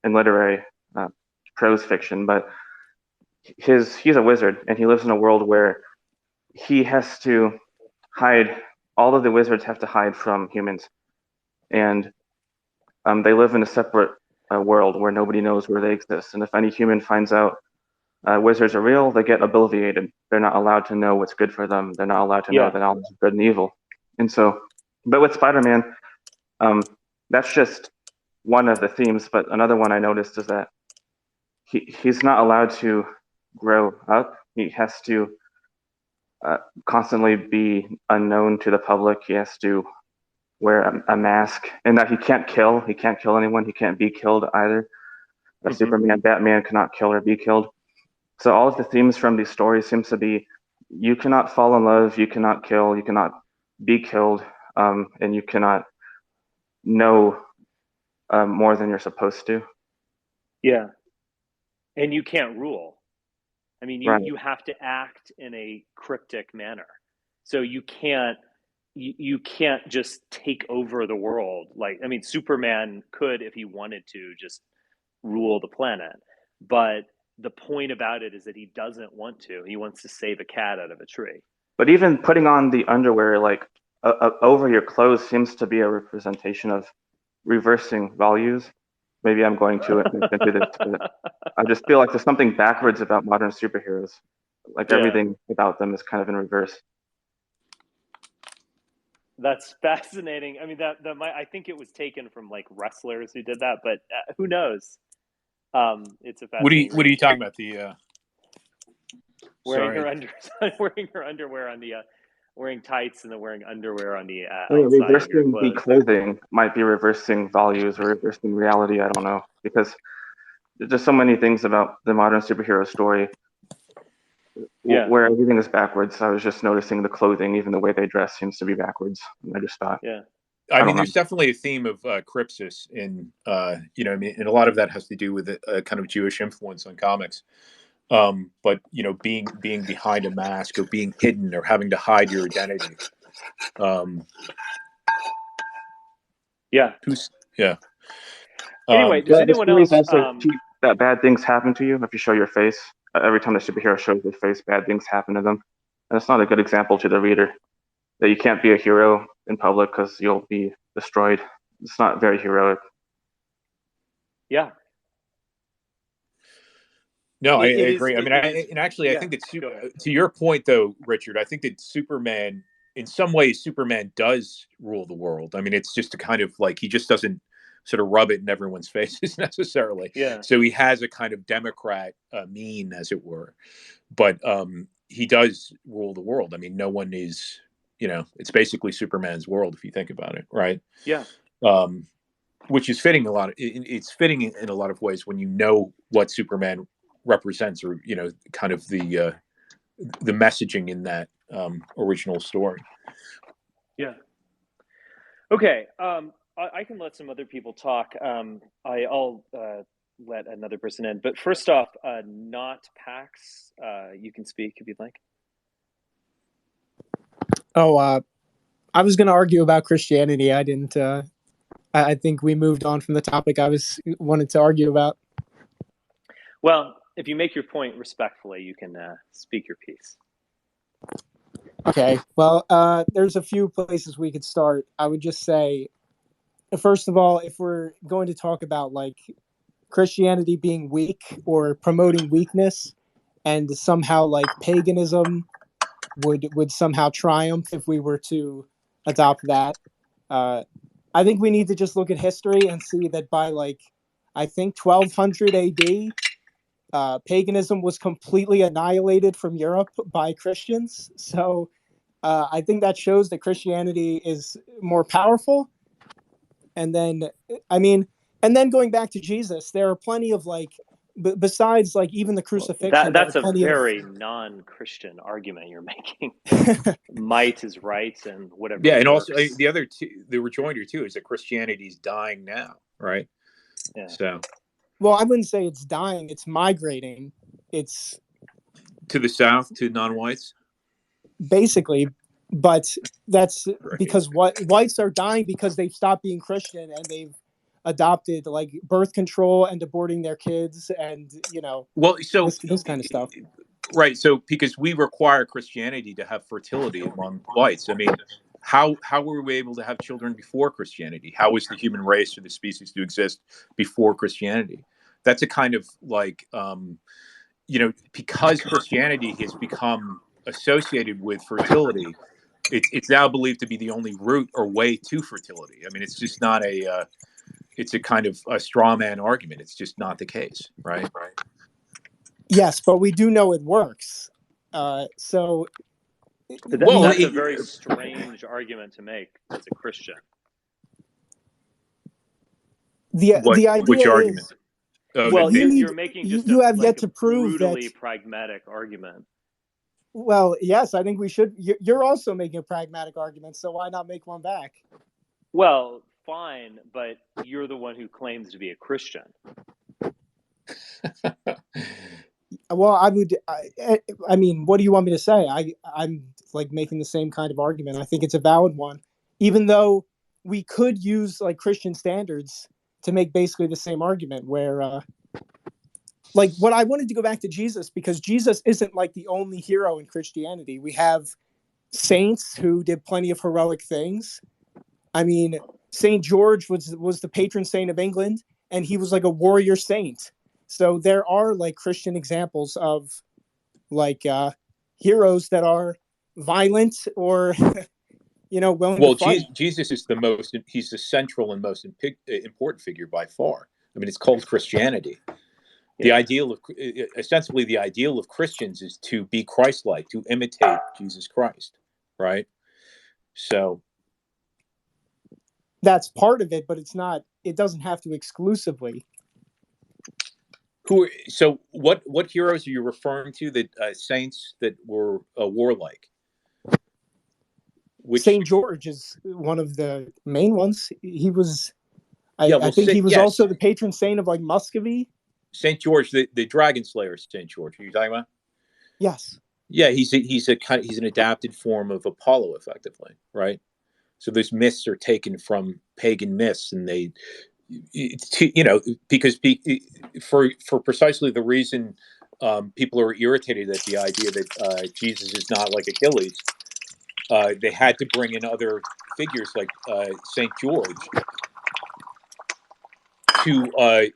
in literary prose fiction, but he's a wizard and he lives in a world where he has to hide. All of the wizards have to hide from humans, and they live in a separate world where nobody knows where they exist. And if any human finds out wizards are real, they get obliviated. They're not allowed to know what's good for them. They're not allowed to know the knowledge of good and evil. And so, but with Spider-Man, that's just one of the themes. But another one I noticed is that he's not allowed to grow up. He has to constantly be unknown to the public. He has to wear a mask, and that he can't kill. He can't kill anyone. He can't be killed either. Superman, Batman cannot kill or be killed. So all of the themes from these stories seems to be: you cannot fall in love, you cannot kill, you cannot be killed, and you cannot know more than you're supposed to. Yeah, and you can't rule. I mean, Right. you have to act in a cryptic manner. So you can't just take over the world. Like, I mean, Superman could, if he wanted to, just rule the planet. But the point about it is that he doesn't want to. He wants to save a cat out of a tree. But even putting on the underwear, like over your clothes, seems to be a representation of reversing values. Maybe I'm going too into this, but I just feel like there's something backwards about modern superheroes. Like everything about them is kind of in reverse. That's fascinating. I mean, I think it was taken from like wrestlers who did that, but who knows? It's a fascinating. What are you talking about? The wearing her underwear on the wearing tights and then wearing underwear on the outside of your Reversing the clothes. clothing might be reversing values or reversing reality. I don't know, because there's just so many things about the modern superhero story where everything is backwards. I was just noticing the clothing, even the way they dress, seems to be backwards. And I just thought, I mean, there's definitely a theme of crypsis in, you know, I mean, and a lot of that has to do with a kind of Jewish influence on comics. But you know, being behind a mask or being hidden or having to hide your identity. Anyway, does anyone else that bad things happen to you if you show your face? Every time the superhero shows their face, bad things happen to them. And it's not a good example to the reader that you can't be a hero in public because you'll be destroyed. It's not very heroic. Yeah. No, I agree. I mean, I think that to your point, though, Richard, I think that Superman, in some ways, Superman does rule the world. I mean, it's just a kind of like he just doesn't sort of rub it in everyone's faces necessarily. Yeah. So he has a kind of Democrat mien, as it were, but he does rule the world. I mean, no one is, you know, it's basically Superman's world if you think about it, right? Yeah. Which is fitting it's fitting in a lot of ways when you know what Superman represents, or you know, kind of the messaging in that original story. Yeah. Okay. I can let some other people talk. I'll let another person in. But first off, not Pax. You can speak if you'd like. Oh, I was going to argue about Christianity. I didn't. I think we moved on from the topic I wanted to argue about. Well, if you make your point respectfully, you can speak your piece. Okay. Well, there's a few places we could start. I would just say, first of all, if we're going to talk about like Christianity being weak or promoting weakness, and somehow like paganism would somehow triumph if we were to adopt that, I think we need to just look at history and see that by like, I think 1200 AD, paganism was completely annihilated from Europe by Christians. So I think that shows that Christianity is more powerful. And then, I mean, and then going back to Jesus, there are plenty of like, besides like even the crucifixion. That's a very non-Christian argument you're making. Might is right, and whatever. Yeah, and works. also the other two, the rejoinder too, is that Christianity's dying now, right? Yeah. So, well, I wouldn't say it's dying; it's migrating. It's to the south, to non-whites, basically. But that's because whites are dying because they've stopped being Christian and they've adopted like birth control and aborting their kids, and you know, so this kind of stuff. Right. So because we require Christianity to have fertility among whites. I mean, how were we able to have children before Christianity? How was the human race or the species to exist before Christianity? That's a kind of like, you know, because Christianity has become associated with fertility, it's now believed to be the only route or way to fertility. I mean, it's just not it's a kind of a straw man argument. It's just not the case, right? Yes, but we do know it works. So, that's a very strange argument to make as a Christian. The idea which argument? is, well, you're making just you have yet to prove brutally that pragmatic argument. Well, yes, I think we should. You're also making a pragmatic argument, so why not make one back? Well, fine, but you're the one who claims to be a Christian. Well, I mean, what do you want me to say? I'm like making the same kind of argument. I think it's a valid one, even though we could use like Christian standards to make basically the same argument. Where, like, what I wanted to go back to Jesus, because Jesus isn't like the only hero in Christianity. We have saints who did plenty of heroic things. I mean, Saint George was the patron saint of England, and he was like a warrior saint. So there are like Christian examples of like heroes that are violent or willing to fight. Jesus is he's the central and most important figure by far. I mean, it's called Christianity. The ideal of ostensibly the ideal of Christians is to be Christ-like, to imitate Jesus Christ, right? So that's part of it, but it's not. It doesn't have to exclusively. So what heroes are you referring to? That saints that were warlike? Saint George is one of the main ones. He was. I think he was also the patron saint of like Muscovy. Saint George, the dragon slayer, Saint George. Are you talking about? Yes. Yeah, he's an adapted form of Apollo, effectively, right? So those myths are taken from pagan myths, and they, because for precisely the reason people are irritated at the idea that Jesus is not like Achilles, they had to bring in other figures like Saint George to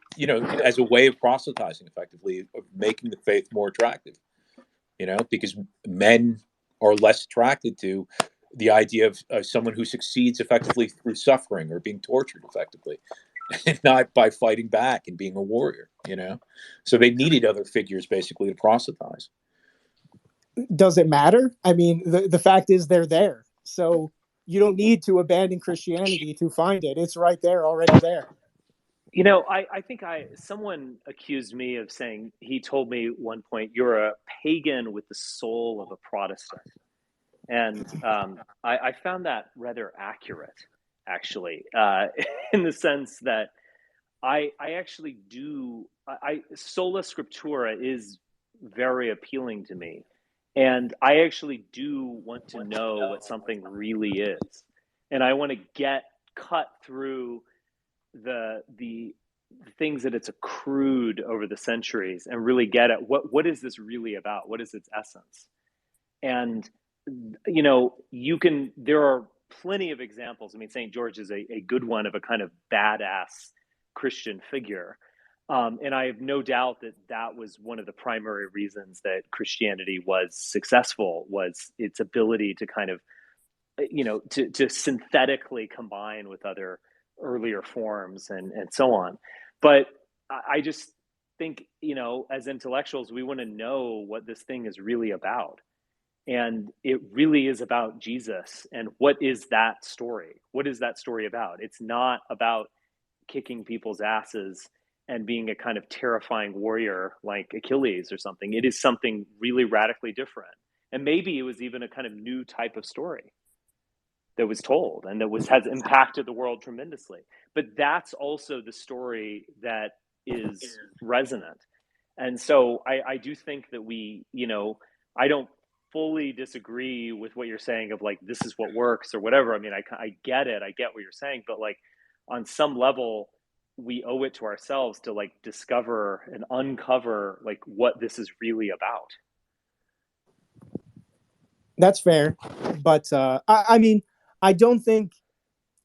as a way of proselytizing, effectively, of making the faith more attractive. Because men are less attracted to the idea of someone who succeeds effectively through suffering or being tortured effectively, and not by fighting back and being a warrior. So they needed other figures basically to proselytize. Does it matter? I mean, the fact is they're there, so you don't need to abandon Christianity to find it. It's right there, already there. I think someone accused me of saying, he told me at one point, you're a pagan with the soul of a Protestant. And I found that rather accurate, actually, in the sense that I actually do, sola scriptura is very appealing to me. And I actually do want to know what something really is. And I want to cut through the things that it's accrued over the centuries and really get at what is this really about? What is its essence? And there are plenty of examples. I mean, St. George is a good one of a kind of badass Christian figure. And I have no doubt that was one of the primary reasons that Christianity was successful, was its ability to kind of, to synthetically combine with other earlier forms and so on. But I just think, as intellectuals, we want to know what this thing is really about. And it really is about Jesus. And what is that story? What is that story about? It's not about kicking people's asses and being a kind of terrifying warrior like Achilles or something. It is something really radically different. And maybe it was even a kind of new type of story that was told and that has impacted the world tremendously. But that's also the story that is resonant. And so I do think that I don't fully disagree with what you're saying of like, this is what works or whatever. I mean, I get it. I get what you're saying, but like on some level, we owe it to ourselves to like discover and uncover like what this is really about. That's fair. But I mean, I don't think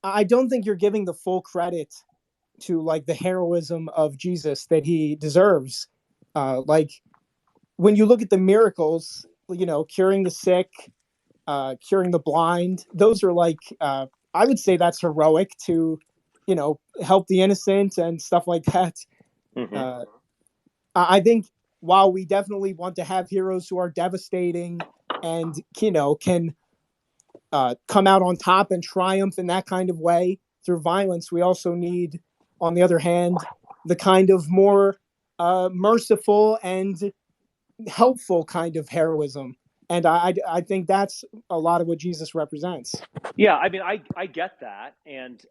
you're giving the full credit to like the heroism of Jesus that he deserves. Like when you look at the miracles, curing the sick, curing the blind, those are like, I would say that's heroic to, help the innocent and stuff like that. Mm-hmm. I think while we definitely want to have heroes who are devastating and, can come out on top and triumph in that kind of way through violence, we also need, on the other hand, the kind of more merciful and helpful kind of heroism. And I think that's a lot of what Jesus represents. Yeah, I mean, I get that, and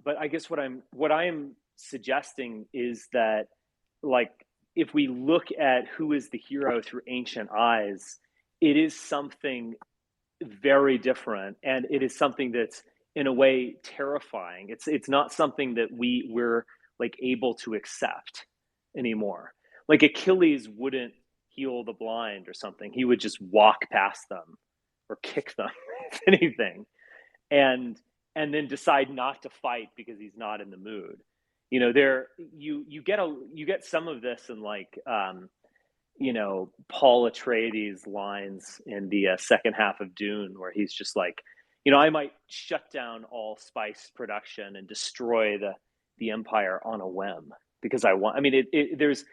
but I guess what I'm suggesting is that, like, if we look at who is the hero through ancient eyes, it is something very different, and it is something that's in a way terrifying. It's not something that we're like able to accept anymore. Like Achilles wouldn't heal the blind or something. He would just walk past them or kick them, if anything, and then decide not to fight because he's not in the mood. You know, you get some of this in like Paul Atreides' lines in the second half of Dune, where he's just like, I might shut down all spice production and destroy the empire on a whim because I want. I mean, there's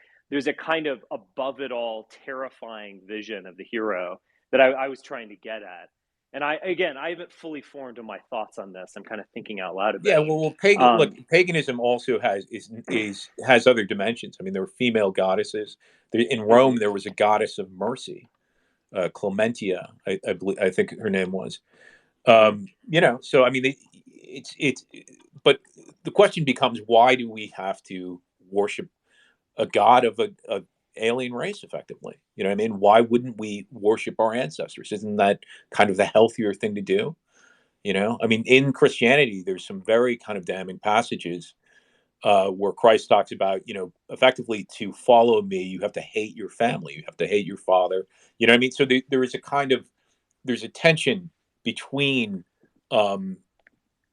a kind of above it all terrifying vision of the hero that I was trying to get at. And I haven't fully formed my thoughts on this. I'm kind of thinking out loud about it. Well, paganism also has other dimensions. I mean, there were female goddesses. In Rome, there was a goddess of mercy, Clementia, I think her name was. So I mean, but the question becomes, why do we have to worship a god of a alien race effectively? You know what I mean? Why wouldn't we worship our ancestors? Isn't that kind of the healthier thing to do? I mean, in Christianity, there's some very kind of damning passages where Christ talks about, effectively to follow me, you have to hate your family, you have to hate your father. You know what I mean? So there is there's a tension between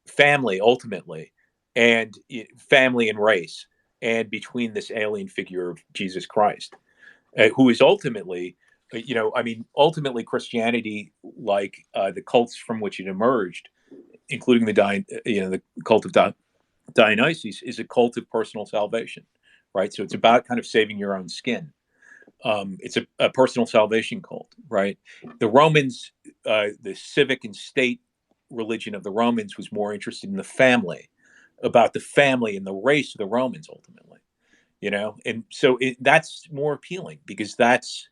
family ultimately and family and race, and between this alien figure of Jesus Christ, who is ultimately, ultimately Christianity, like the cults from which it emerged, including the cult of Dionysus, is a cult of personal salvation, right? So it's about kind of saving your own skin. It's a personal salvation cult, right? The Romans, the civic and state religion of the Romans was more interested in the family, about the family and the race of the Romans ultimately, and so that's more appealing because that's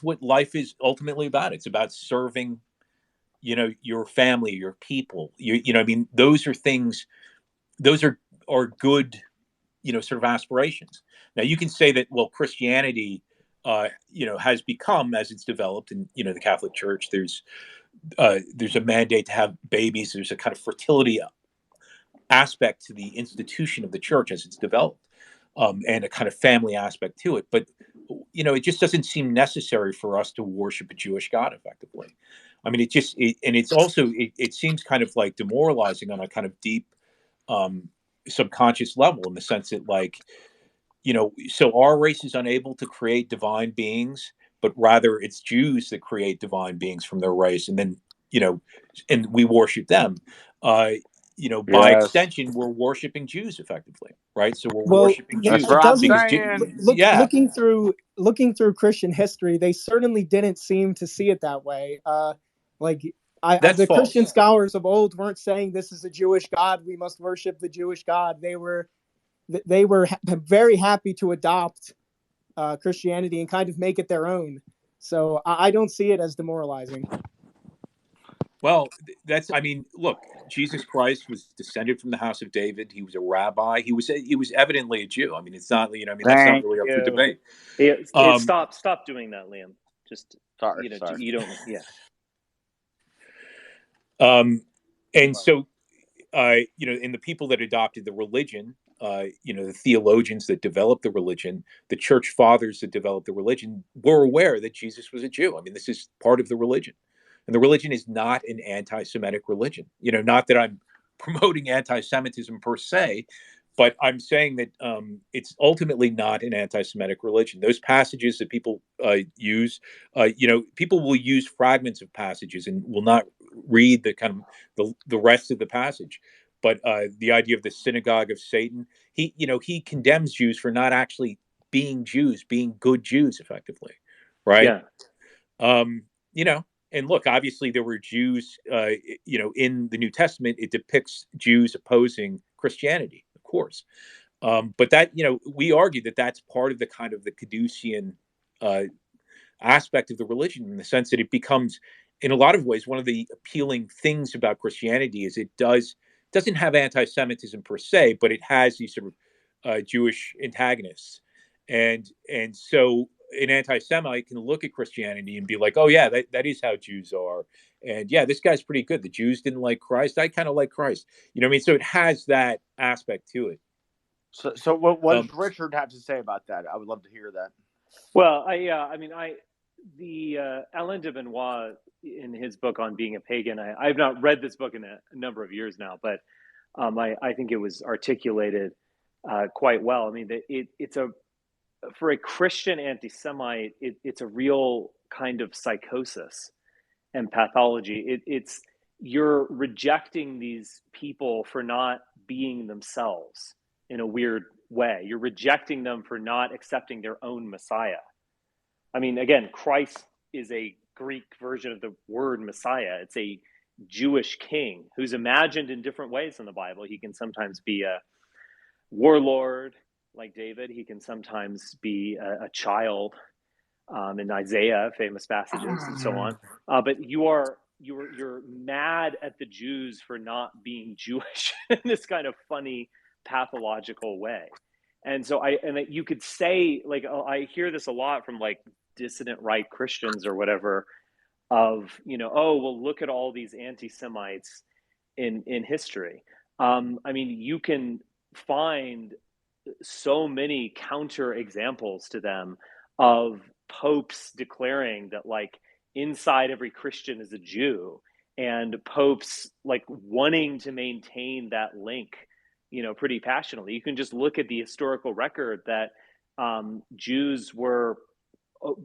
what life is ultimately about. It's about serving, your family, your people. I mean, those are things, those are good, sort of aspirations. Now you can say that, well, Christianity, has become, as it's developed in, the Catholic Church, there's a mandate to have babies. There's a kind of fertility aspect to the institution of the church as it's developed, and a kind of family aspect to it. But, it just doesn't seem necessary for us to worship a Jewish God effectively. I mean, it seems kind of like demoralizing on a kind of deep, subconscious level, in the sense that, like, so our race is unable to create divine beings, but rather it's Jews that create divine beings from their race, and then and we worship them. By extension, we're worshiping Jews effectively, right? So we're worshiping Jews. Looking through Christian history, they certainly didn't seem to see it that way. The false. Christian scholars of old weren't saying this is a Jewish God, we must worship the Jewish God. They were very happy to adopt Christianity and kind of make it their own. So I don't see it as demoralizing. Well, look, Jesus Christ was descended from the house of David. He was a rabbi. He was evidently a Jew. I mean, it's not, that's not really up for debate. Stop doing that, Liam. Just, sorry. You don't, yeah. And so, in the people that adopted the religion, the theologians that developed the religion, the church fathers that developed the religion, were aware that Jesus was a Jew. I mean, this is part of the religion. And the religion is not an anti-Semitic religion. Not that I'm promoting anti-Semitism per se, but I'm saying that it's ultimately not an anti-Semitic religion. Those passages that people use, people will use fragments of passages and will not read the kind of the rest of the passage. But the idea of the synagogue of Satan, he condemns Jews for not actually being Jews, being good Jews, effectively, right? Yeah. And look, obviously there were Jews, in the New Testament, it depicts Jews opposing Christianity, of course. But that, we argue that that's part of the kind of the Caducean aspect of the religion, in the sense that it becomes, in a lot of ways, one of the appealing things about Christianity is it doesn't have anti-Semitism per se, but it has these sort of Jewish antagonists. and so an anti-Semite can look at Christianity and be like, oh yeah, that is how Jews are, and yeah, this guy's pretty good. The Jews didn't like Christ. I kind of like Christ. You know what I mean? So it has that aspect to it. So what does Richard have to say about that? I would love to hear that. Well, Alain de Benoit, in his book on being a pagan, I've not read this book in a number of years now, but I think it was articulated quite well. I mean, it's for a Christian anti-Semite, it's a real kind of psychosis and pathology. It's you're rejecting these people for not being themselves in a weird way. You're rejecting them for not accepting their own Messiah. I mean, again, Christ is a Greek version of the word Messiah. It's a Jewish king who's imagined in different ways in the Bible. He can sometimes be a warlord like David. He can sometimes be a child in Isaiah, famous passages, and so on. But you're mad at the Jews for not being Jewish in this kind of funny pathological way. And so you could say, like, I hear this a lot from like dissident right Christians or whatever, of, oh, well, look at all these anti-Semites in history. I mean, you can find so many counter examples to them of popes declaring that, like, inside every Christian is a Jew, and popes like wanting to maintain that link, pretty passionately. You can just look at the historical record that Jews were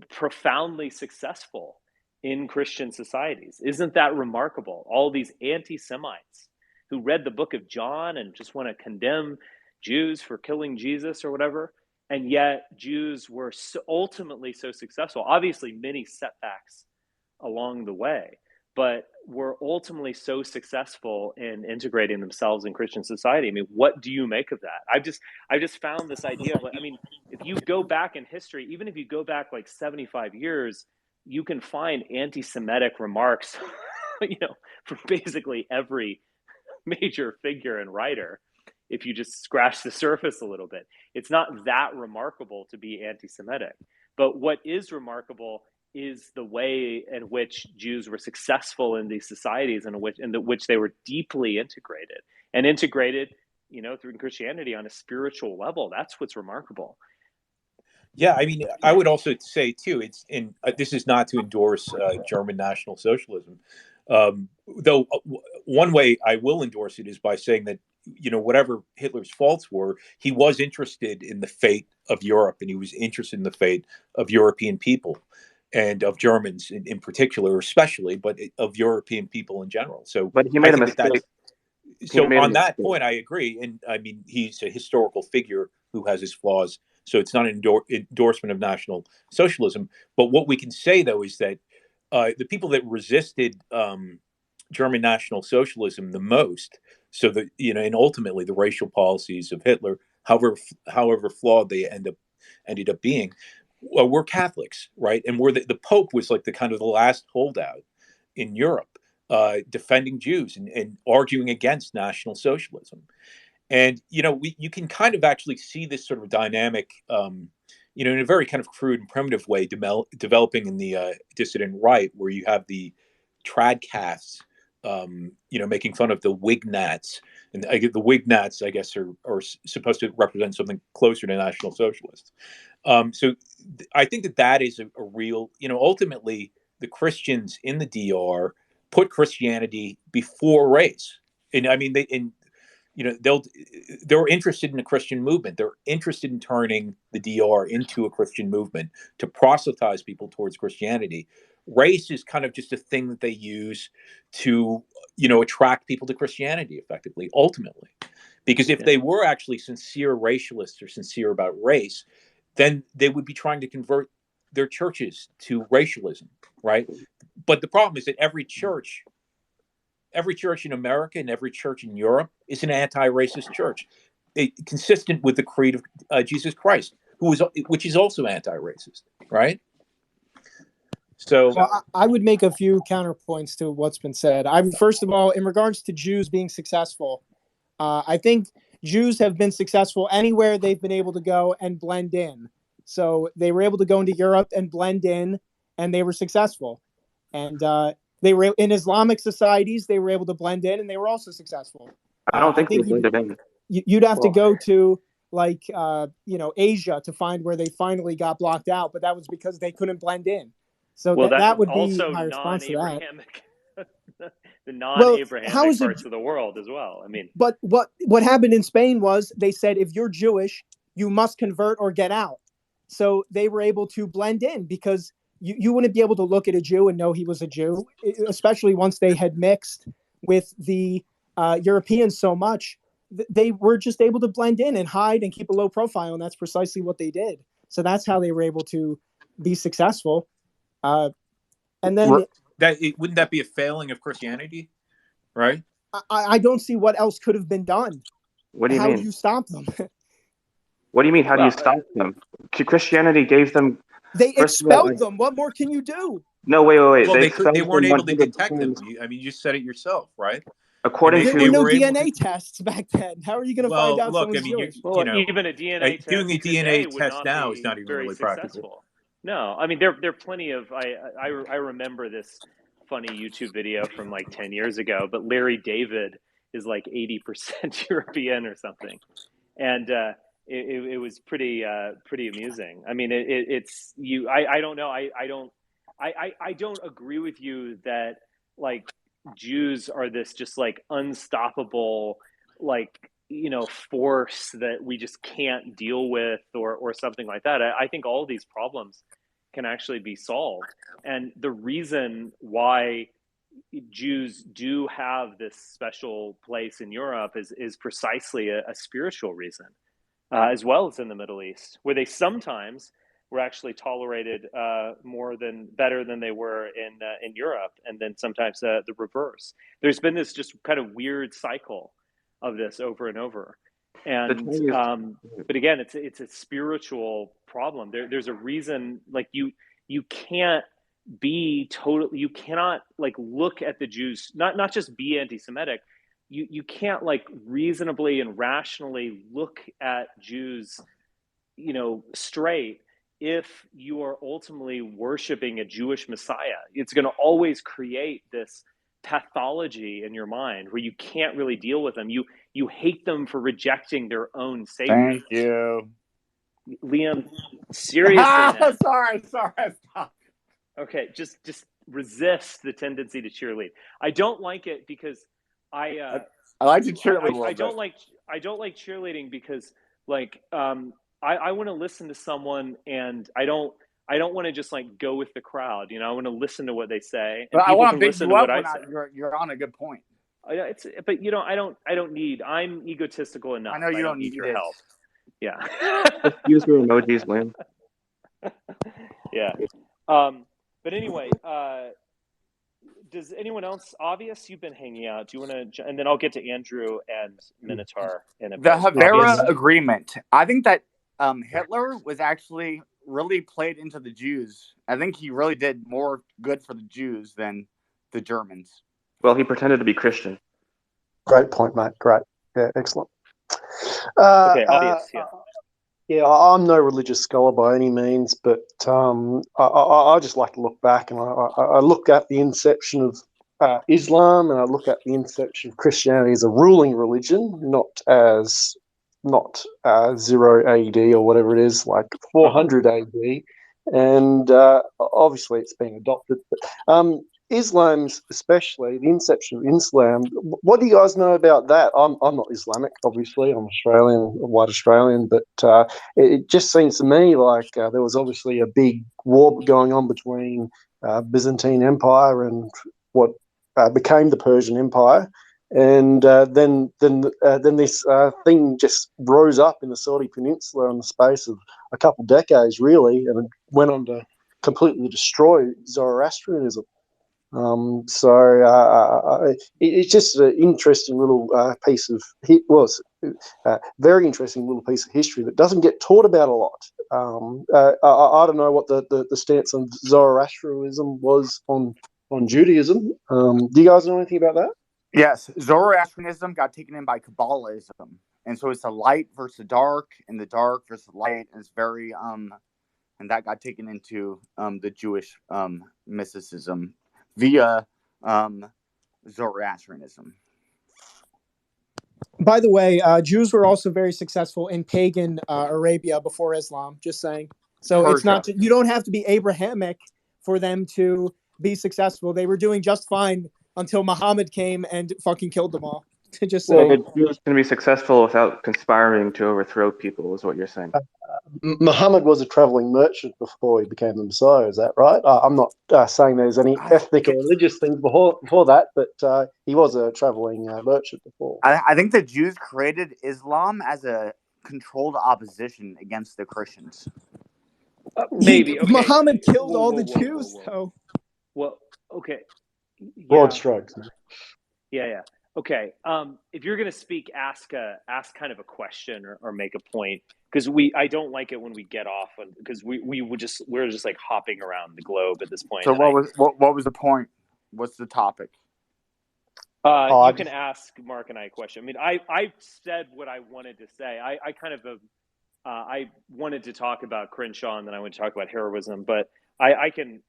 profoundly successful in Christian societies. Isn't that remarkable? All these anti-Semites who read the book of John and just want to condemn Jews for killing Jesus or whatever, and yet Jews were ultimately so successful. Obviously, many setbacks along the way, but were ultimately so successful in integrating themselves in Christian society. I mean, what do you make of that? I just found this idea of, I mean, if you go back in history, even if you go back like 75 years, you can find anti-Semitic remarks, from basically every major figure and writer. If you just scratch the surface a little bit, it's not that remarkable to be anti-Semitic. But what is remarkable is the way in which Jews were successful in these societies, in which they were deeply integrated, through Christianity on a spiritual level. That's what's remarkable. Yeah, I mean, I would also say too, this is not to endorse German National Socialism, though one way I will endorse it is by saying that, whatever Hitler's faults were, he was interested in the fate of Europe, and he was interested in the fate of European people and of Germans in particular, especially, but of European people in general. So, but he made a mistake. So on that point, I agree. And I mean, he's a historical figure who has his flaws. So it's not an endorsement of National Socialism. But what we can say, though, is that the people that resisted German National Socialism the most, so that, and ultimately the racial policies of Hitler, however flawed they ended up being, were Catholics, right? And the Pope was like the kind of the last holdout in Europe, defending Jews and arguing against National Socialism. And, you can kind of actually see this sort of dynamic, in a very kind of crude and primitive way developing in the dissident right, where you have the tradcasts, making fun of the Wignats. And the Wignats, I guess, are supposed to represent something closer to National Socialists. So I think that is a real, ultimately the Christians in the DR put Christianity before race. And I mean, they're interested in the Christian movement. They're interested in turning the DR into a Christian movement to proselytize people towards Christianity. Race is kind of just a thing that they use to, attract people to Christianity effectively, ultimately. Because if they were actually sincere racialists or sincere about race, then they would be trying to convert their churches to racialism, right? But the problem is that every church in America and every church in Europe is an anti-racist church, consistent with the creed of Jesus Christ, which is also anti-racist, right? So, well, I would make a few counterpoints to what's been said. First of all, in regards to Jews being successful, I think Jews have been successful anywhere they've been able to go and blend in. So they were able to go into Europe and blend in, and they were successful. And they were in Islamic societies, they were able to blend in, and they were also successful. I don't think they blended in. You'd have to go to like Asia to find where they finally got blocked out, but that was because they couldn't blend in. So that would be my response to that. The non-Abrahamic parts of the world as well. I mean, but what happened in Spain was they said, if you're Jewish, you must convert or get out. So they were able to blend in because you wouldn't be able to look at a Jew and know he was a Jew, especially once they had mixed with the Europeans so much. They were just able to blend in and hide and keep a low profile, and that's precisely what they did. So that's how they were able to be successful. And then wouldn't that be a failing of Christianity, right? I don't see what else could have been done. What do you mean? How do you stop them? What do you mean? How do you stop them? Christianity gave them. They expelled them. What more can you do? No, wait. Well, they weren't able to detect them. I mean, you said it yourself, right? According there were no DNA tests back then. How are you going to find out someone's Jewish? Even a DNA test doing a DNA test now is not even really practical. No, I mean there are plenty of. I remember this funny YouTube video from like 10 years ago, but Larry David is like 80% European or something, and it was pretty amusing. I mean, it's you. I don't know. I don't agree with you that like Jews are this just like unstoppable force that we just can't deal with or something like that. I think all of these problems can actually be solved, and the reason why Jews do have this special place in Europe is precisely a spiritual reason, as well as in the Middle East, where they sometimes were actually tolerated better than they were in Europe, and then sometimes the reverse. There's been this just kind of weird cycle of this over and over, and but again, it's a spiritual problem. There's a reason, like you can't be totally, you cannot like look at the Jews, not just be anti-Semitic. You can't like reasonably and rationally look at Jews, straight if you are ultimately worshiping a Jewish Messiah. It's going to always create this pathology in your mind where you can't really deal with them. You hate them for rejecting their own Savior. Thank you, Liam. Seriously, sorry, stop. Okay, just resist the tendency to cheerlead. I don't like it because I like to cheerlead. I don't like cheerleading because I want to listen to someone, and I don't want to just like go with the crowd. I want to listen to what they say. And but I want to listen to what I say. You're on a good point. I don't need. I'm egotistical enough. I know you don't need your help. Yeah. Use your emojis, Liam. Yeah. But anyway, does anyone else? Obvious, you've been hanging out. Do you want to? And then I'll get to Andrew and Minotaur in a bit. The Havana Agreement. I think that Hitler was actually really played into the Jews. I think he really did more good for the Jews than the Germans. Well, he pretended to be Christian. Great point, mate. Great. Yeah, excellent. Okay, obvious. Yeah. Yeah, I'm no religious scholar by any means, but I just like to look back, and I look at the inception of Islam, and I look at the inception of Christianity as a ruling religion, not 0 AD or whatever it is, like 400 AD, and obviously it's been adopted. But Islam's, especially the inception of Islam, what do you guys know about that? I'm not Islamic, obviously. I'm Australian, white Australian, but it just seems to me like there was obviously a big war going on between Byzantine Empire and what became the Persian Empire, and then this thing just rose up in the Saudi Peninsula in the space of a couple decades, really, and it went on to completely destroy Zoroastrianism. It's just an interesting little piece of very interesting little piece of history that doesn't get taught about a lot. I don't know what the stance on Zoroastrianism was on Judaism. Do you guys know anything about that? Yes, Zoroastrianism got taken in by Kabbalism, and so it's the light versus the dark, and the dark versus the light, and it's very and that got taken into the Jewish mysticism via Zoroastrianism. By the way, Jews were also very successful in pagan Arabia before Islam. Just saying. So Persia. It's not you don't have to be Abrahamic for them to be successful. They were doing just fine until Muhammad came and fucking killed them all. Just So saying. the Jews can be successful without conspiring to overthrow people, is what you're saying. Muhammad was a traveling merchant before he became the Messiah. Is that right? I'm not saying there's any ethnic or religious things before that, but he was a traveling merchant before. I think the Jews created Islam as a controlled opposition against the Christians. Maybe. Okay. Muhammad killed all the Jews, though. Well, okay. Yeah. Broad strokes. Yeah. Okay. If you're gonna speak, ask kind of a question or make a point, because I don't like it when we get off because we're just like hopping around the globe at this point. So what was the point? What's the topic? You can ask Mark and I a question. I mean, I said what I wanted to say. I kind of I wanted to talk about Crenshaw, and then I want to talk about heroism, but I can,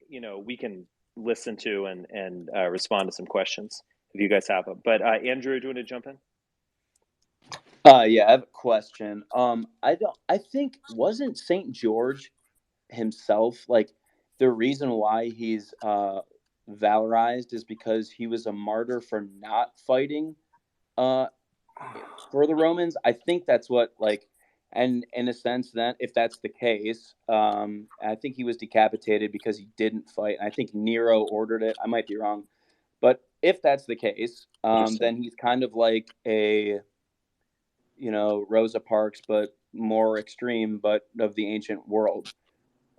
we can listen to and respond to some questions if you guys have them. But Andrew, do you want to jump in? Yeah, I have a question. I think wasn't St. George himself like the reason why he's valorized is because he was a martyr for not fighting for the Romans. I think that's what and in a sense that if that's the case, I think he was decapitated because he didn't fight. And I think Nero ordered it. I might be wrong, but if that's the case, then he's kind of like a Rosa Parks, but more extreme, but of the ancient world.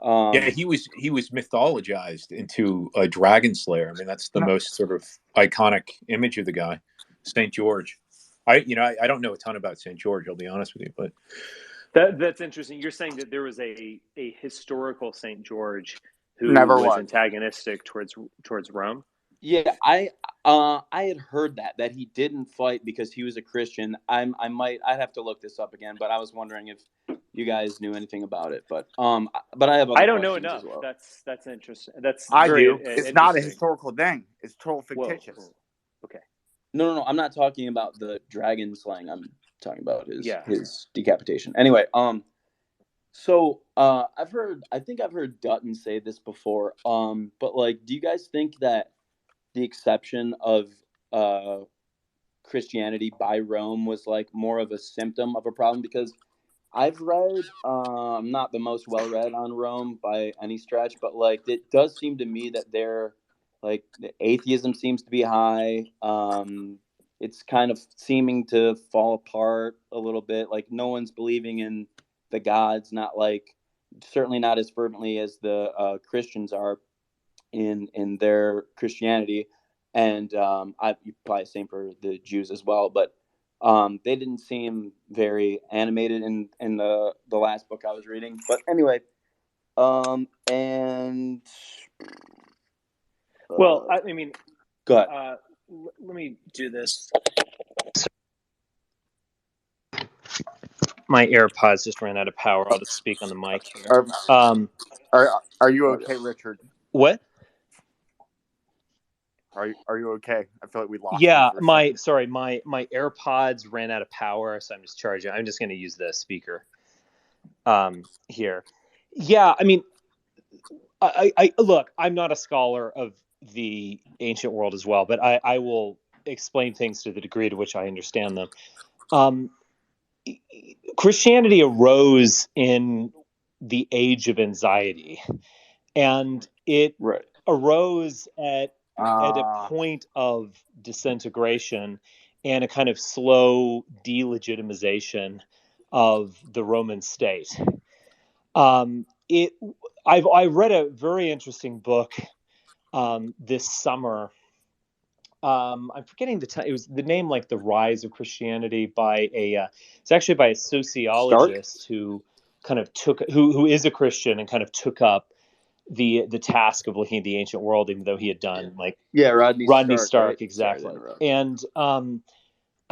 Yeah, he was mythologized into a dragon slayer. I mean, that's the most sort of iconic image of the guy, St. George. I don't know a ton about St. George, I'll be honest with you, but that's interesting. You're saying that there was a historical St. George who Never was was antagonistic towards Rome. Yeah, I had heard that he didn't fight because he was a Christian. I'd have to look this up again, but I was wondering if you guys knew anything about it. But I have other I don't know questions enough. as well. That's interesting. That's I very do. It's not a historical thing. It's total fictitious. Whoa. Okay. No. I'm not talking about the dragon slaying. I'm talking about his decapitation. Anyway, so I think I've heard Dutton say this before. But do you guys think that the exception of Christianity by Rome was more of a symptom of a problem? Because I've read, I'm not the most well read on Rome by any stretch, but it does seem to me that their the atheism seems to be high. It's kind of seeming to fall apart a little bit. No one's believing in the gods, not certainly not as fervently as the Christians are in their Christianity, and you probably the same for the Jews as well, but they didn't seem very animated in the last book I was reading. But anyway, and well, I mean, go ahead. Let me do this. My AirPods just ran out of power. I'll just speak on the mic here. Are you okay, Richard? What? Are you okay? I feel like we lost. Yeah, my AirPods ran out of power, so I'm just charging. I'm just going to use the speaker here. Yeah, I mean, I look, I'm not a scholar of the ancient world as well, but I will explain things to the degree to which I understand them. Christianity arose in the age of anxiety, and it arose at a point of disintegration and a kind of slow delegitimization of the Roman state. I read a very interesting book this summer. I'm forgetting the time. It was the name The Rise of Christianity by it's actually by a sociologist who kind of who is a Christian and kind of took up the task of looking at the ancient world, even though he had done Rodney Stark, right? exactly. And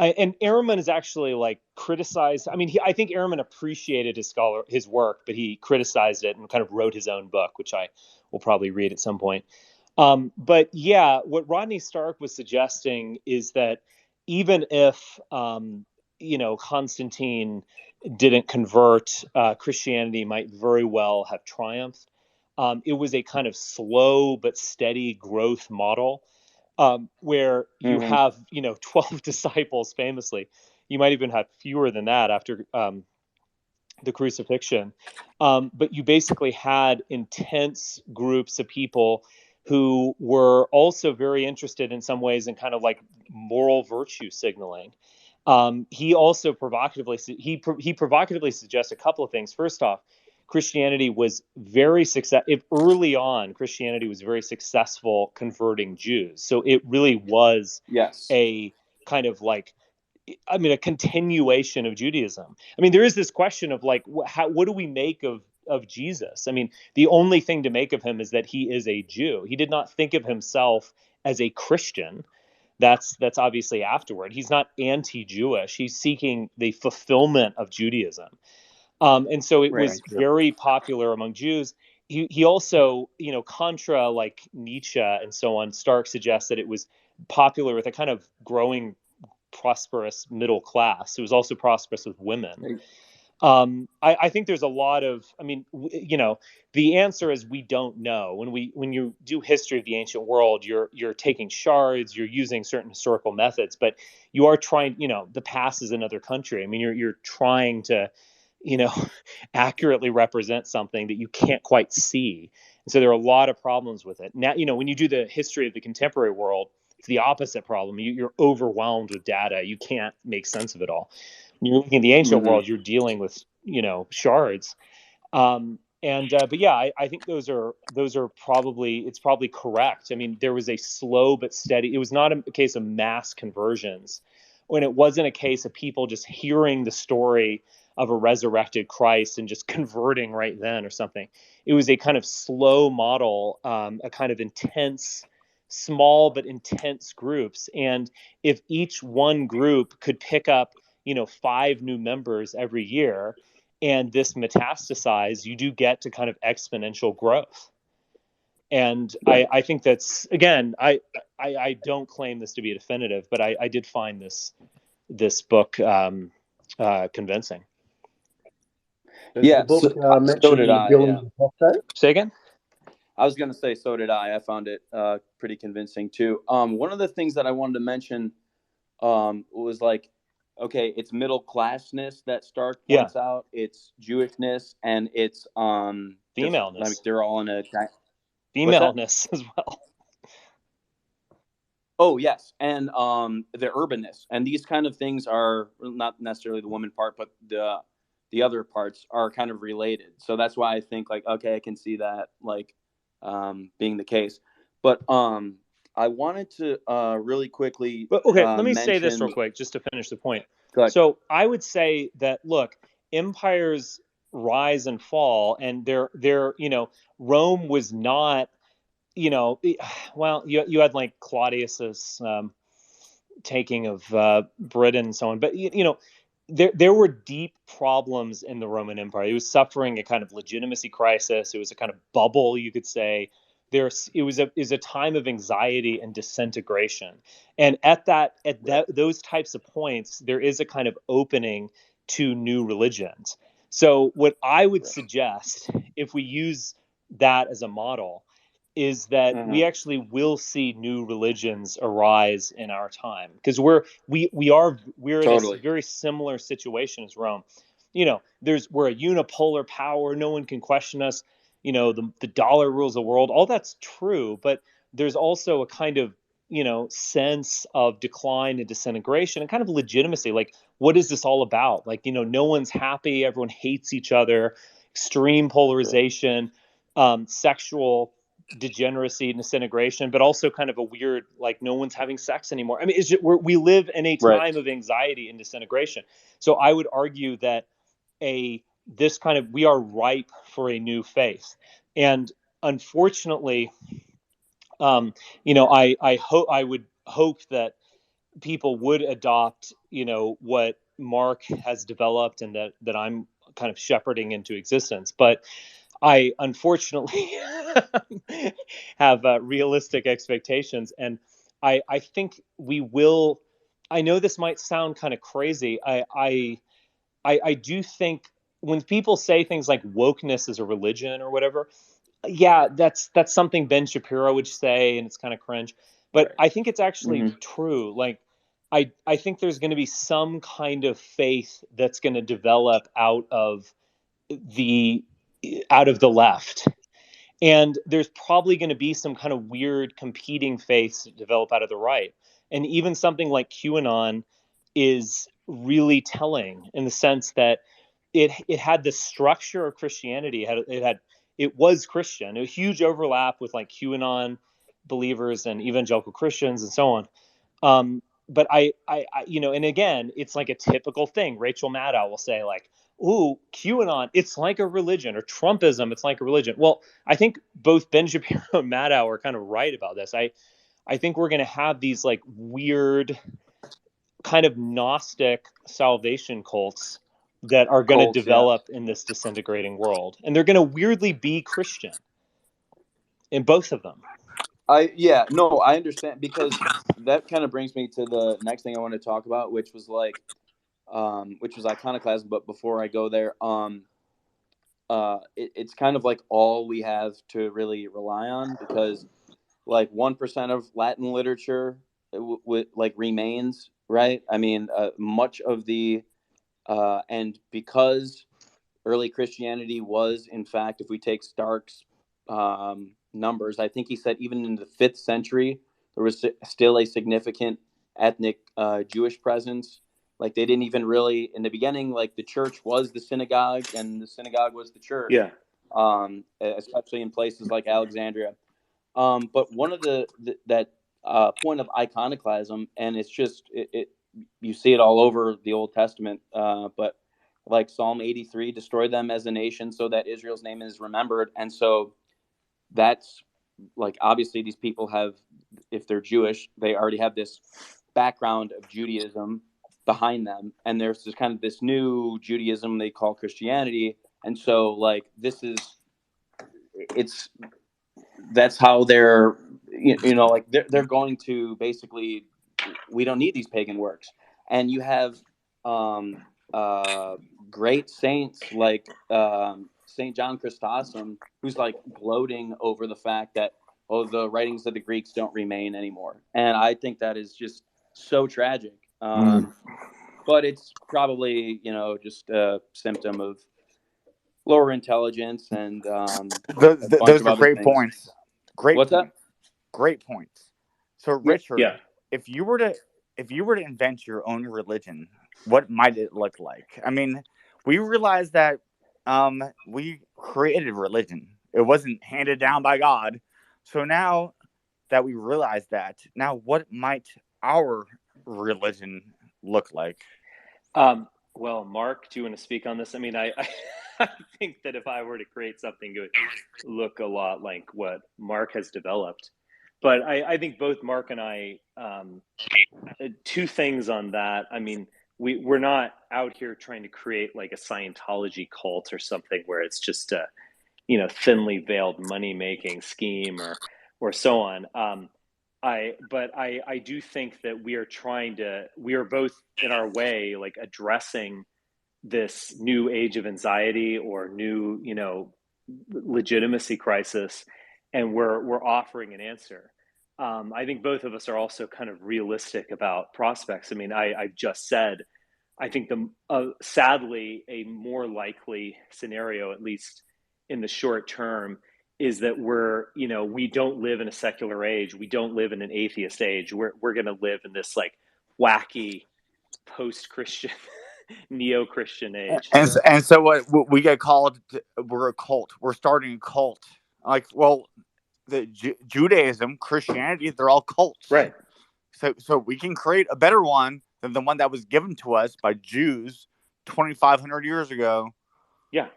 And Ehrman is actually like criticized. I mean, I think Ehrman appreciated his work, but he criticized it and kind of wrote his own book, which I will probably read at some point. But yeah, what Rodney Stark was suggesting is that even if Constantine didn't convert, Christianity might very well have triumphed. It was a kind of slow but steady growth model, where you have 12 disciples famously. You might even have fewer than that after the crucifixion. But you basically had intense groups of people who were also very interested in some ways in kind of like moral virtue signaling. He also provocatively suggests a couple of things. First off, Christianity was very early on. Christianity was very successful converting Jews, so it really was a kind of like, I mean, a continuation of Judaism. I mean, there is this question of like, what do we make of Jesus? I mean, the only thing to make of him is that he is a Jew. He did not think of himself as a Christian. That's obviously afterward. He's not anti-Jewish. He's seeking the fulfillment of Judaism. And so it was very popular among Jews. He also, contra like Nietzsche and so on, Stark suggests that it was popular with a kind of growing prosperous middle class. It was also prosperous with women. I think there's a lot of, I mean, the answer is we don't know. When you do history of the ancient world, you're taking shards, you're using certain historical methods, but you are trying, the past is another country. I mean, you're trying to, accurately represent something that you can't quite see. And so there are a lot of problems with it. Now, when you do the history of the contemporary world, it's the opposite problem. You're overwhelmed with data. You can't make sense of it all. When you're looking at the ancient world, you're dealing with, shards. But yeah, I think those are probably, it's probably correct. I mean, there was a slow but steady, it was not a case of mass conversions, when it wasn't a case of people just hearing the story of a resurrected Christ and just converting right then or something. It was a kind of slow model, a kind of intense, small but intense groups. And if each one group could pick up, 5 new members every year, and this metastasized, you do get to kind of exponential growth. And I think that's, again, I don't claim this to be definitive, but I did find this book convincing. Yeah, so did I. Yeah. Say again? I was going to say, so did I. I found it pretty convincing too. One of the things that I wanted to mention was like, okay, it's middle classness that Stark points out. It's Jewishness, and it's femaleness. Like they're all in a femaleness as well. Oh yes, and the urbanness, and these kind of things are not necessarily the woman part, but the other parts are kind of related. So that's why I think like, okay, I can see that like being the case. But I wanted to really quickly. But, okay, let me say this real quick, just to finish the point. So I would say that, look, empires rise and fall, and they're Rome was not, well, you had like Claudius's taking of Britain and so on, but there were deep problems in the Roman Empire. It was suffering a kind of legitimacy crisis. It was a kind of bubble, you could say. It was a time of anxiety and disintegration. And at those types of points, there is a kind of opening to new religions. So what I would suggest, if we use that as a model, is that we actually will see new religions arise in our time, because we're in a very similar situation as Rome. We're a unipolar power. No one can question us. The dollar rules the world. All that's true, but there's also a kind of sense of decline and disintegration and kind of legitimacy. Like, what is this all about? Like, no one's happy. Everyone hates each other. Extreme polarization, sexual degeneracy and disintegration, but also kind of a weird, like, no one's having sex anymore. I mean, we live in a time of anxiety and disintegration. So I would argue that we are ripe for a new faith. And unfortunately, I would hope that people would adopt, what Mark has developed and that I'm kind of shepherding into existence. But I unfortunately have realistic expectations, and I think we will. I know this might sound kind of crazy. I do think when people say things like wokeness is a religion or whatever, yeah, that's something Ben Shapiro would say, and it's kind of cringe. But I think it's actually true. Like, I think there's going to be some kind of faith that's going to develop out of the left, and there's probably going to be some kind of weird competing faiths that develop out of the right. And even something like QAnon is really telling in the sense that it had the structure of Christianity. It was Christian, a huge overlap with like QAnon believers and evangelical Christians and so on. But I, and again, it's like a typical thing. Rachel Maddow will say like, "Ooh, QAnon, it's like a religion," or Trumpism, it's like a religion. Well, I think both Ben Shapiro and Maddow are kind of right about this. I think we're going to have these like weird kind of Gnostic salvation cults that are going to develop in this disintegrating world, and they're going to weirdly be Christian in both of them. I understand, because that kind of brings me to the next thing I want to talk about, which was iconoclasm. But before I go there, it's kind of like all we have to really rely on, because like 1% of Latin literature remains, right? I mean, much of the and because early Christianity was, in fact, if we take Stark's numbers, I think he said even in the 5th century, there was still a significant ethnic Jewish presence. Like, they didn't even really, in the beginning, like, the church was the synagogue, and the synagogue was the church. Yeah. Especially in places like Alexandria. But one of that point of iconoclasm, and it's just, you see it all over the Old Testament, but like Psalm 83, destroy them as a nation so that Israel's name is remembered. And so that's like, obviously these people have, if they're Jewish, they already have this background of Judaism behind them. And there's this kind of this new Judaism they call Christianity. And so like, that's how they're, like they're going to basically, we don't need these pagan works. And you have great saints like St. John Chrysostom, who's like gloating over the fact that, the writings of the Greeks don't remain anymore. And I think that is just so tragic. But it's probably, just a symptom of lower intelligence and those are great points. What's that? Great points. So Richard, if you were to invent your own religion, what might it look like? I mean, we realize that we created religion. It wasn't handed down by God. So now that we realize that, now what might our religion look like? Well, Mark, do you want to speak on this? I mean, I think that if I were to create something, it would look a lot like what Mark has developed. But I think both Mark and I, two things on that. I mean, we're not out here trying to create like a Scientology cult or something where it's just a, thinly veiled money-making scheme or so on. But I do think that we are both in our way, like addressing this new age of anxiety or new, legitimacy crisis, and we're offering an answer. I think both of us are also kind of realistic about prospects. I mean, I've just said, I think sadly, a more likely scenario, at least in the short term, is that we don't live in a secular age. We don't live in an atheist age. We're going to live in this like wacky post-Christian, neo-Christian age. And so what we get called, we're a cult. We're starting a cult. Like, well, the Judaism, Christianity, they're all cults. Right. So we can create a better one than the one that was given to us by Jews 2,500 years ago. Yeah.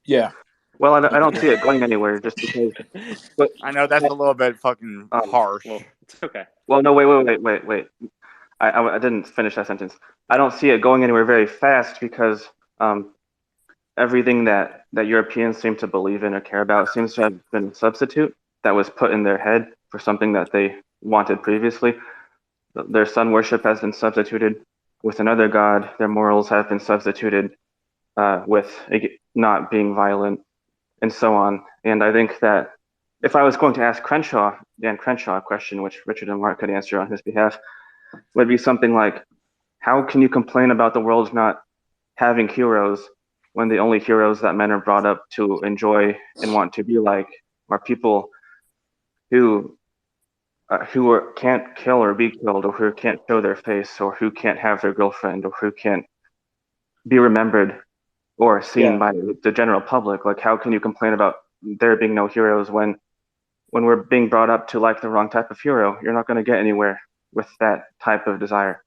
Yeah. Well, I don't see it going anywhere just because. I know that's a little bit fucking harsh. Well, It's okay. Well, no, wait. I didn't finish that sentence. I don't see it going anywhere very fast because everything that Europeans seem to believe in or care about seems to have been a substitute that was put in their head for something that they wanted previously. Their sun worship has been substituted with another god. Their morals have been substituted with not being violent and so on. And I think that if I was going to ask Dan Crenshaw, a question which Richard and Mark could answer on his behalf, would be something like, how can you complain about the world not having heroes when the only heroes that men are brought up to enjoy and want to be like are people who can't kill or be killed, or who can't show their face, or who can't have their girlfriend, or who can't be remembered or seen by the general public? Like, how can you complain about there being no heroes when we're being brought up to like the wrong type of hero? You're not going to get anywhere with that type of desire.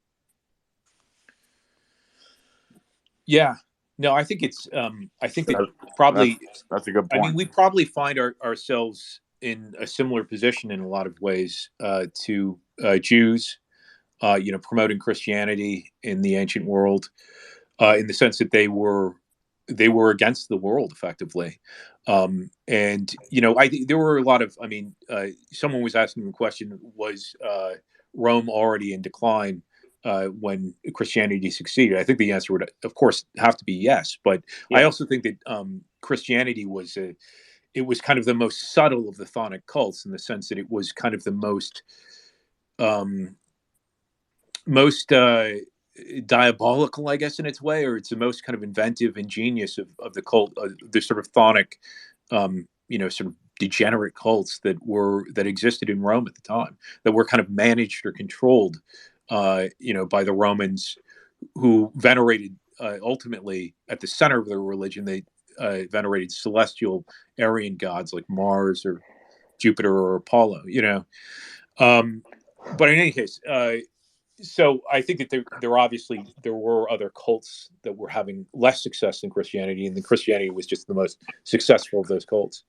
Yeah, no, I think it's. I think that probably that's a good point. I mean, we probably find ourselves in a similar position in a lot of ways to Jews, promoting Christianity in the ancient world, in the sense that they were against the world effectively. And there were a lot of. I mean, someone was asking the question: was Rome already in decline when Christianity succeeded? I think the answer would, of course, have to be yes. But I also think that Christianity was kind of the most subtle of the chthonic cults, in the sense that it was kind of the most diabolical, I guess, in its way, or it's the most kind of inventive, ingenious of the cult, the sort of chthonic, sort of degenerate cults that existed in Rome at the time, that were kind of managed or controlled by the Romans, who venerated, ultimately at the center of their religion, they venerated celestial Aryan gods like Mars or Jupiter or Apollo. But in any case, so I think that there were other cults that were having less success than Christianity, and then Christianity was just the most successful of those cults.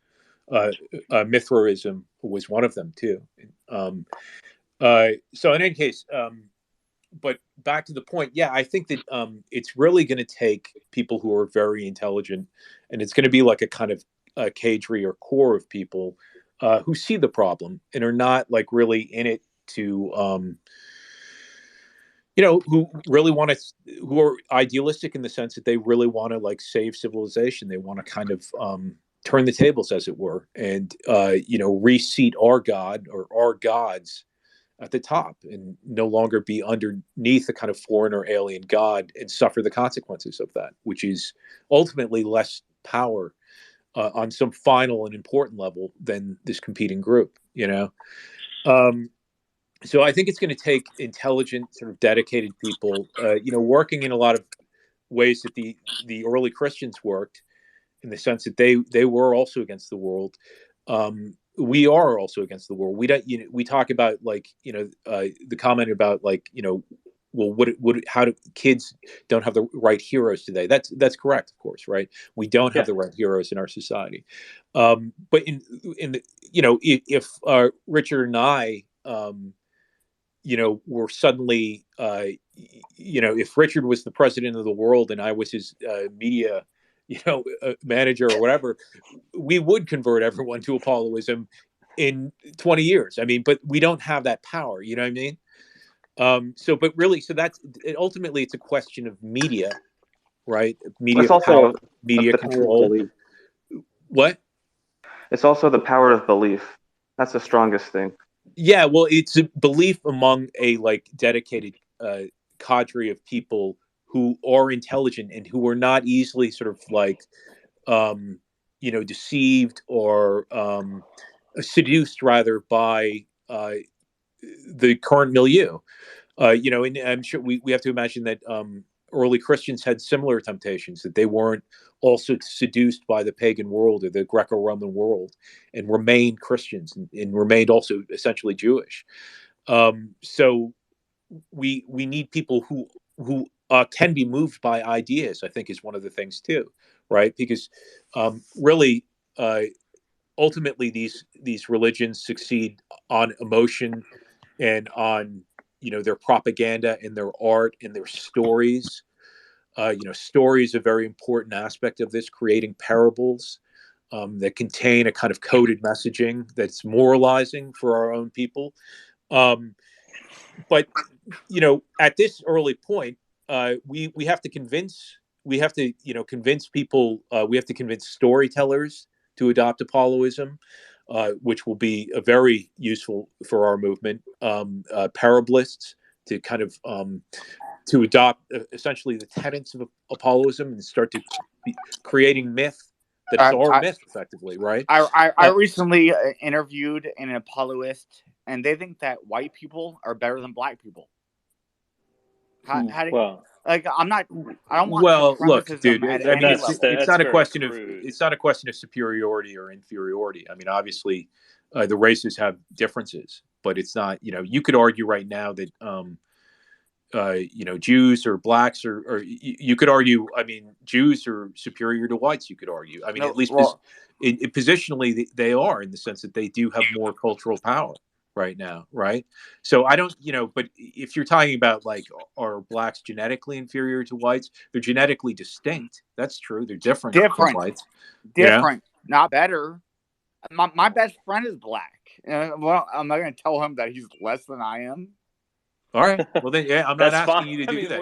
Mithraism was one of them too. So in any case, but back to the point, I think that it's really going to take people who are very intelligent, and it's going to be like a kind of a cadre or core of people who see the problem and are not like really in it to, who really want to, who are idealistic in the sense that they really want to like save civilization. They want to kind of turn the tables, as it were, and reseat our God or our gods at the top, and no longer be underneath a kind of foreign or alien god and suffer the consequences of that, which is ultimately less power on some final and important level than this competing group. So I think it's going to take intelligent, sort of dedicated people, working in a lot of ways that the early Christians worked, in the sense that they were also against the world. We are also against the world. We don't. We talk about like the comment about like well, how do kids don't have the right heroes today? That's correct, of course, right? We don't have the right heroes in our society. But in the if Richard and I were suddenly if Richard was the president of the world and I was his media manager or whatever, we would convert everyone to Apolloism in 20 years. I mean, but we don't have that power, you know what I mean? So that's ultimately, it's a question of media, right? Media power, media control. What? It's also the power of belief. That's the strongest thing. Yeah, well, it's a belief among a like dedicated cadre of people who are intelligent and who are not easily sort of like deceived or seduced rather by the current milieu. And I'm sure we have to imagine that early Christians had similar temptations, that they weren't also seduced by the pagan world or the Greco-Roman world and remained Christians and remained also essentially Jewish. So we need people who can be moved by ideas, I think, is one of the things too, right? Because really, ultimately, these religions succeed on emotion and on, their propaganda and their art and their stories. Story is a very important aspect of this, creating parables that contain a kind of coded messaging that's moralizing for our own people. But at this early point, we have to convince people. We have to convince storytellers to adopt Apolloism, which will be very useful for our movement. Parablists to kind of to adopt essentially the tenets of Apolloism and start to be creating myth that is our myth, effectively, right? I recently interviewed an Apolloist, and they think that white people are better than black people. How do you, like? I don't want. Well, look, dude. I mean, it's not a question of superiority or inferiority. I mean, obviously, the races have differences, but it's not. You could argue right now that Jews or blacks or you could argue. I mean, Jews are superior to whites. You could argue. I mean, at least positionally, they are, in the sense that they do have more cultural power right now, right? So I don't, but if you're talking about like, are blacks genetically inferior to whites? They're genetically distinct. That's true. They're different from whites. Different, not better. My best friend is black. Well, I'm not going to tell him that he's less than I am. All right. Well, then, yeah, I'm not asking you to do that.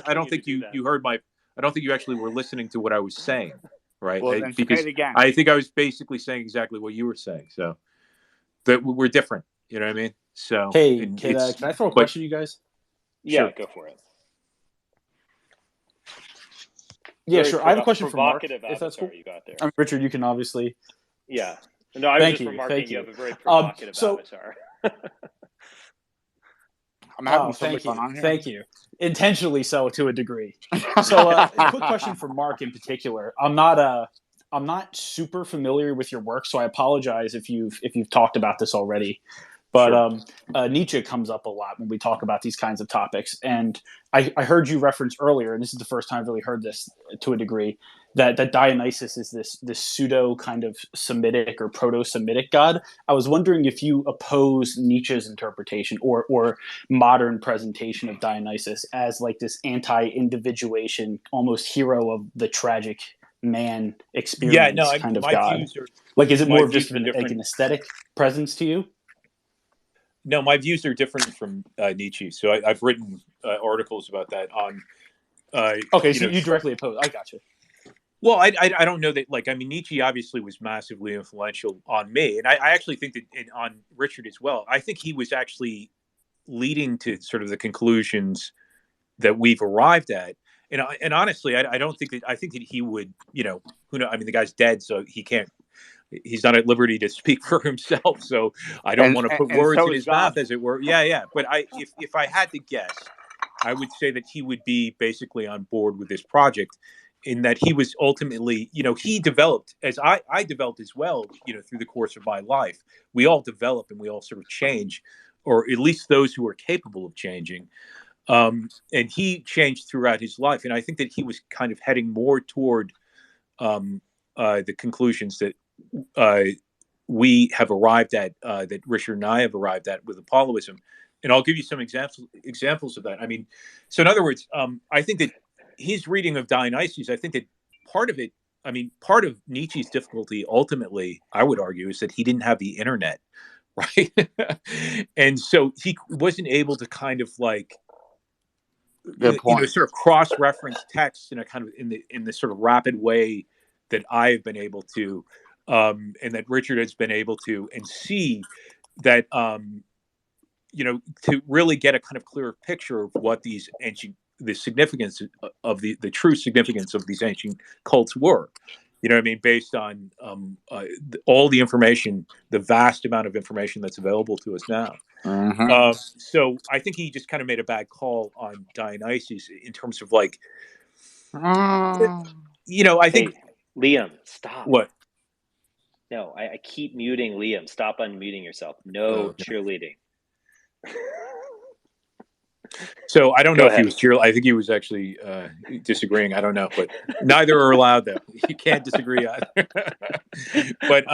I don't think you heard I don't think you actually were listening to what I was saying, right? Well, then because say it again. I think I was basically saying exactly what you were saying. So that we're different. You know what I mean? So hey, can I throw a question, you guys? Yeah, sure. Go for it. Yeah, sure. I have a question for Mark. If that's cool. You got there. I mean, Richard, you can obviously. Yeah. No, I was just remarking you have a very provocative avatar. I'm having so much fun on here. Thank you. Intentionally so, to a degree. So, a quick question for Mark in particular. I'm not super familiar with your work, so I apologize if you've talked about this already. But sure. Nietzsche comes up a lot when we talk about these kinds of topics, and I heard you reference earlier, and this is the first time I've really heard this to a degree, that Dionysus is this pseudo kind of Semitic or proto-Semitic god. I was wondering if you oppose Nietzsche's interpretation or modern presentation of Dionysus as like this anti-individuation, almost hero of the tragic man experience kind of god. Like, is it more of just like an aesthetic presence to you? No, my views are different from Nietzsche. So I've written articles about that on. Okay, so you directly oppose. I got you. Well, I don't know that. Like, I mean, Nietzsche obviously was massively influential on me, and I actually think that on Richard as well. I think he was actually leading to sort of the conclusions that we've arrived at. And honestly, I don't think that. I think that he would. Who knows? I mean, the guy's dead, so he can't. He's not at liberty to speak for himself, so I don't want to put words in his mouth, as it were. Yeah. But if I had to guess, I would say that he would be basically on board with this project, in that he was ultimately, he developed, as I developed as well, through the course of my life. We all develop and we all sort of change, or at least those who are capable of changing. And he changed throughout his life, and I think that he was kind of heading more toward the conclusions that we have arrived at, that Richard and I have arrived at with Apolloism. And I'll give you some examples of that. I mean, so in other words, I think that his reading of Dionysus, I think that part of Nietzsche's difficulty, ultimately, I would argue, is that he didn't have the internet, right? And so he wasn't able to kind of like, sort of cross-reference texts in a kind of in the sort of rapid way that I have been able to. And that Richard has been able to, and see that, to really get a kind of clearer picture of what the significance of the true significance of these ancient cults were. You know what I mean? Based on all the information, the vast amount of information that's available to us now. Mm-hmm. So I think he just kind of made a bad call on Dionysus in terms of like, I think. Liam, stop. What? No, I keep muting Liam. Stop unmuting yourself. No cheerleading. So I don't know if he was cheerleading. I think he was actually disagreeing. I don't know, but neither are allowed, though. You can't disagree either. But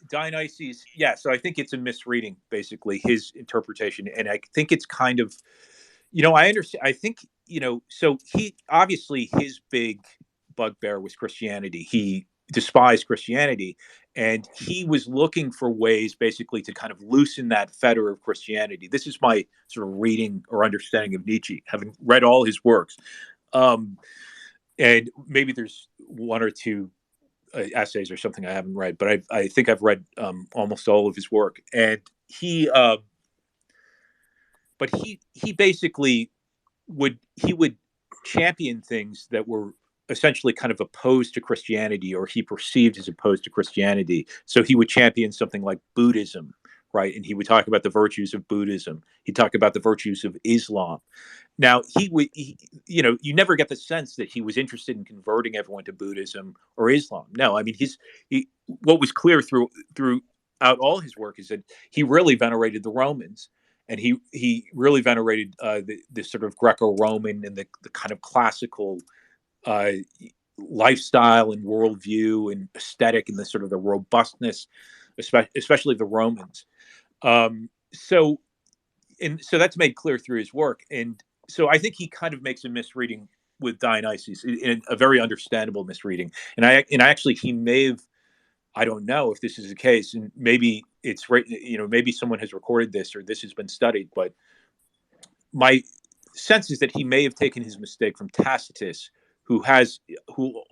Dionysius, yeah. So I think it's a misreading, basically, his interpretation, and I think it's kind of, I understand. I think, so he obviously his big bugbear was Christianity. He despised Christianity, and he was looking for ways, basically, to kind of loosen that fetter of Christianity. This is my sort of reading or understanding of Nietzsche, having read all his works, and maybe there's one or two essays or something I haven't read, but I think I've read almost all of his work. And but he basically would champion things that were essentially kind of opposed to Christianity, or he perceived as opposed to Christianity. So he would champion something like Buddhism, right? And he would talk about the virtues of Buddhism. He'd talk about the virtues of Islam. Now, you never get the sense that he was interested in converting everyone to Buddhism or Islam. No, I mean, what was clear throughout all his work is that he really venerated the Romans, and he really venerated the sort of Greco-Roman and the kind of classical lifestyle and worldview and aesthetic and the sort of the robustness, especially the Romans. So that's made clear through his work. And so I think he kind of makes a misreading with Dionysius, in a very understandable misreading. And actually he may have, I don't know if this is the case, and maybe it's right, maybe someone has recorded this or this has been studied, but my sense is that he may have taken his mistake from Tacitus, who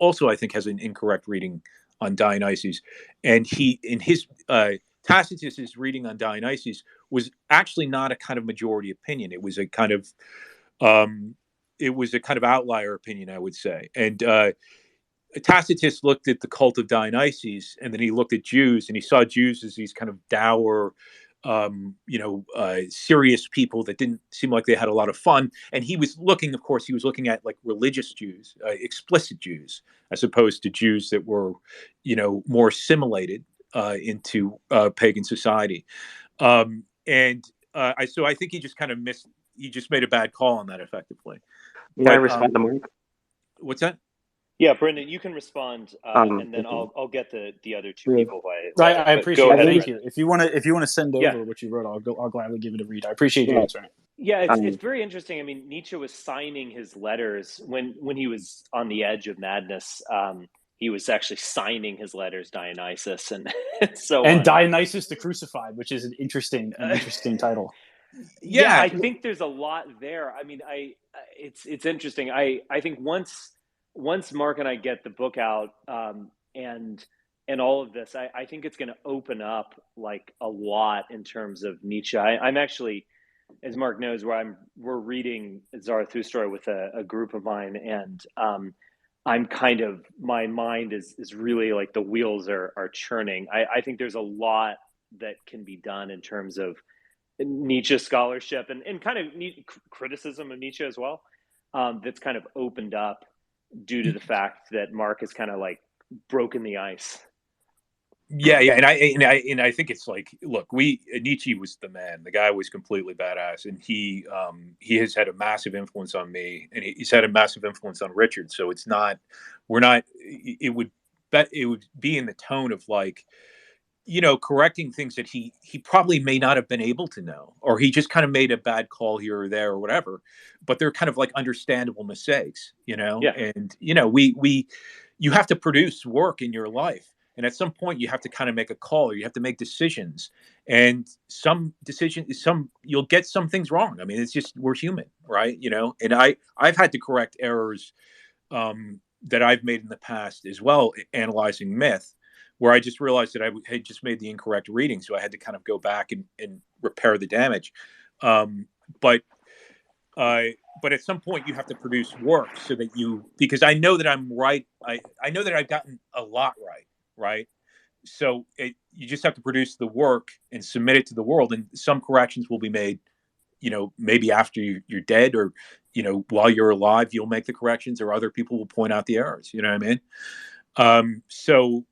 also I think has an incorrect reading on Dionysius. And Tacitus's reading on Dionysius was actually not a kind of majority opinion. It was a kind of outlier opinion, I would say. And Tacitus looked at the cult of Dionysius, and then he looked at Jews, and he saw Jews as these kind of dour, serious people that didn't seem like they had a lot of fun. And he was looking at like religious Jews, explicit Jews, as opposed to Jews that were, more assimilated into pagan society. So I think he just kind of he just made a bad call on that effectively. Yeah, I respond to Mark. What's that? Yeah, Brendan, you can respond, and then I'll get the other two people. I appreciate it. Thank you. If you want to send over what you wrote, I'll gladly give it a read. I appreciate you answering. Yeah, it's very interesting. I mean, Nietzsche was signing his letters when he was on the edge of madness. He was actually signing his letters, Dionysus, and so and on. Dionysus the Crucified, which is an interesting title. Yeah, I think there's a lot there. I mean, it's interesting. I think once Mark and I get the book out and all of this, I think it's going to open up like a lot in terms of Nietzsche. I'm actually, as Mark knows, we're reading Zarathustra with a group of mine, and I'm kind of, my mind is really like the wheels are churning. I think there's a lot that can be done in terms of Nietzsche scholarship and kind of criticism of Nietzsche as well. That's kind of opened up due to the fact that Mark has kind of like broken the ice. Yeah, and I think it's like, look, Nietzsche was the man. The guy was completely badass, and he has had a massive influence on me, and he's had a massive influence on Richard. So it would be in the tone of like, correcting things that he probably may not have been able to know, or he just kind of made a bad call here or there or whatever, but they're kind of like understandable mistakes, and, you have to produce work in your life. And at some point you have to kind of make a call, or you have to make decisions, and you'll get some things wrong. I mean, it's just, we're human, right? And I've had to correct errors that I've made in the past as well, analyzing myth, where I just realized that I had just made the incorrect reading. So I had to kind of go back and repair the damage. But at some point you have to produce work so that because I know that I'm right. I know that I've gotten a lot right? So you just have to produce the work and submit it to the world. And some corrections will be made, maybe after you're dead, or, while you're alive, you'll make the corrections, or other people will point out the errors. You know what I mean? So,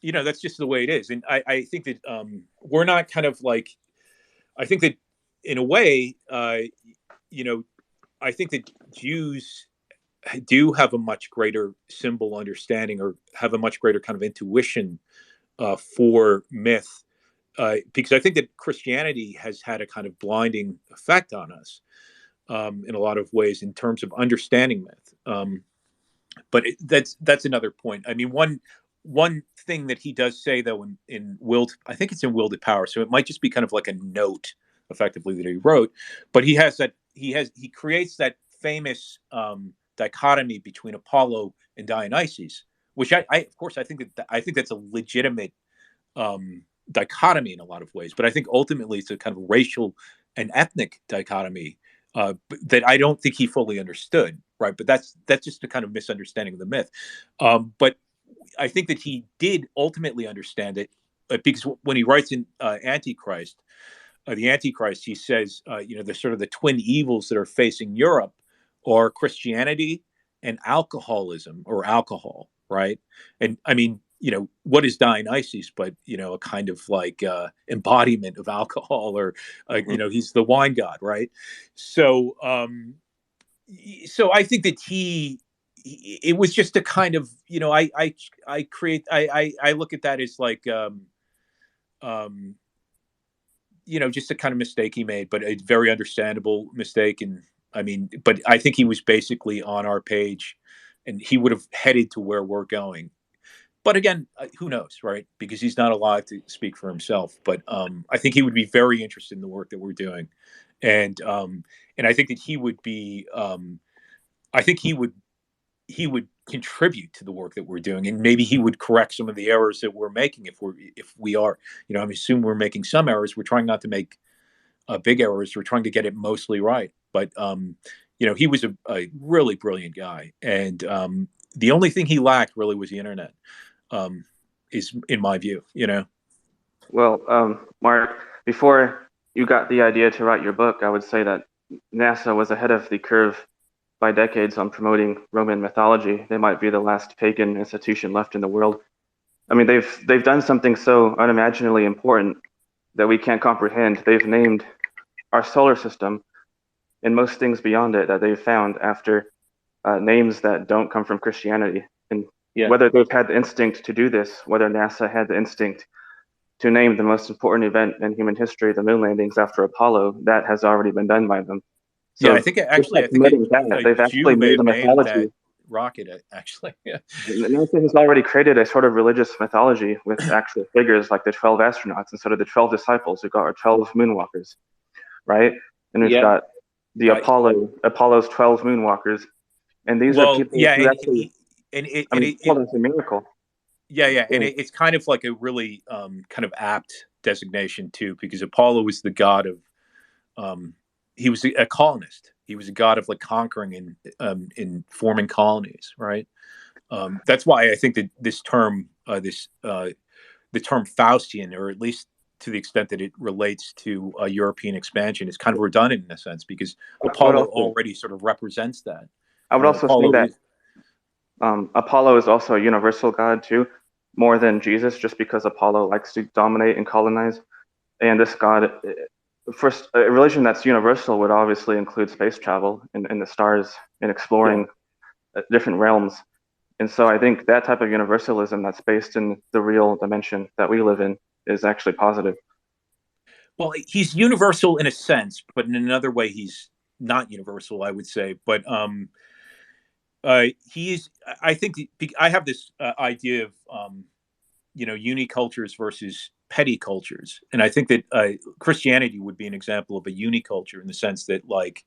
that's just the way it is. And I think that we're not kind of like, I think that in a way, I think that Jews do have a much greater symbol understanding, or have a much greater kind of intuition for myth, because I think that Christianity has had a kind of blinding effect on us in a lot of ways in terms of understanding myth. But that's another point. I mean, one thing that he does say though in Will, I think it's in Will to Power, so it might just be kind of like a note, effectively, that he wrote. But he creates that famous dichotomy between Apollo and Dionysus, which I of course I think that's a legitimate dichotomy in a lot of ways. But I think ultimately it's a kind of racial and ethnic dichotomy that I don't think he fully understood, right? But that's just a kind of misunderstanding of the myth. But I think that he did ultimately understand it, because when he writes in Antichrist, the Antichrist, he says, the sort of the twin evils that are facing Europe are Christianity and alcoholism, or alcohol, right? And I mean, what is Dionysus but a kind of like embodiment of alcohol, or he's the wine god, right? So so I think that it was just a kind of I look at that as like just a kind of mistake he made, but a very understandable mistake. And I mean, but I think he was basically on our page, and he would have headed to where we're going. But again, who knows, right? Because he's not alive to speak for himself. But I think he would be very interested in the work that we're doing, and I think that he would be. I think he would contribute to the work that we're doing, and maybe he would correct some of the errors that we're making if we are. I assume we're making some errors. We're trying not to make big errors. We're trying to get it mostly right. But he was a really brilliant guy, and the only thing he lacked really was the internet. Is in my view, Well, Mark, before you got the idea to write your book, I would say that NASA was ahead of the curve by decades on promoting Roman mythology. They might be the last pagan institution left in the world. I mean, they've done something so unimaginably important that we can't comprehend. They've named our solar system and most things beyond it that they've found after names that don't come from Christianity. And whether they've had the instinct to do this, whether NASA had the instinct to name the most important event in human history, the moon landings after Apollo, that has already been done by them. So I think they've actually made a mythology. Rocket, actually. Yeah. NASA has already created a sort of religious mythology with actual figures like the 12 astronauts instead of the 12 disciples. We've got our 12 moonwalkers, right? And we've got the Apollo's 12 moonwalkers. And these are people who actually, it's a miracle. Yeah. And it's kind of like a really kind of apt designation too, because Apollo was the god of, he was a colonist. He was a god of like conquering and in forming colonies, right? That's why I think that this term, the term Faustian, or at least to the extent that it relates to European expansion, is kind of redundant in a sense, because Apollo already sort of represents that. I would also say that Apollo is also a universal god too, more than Jesus, just because Apollo likes to dominate and colonize. And this god, first, a religion that's universal would obviously include space travel and the stars and exploring different realms. And so I think that type of universalism that's based in the real dimension that we live in is actually positive. Well, he's universal in a sense, but in another way, he's not universal, I would say. But he is. I think I have this idea of unicultures versus petty cultures, and I think that Christianity would be an example of a uniculture in the sense that, like,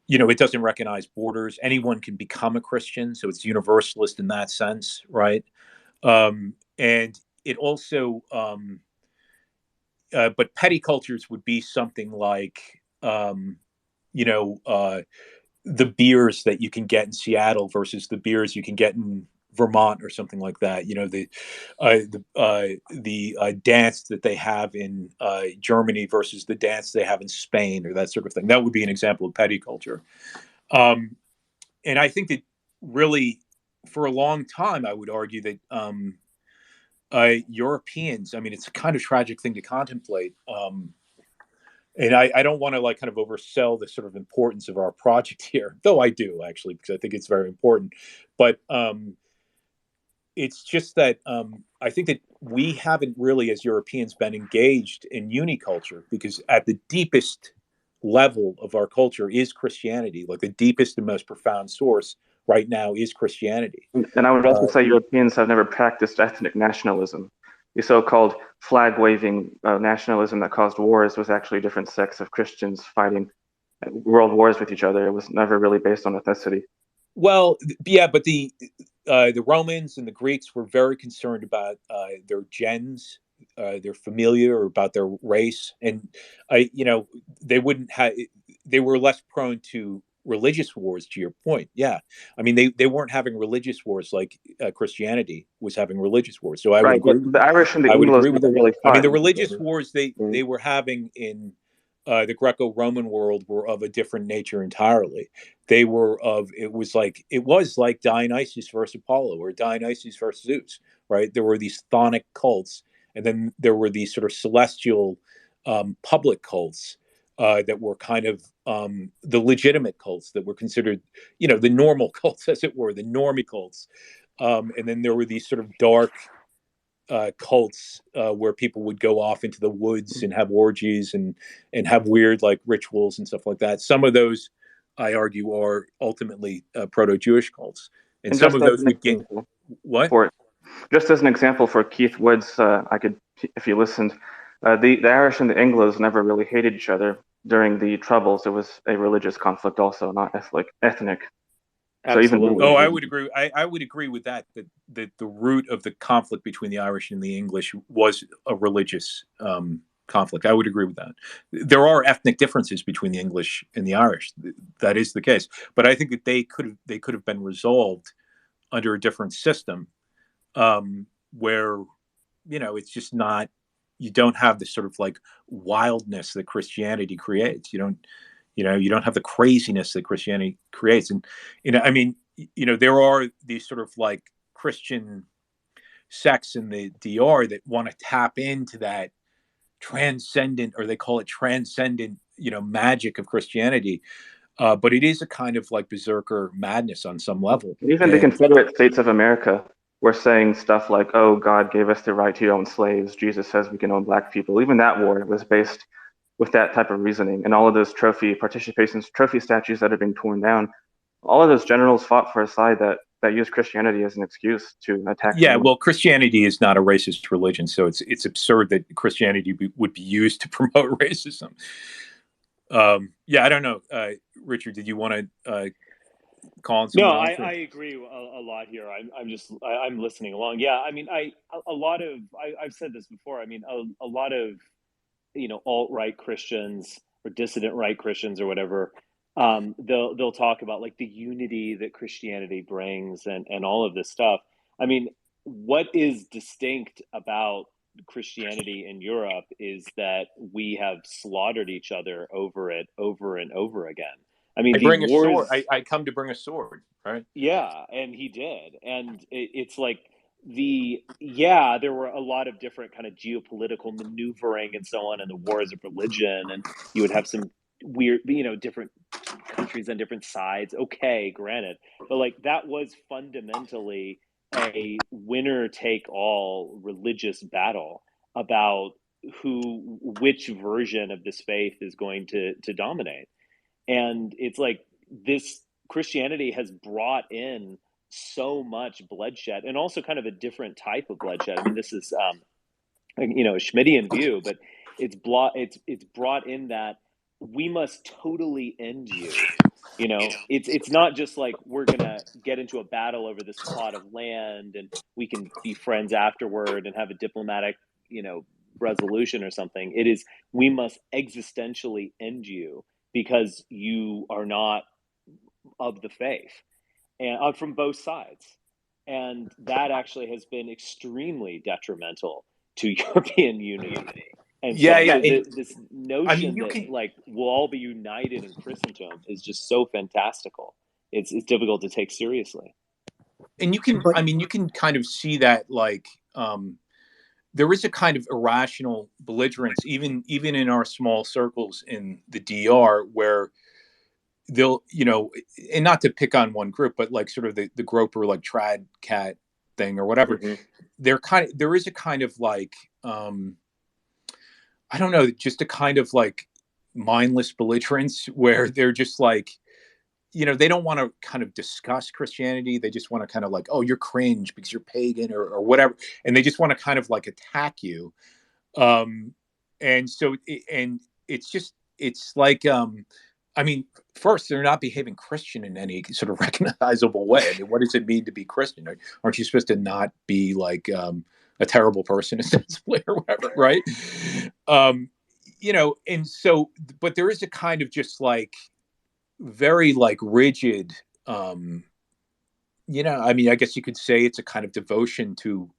it doesn't recognize borders. Anyone can become a Christian, so it's universalist in that sense, right? And it also, but petty cultures would be something like, the beers that you can get in Seattle versus the beers you can get in Vermont or something like that. The dance that they have in Germany versus the dance they have in Spain, or that sort of thing. That would be an example of petty culture. And I think that really, for a long time, I would argue that Europeans, I mean, it's a kind of tragic thing to contemplate. And I don't want to like kind of oversell the sort of importance of our project here, though I do actually, because I think it's very important. But it's just that I think that we haven't really, as Europeans, been engaged in uniculture, because at the deepest level of our culture is Christianity. Like the deepest and most profound source right now is Christianity. And I would also say Europeans have never practiced ethnic nationalism. The so-called flag-waving nationalism that caused wars was actually different sects of Christians fighting world wars with each other. It was never really based on ethnicity. Well, yeah, but the Romans and the Greeks were very concerned about their gens, their familia, or about their race, and they wouldn't have. They were less prone to religious wars. To your point, yeah, I mean they weren't having religious wars like Christianity was having religious wars. So I would agree. The Irish and the Anglos never really fought. I mean, the religious wars they were having in the Greco-Roman world were of a different nature entirely. They were of it was like Dionysus versus Apollo, or Dionysus versus Zeus, right? There were these chthonic cults, and then there were these sort of celestial public cults that were kind of the legitimate cults that were considered, the normal cults, as it were, the normie cults. And then there were these sort of dark cults where people would go off into the woods and have orgies and have weird like rituals and stuff like that. Some of those, I argue, are ultimately proto-Jewish cults, and some of those would get what? Just as an example for Keith Woods, I could, if you listened, the Irish and the Anglos never really hated each other during the Troubles. It was a religious conflict, also not ethnic. Absolutely. So I would agree. I would agree with that. That the root of the conflict between the Irish and the English was a religious conflict. I would agree with that. There are ethnic differences between the English and the Irish. That is the case. But I think that they could have been resolved under a different system, where it's just not. You don't have this sort of like wildness that Christianity creates. You don't have the craziness that Christianity creates. And, I mean, there are these sort of like Christian sects in the DR that want to tap into that transcendent, or they call it transcendent, magic of Christianity. But it is a kind of like berserker madness on some level. Even the Confederate States of America were saying stuff like, oh, God gave us the right to own slaves. Jesus says we can own black people. Even that war was based with that type of reasoning, and all of those trophy statues that are being torn down, all of those generals fought for a side that used Christianity as an excuse to attack. Yeah, well, Christianity is not a racist religion, so it's absurd that Christianity would be used to promote racism. Yeah, I don't know, Richard. Did you want to call on someone? No, I agree a lot here. I'm listening along. Yeah, I mean, I've said this before. I mean, a lot of alt-right Christians or dissident right Christians or whatever, they'll talk about like the unity that Christianity brings and all of this stuff. I mean, what is distinct about Christianity in Europe is that we have slaughtered each other over it over and over again. I mean, a sword. I come to bring a sword, right? Yeah, and he did, and it's like there were a lot of different kind of geopolitical maneuvering and so on in the wars of religion, and you would have some weird, different countries on different sides. Okay, granted, but like that was fundamentally a winner-take-all religious battle about which version of this faith is going to dominate. And it's like this Christianity has brought in so much bloodshed, and also kind of a different type of bloodshed. I mean, this is a Schmittian view, but it's brought in that we must totally end you. It's not just like we're gonna get into a battle over this plot of land and we can be friends afterward and have a diplomatic resolution or something. It is, we must existentially end you because you are not of the faith, and from both sides. And that actually has been extremely detrimental to European unity. And this notion that like we'll all be united in Christendom is just so fantastical. It's difficult to take seriously. And you can kind of see that like there is a kind of irrational belligerence, even in our small circles in the DR, where they'll, and not to pick on one group, but like sort of the groper, like trad cat thing or whatever. Mm-hmm. There is a kind of like, I don't know, just a kind of like mindless belligerence where they're just like, they don't want to kind of discuss Christianity. They just want to kind of like, oh, you're cringe because you're pagan or whatever. And they just want to kind of like attack you. And so, and it's like, I mean, first, they're not behaving Christian in any sort of recognizable way. I mean, what does it mean to be Christian? Aren't you supposed to not be like a terrible person ostensibly or whatever, right? And so, but there is a kind of just like very like rigid, I mean, I guess you could say it's a kind of devotion to,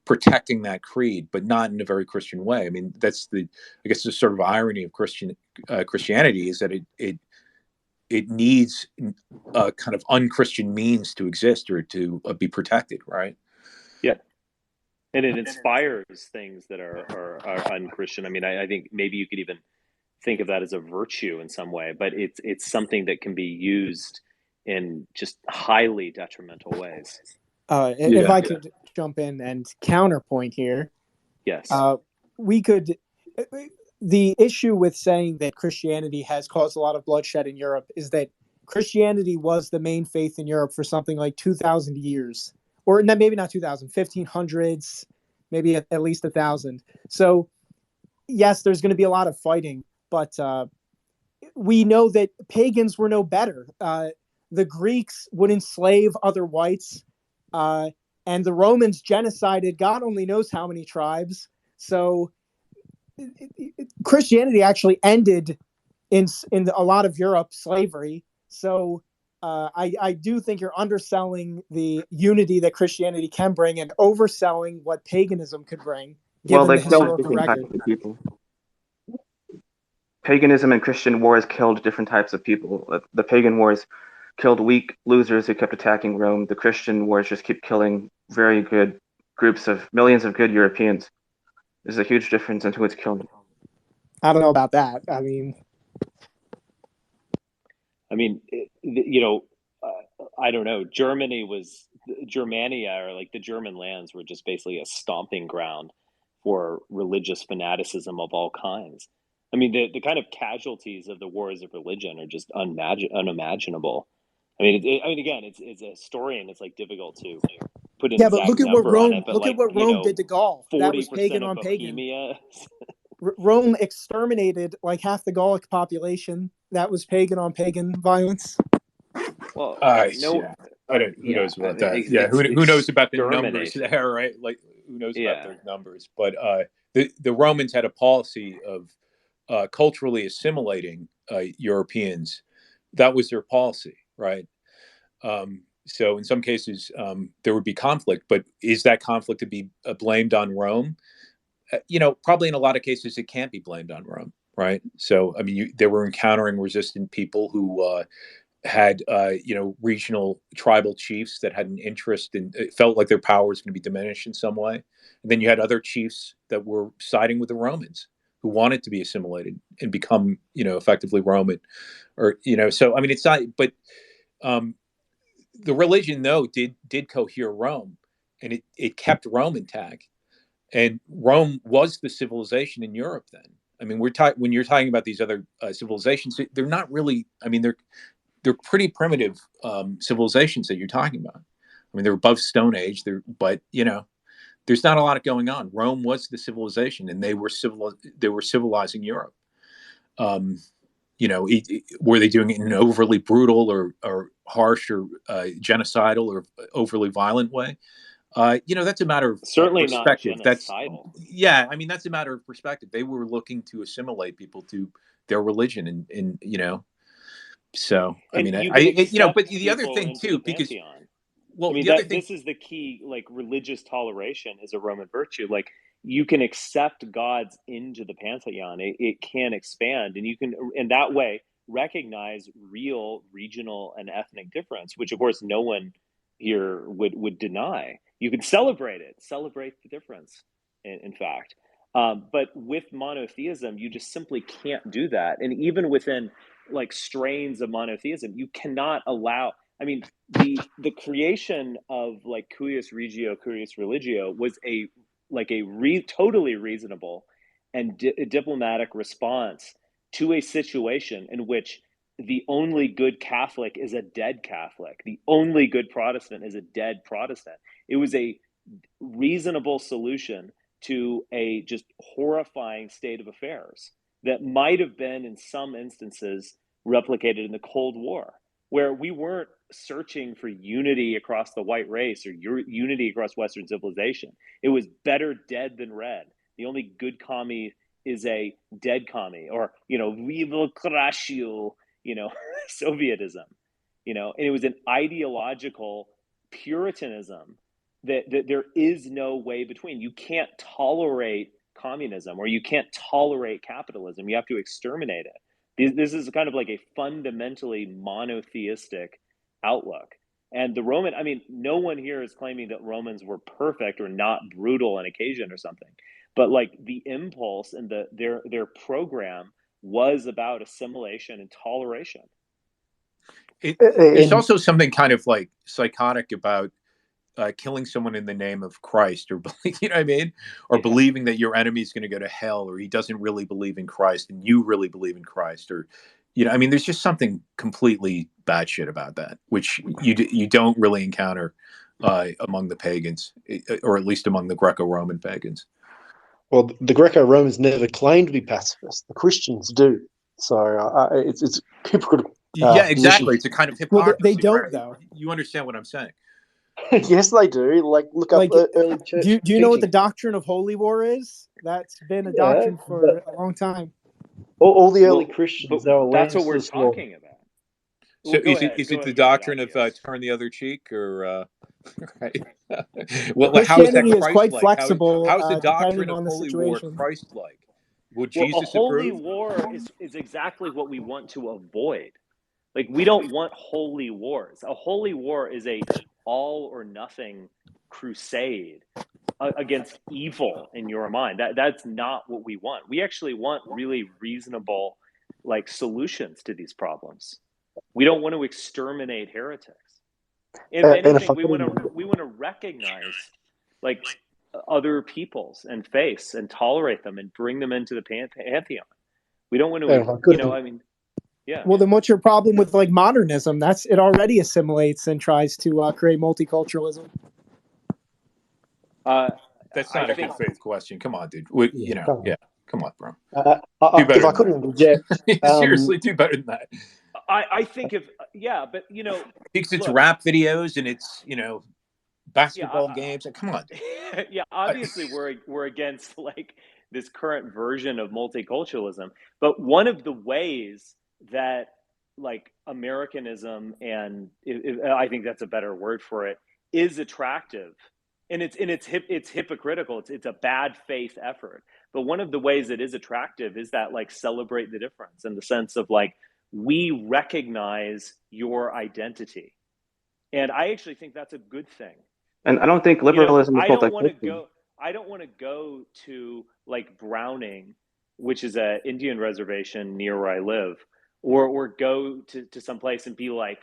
protecting that creed, but not in a very Christian way. I mean, that's I guess the sort of irony of Christianity is that it needs a kind of unchristian means to exist or to be protected, right? Yeah, and it inspires things that are unchristian. I mean, I think maybe you could even think of that as a virtue in some way, but it's something that can be used in just highly detrimental ways. If I could jump in and counterpoint here. Yes. We could. The issue with saying that Christianity has caused a lot of bloodshed in Europe is that Christianity was the main faith in Europe for something like 2,000 years. Or maybe not 2,000, 1500s, maybe at least 1,000. So, yes, there's going to be a lot of fighting, but we know that pagans were no better. The Greeks would enslave other whites, and the Romans genocided God only knows how many tribes. So Christianity actually ended in a lot of Europe slavery. So I do think you're underselling the unity that Christianity can bring and overselling what paganism could bring. Well, they killed different types of people. Paganism and Christian wars killed different types of people. The pagan wars killed weak losers who kept attacking Rome. The Christian wars just keep killing very good groups of millions of good Europeans. There's a huge difference in who it's killing. I don't know about that. I mean, I don't know. Germania, or like the German lands, were just basically a stomping ground for religious fanaticism of all kinds. I mean, the kind of casualties of the wars of religion are just unimaginable. I mean, again, it's a historian. It's like difficult to put an exact look at number what Rome, on it. But look at what Rome did to Gaul. That was pagan on Bohemia. pagan. Rome exterminated like half the Gallic population. That was pagan on pagan violence. Well, I don't. Who knows about that? Yeah, who knows about the numbers there, right? Like, who knows about those numbers? But the Romans had a policy of culturally assimilating Europeans. That was their policy, right? So in some cases there would be conflict, but is that conflict to be blamed on Rome? Probably in a lot of cases it can't be blamed on Rome, right? So I mean, they were encountering resistant people who had regional tribal chiefs that had an interest in, it felt like their power was going to be diminished in some way, and then you had other chiefs that were siding with the Romans who wanted to be assimilated and become effectively Roman, or so I mean, it's not, but the religion though did cohere Rome, and it kept Rome intact, and Rome was the civilization in Europe then. I mean, when you're talking about these other civilizations, they're not really, I mean, they're pretty primitive civilizations that you're talking about. I mean, they're above Stone Age, but there's not a lot going on. Rome was the civilization, and they were civilizing Europe. Were they doing it in an overly brutal or harsh or genocidal or overly violent way? That's a matter of certainly perspective. Not genocidal. I mean, that's a matter of perspective. They were looking to assimilate people to their religion, and So I mean, but the other thing too, because this is the key. Like, religious toleration is a Roman virtue. Like, you can accept gods into the pantheon. It can expand, and you can, in that way, recognize real regional and ethnic difference, which of course no one here would deny. You can celebrate the difference. In fact, but with monotheism, you just simply can't do that. And even within like strains of monotheism, you cannot allow. I mean, the creation of like cuius regio, cuius religio was totally reasonable and diplomatic response to a situation in which the only good Catholic is a dead Catholic. The only good Protestant is a dead Protestant. It was a reasonable solution to a just horrifying state of affairs that might have been, in some instances, replicated in the Cold War, where we weren't searching for unity across the white race or unity across Western civilization. It was better dead than red. The only good commie is a dead commie, or, viva Krashu, Sovietism, and it was an ideological Puritanism that there is no way between. You can't tolerate communism, or you can't tolerate capitalism. You have to exterminate it. This is kind of like a fundamentally monotheistic outlook. And the Roman, I mean, no one here is claiming that Romans were perfect or not brutal on occasion or something. But like the impulse and their program was about assimilation and toleration. There's also something kind of like psychotic about killing someone in the name of Christ, or you know what I mean, or believing that your enemy is going to go to hell, or he doesn't really believe in Christ and you really believe in Christ, or I mean, there's just something completely batshit about that, which you don't really encounter among the pagans, or at least among the Greco-Roman pagans. Well, the Greco-Romans never claimed to be pacifist. The Christians do. So it's hypocritical. Yeah, exactly. It's a kind of hypocrisy. Well, they don't, right? though. You understand what I'm saying? Yes, they do. Like, look up early church. Do you know what the doctrine of holy war is? That's been a doctrine for a long time. All the early Christians, they were that's what we're talking about. So is it the doctrine of turn the other cheek, or right? Well, how is that Christianity is quite Christ-like? flexible. How's the doctrine depending of on the holy war situation. Christ-like? Would Well, Jesus a holy approve? war is exactly what we want to avoid. Like, we don't want holy wars. A holy war is a all or nothing crusade against evil in your mind. That's not what we want. We actually want really reasonable, like, solutions to these problems. We don't want to exterminate heretics. If anything, we want to recognize, like, other peoples and faiths and tolerate them and bring them into the pantheon. We don't want to, I mean. Yeah. Well, then what's your problem with like modernism? It already assimilates and tries to create multiculturalism. That's not a good faith question. Come on, dude. Come on, bro. If I couldn't interject, seriously, do better than that. I think but because it's rap videos and it's basketball games. Come on. Yeah, obviously we're against like this current version of multiculturalism, but one of the ways that like Americanism, and I think that's a better word for it, is attractive, and it's hypocritical. It's a bad faith effort. But one of the ways it is attractive is that like celebrate the difference, in the sense of like, we recognize your identity, and I actually think that's a good thing. And I don't think liberalism is I don't want to go to like Browning, which is an Indian reservation near where I live, or go to some place and be like,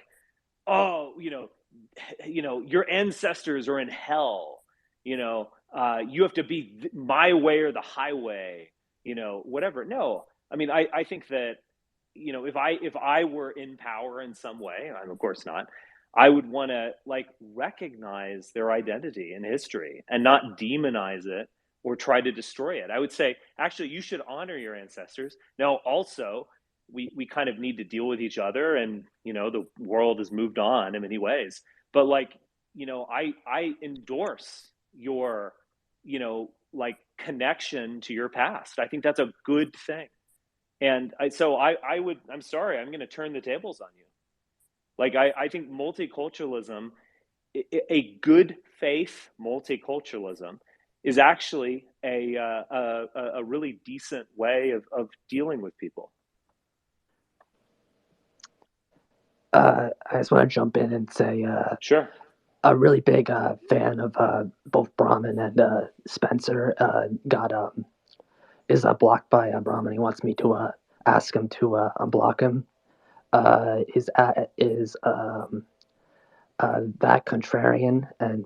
oh, your ancestors are in hell. You have to be my way or the highway. Whatever. No, I mean, I think that if I were in power in some way, I'm of course not, I would want to like recognize their identity and history and not demonize it or try to destroy it. I would say, actually, you should honor your ancestors. Now, also, we kind of need to deal with each other, and the world has moved on in many ways. But like, I endorse your like connection to your past. I think that's a good thing. And I'm sorry, I'm going to turn the tables on you. Like, I think multiculturalism, a good faith multiculturalism, is actually a really decent way of dealing with people. I just want to jump in and say, sure. A really big fan of both Brahmin and Spencer is blocked by Brahmin. He wants me to ask him to unblock him. that contrarian, and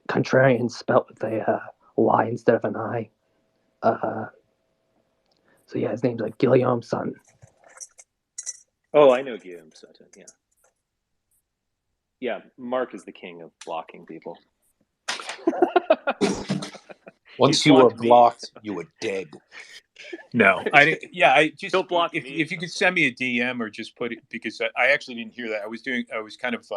contrarian spelt with a Y instead of an I. So yeah, his name's like Guillaume Sutton. Oh, I know Guillaume Sutton. Yeah, yeah. Mark is the king of blocking people. Once you were blocked, you were dead. No, I just don't block if me. If you could send me a DM or just put it, because I actually didn't hear that. I was kind of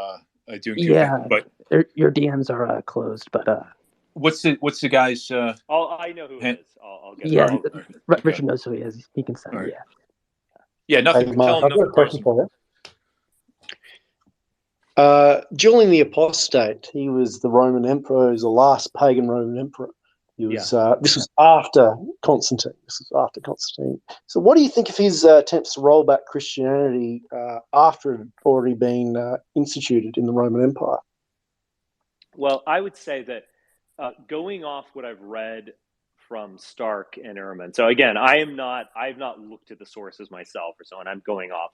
doing two things, but your DMs are closed. But what's the guy's? I know who it is. I'll get it. Richard knows who he is. He can send. Right. Yeah, nothing. Hey, Mark, I've got a question for you. Julian the Apostate, he was the Roman emperor. He was the last pagan Roman emperor. He was. This was after Constantine. So, what do you think of his attempts to roll back Christianity after it had already been instituted in the Roman Empire? Well, I would say that going off what I've read from Stark and Ehrman. So again, I've not looked at the sources myself or so, and I'm going off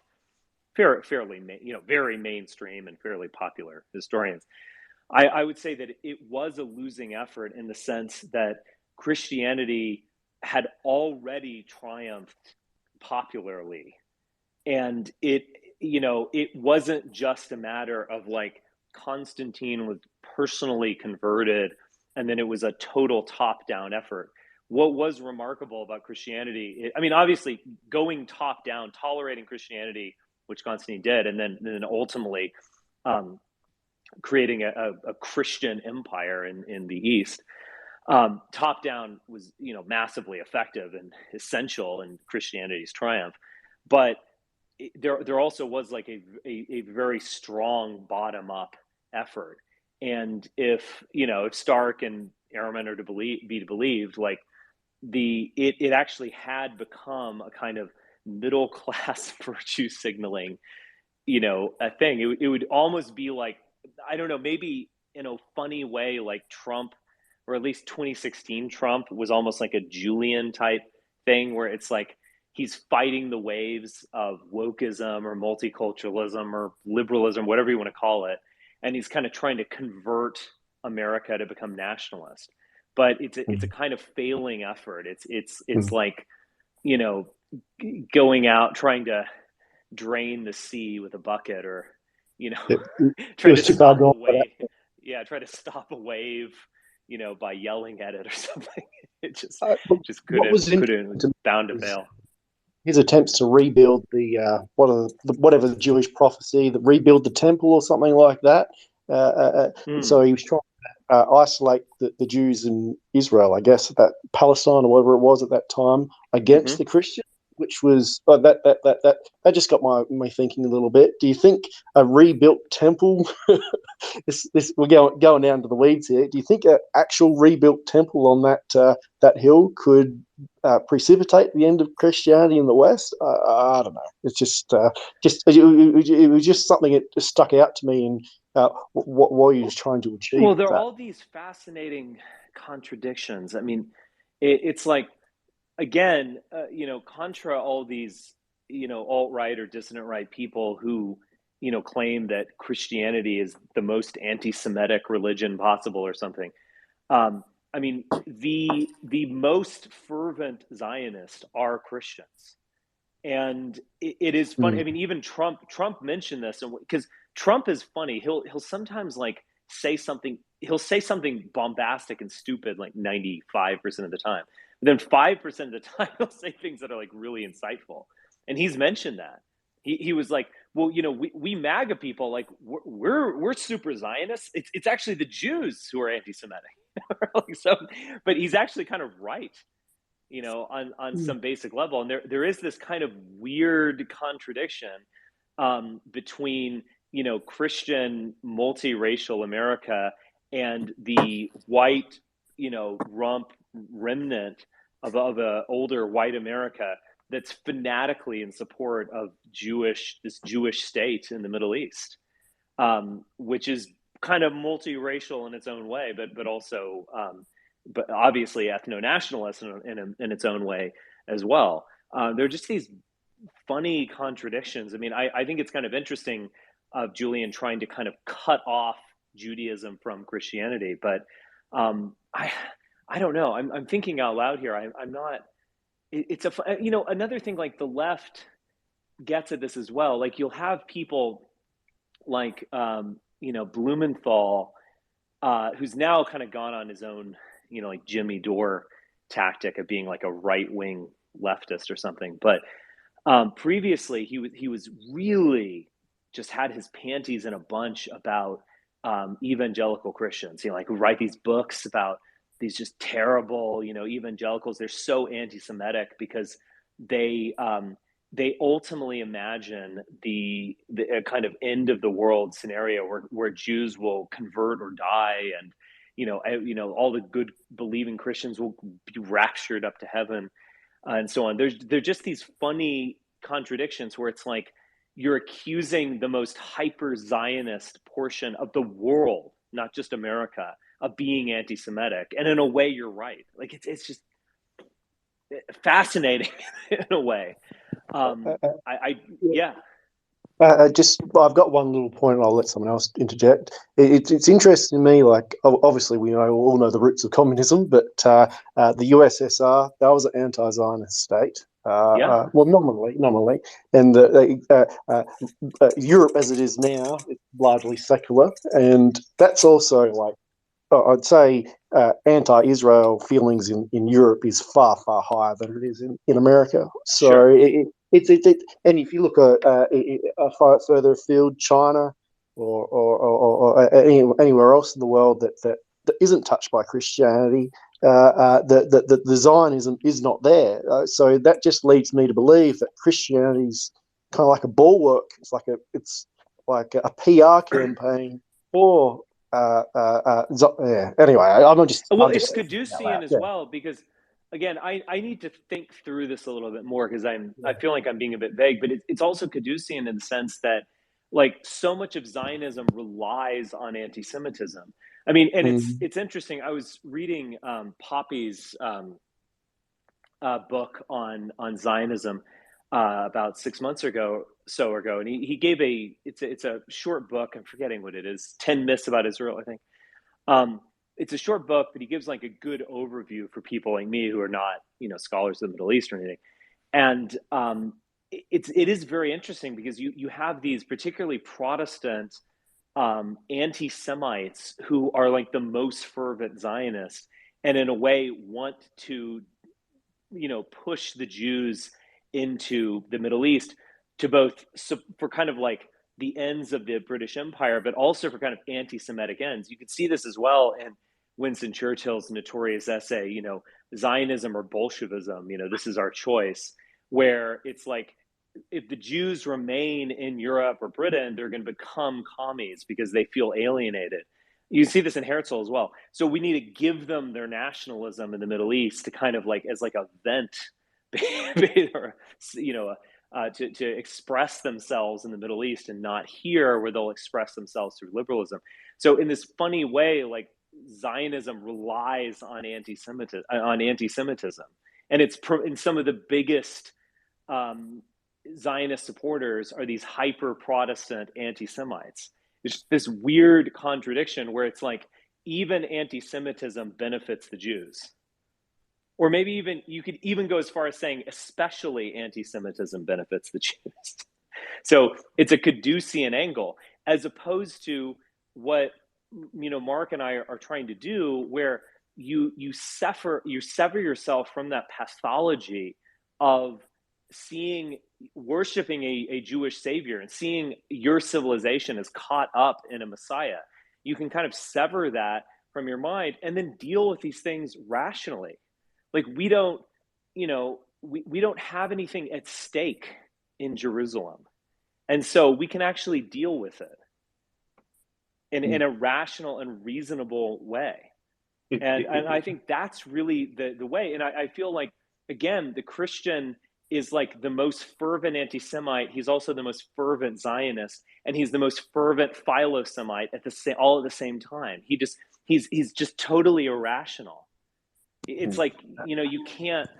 fairly, very mainstream and fairly popular historians. I would say that it was a losing effort in the sense that Christianity had already triumphed popularly, and it wasn't just a matter of like Constantine was personally converted and then it was a total top-down effort. What was remarkable about Christianity, obviously going top-down, tolerating Christianity, which Constantine did, and then ultimately creating a Christian empire in the East. Top-down was, massively effective and essential in Christianity's triumph, but there also was like a very strong bottom-up effort. And if Stark and Ehrman are to be believed, like it actually had become a kind of middle class virtue signaling, a thing. It would almost be like, I don't know, maybe in a funny way, like Trump, or at least 2016 Trump was almost like a Julian type thing, where it's like he's fighting the waves of wokeism or multiculturalism or liberalism, whatever you want to call it. And he's kind of trying to convert America to become nationalist, but it's a kind of failing effort. It's like, going out trying to drain the sea with a bucket, or try to stop a wave. Yeah, try to stop a wave, by yelling at it or something. It just couldn't. It was bound to fail. His attempts to rebuild whatever the Jewish prophecy, that rebuild the temple or something like that. So he was trying to isolate the Jews in Israel, I guess, that Palestine or whatever it was at that time, against the Christians, which was that just got my thinking a little bit. Do you think a rebuilt temple? We're going down to the weeds here. Do you think an actual rebuilt temple on that hill could precipitate the end of Christianity in the West? I don't know. It's just it was just something that just stuck out to me, and what he was trying to achieve. Well, there are all these fascinating contradictions. It's like, again, contra all these, alt-right or dissident right people who, claim that Christianity is the most anti-Semitic religion possible or something. The most fervent Zionists are Christians. And it is funny. Even Trump mentioned this, because Trump is funny. He'll sometimes say something bombastic and stupid, like 95% of the time. But then 5% of the time, he'll say things that are like really insightful. And he's mentioned that. He was like, well, we MAGA people, like we're super Zionists. It's actually the Jews who are anti-Semitic. But he's actually kind of right, on some basic level. And there is this kind of weird contradiction between, Christian multiracial America and the white, rump remnant of a older white America that's fanatically in support of this Jewish state in the Middle East, which is kind of multiracial in its own way, but also, but obviously ethno-nationalist in its own way as well. There are just these funny contradictions. I think it's kind of interesting Julian trying to kind of cut off Judaism from Christianity. But I don't know. I'm thinking out loud here. I'm not. It's another thing, like the left gets at this as well. Like you'll have people like Blumenthal, who's now kind of gone on his own, like Jimmy Dore tactic of being like a right-wing leftist or something. But previously he was really just had his panties in a bunch about evangelical Christians, like who write these books about these just terrible, evangelicals. They're so anti-Semitic because they ultimately imagine the kind of end of the world scenario where Jews will convert or die, and all the good believing Christians will be raptured up to heaven, and so on. There's just these funny contradictions where it's like you're accusing the most hyper Zionist portion of the world, not just America, of being anti-Semitic, and in a way you're right. Like it's just fascinating in a way. Yeah. I've got one little point. I'll let someone else interject. It's interesting to me. Like, obviously, we all know the roots of communism, but the USSR, that was an anti-Zionist state. Well, nominally, and Europe, as it is now, it's largely secular, and that's also like I'd say anti-Israel feelings in Europe is far higher than it is in America. So. Sure. And if you look far further afield, China or anywhere else in the world that isn't touched by Christianity, the Zionism is not there. So that just leads me to believe that Christianity is kind of like a bulwark. It's like a PR campaign for. Anyway, it's Caducean as well, because. Again, I need to think through this a little bit more because I feel like I'm being a bit vague, but it's also Caducean in the sense that like so much of Zionism relies on anti-Semitism. I mean, and it's interesting. I was reading Poppy's book on Zionism about 6 months ago, and he gave it's a short book. I'm forgetting what it is. 10 Myths About Israel, I think. It's a short book, but he gives like a good overview for people like me who are not, scholars of the Middle East or anything. And it is very interesting because you have these particularly Protestant anti-Semites who are like the most fervent Zionists, and in a way want to, push the Jews into the Middle East to both for kind of like the ends of the British Empire, but also for kind of anti-Semitic ends. You could see this as well in Winston Churchill's notorious essay, Zionism or Bolshevism, this is our choice, where it's like, if the Jews remain in Europe or Britain, they're going to become commies because they feel alienated. You see this in Herzl as well. So we need to give them their nationalism in the Middle East to kind of like, as like a vent, or, to express themselves in the Middle East and not here where they'll express themselves through liberalism. So in this funny way, like, Zionism relies on anti-Semitism, and it's in some of the biggest Zionist supporters are these hyper Protestant anti-Semites. It's this weird contradiction where it's like even anti-Semitism benefits the Jews, or maybe even you could even go as far as saying especially anti-Semitism benefits the Jews. So it's a Caducean angle as opposed to what Mark and I are trying to do, where you sever yourself from that pathology of worshiping a Jewish savior and seeing your civilization as caught up in a Messiah. You can kind of sever that from your mind and then deal with these things rationally. Like we don't have anything at stake in Jerusalem, and so we can actually deal with it in a rational and reasonable way. And I think that's really the way. And I feel like, again, the Christian is like the most fervent anti-Semite. He's also the most fervent Zionist, and he's the most fervent Philo-Semite all at the same time. He's just totally irrational. It's like, you can't,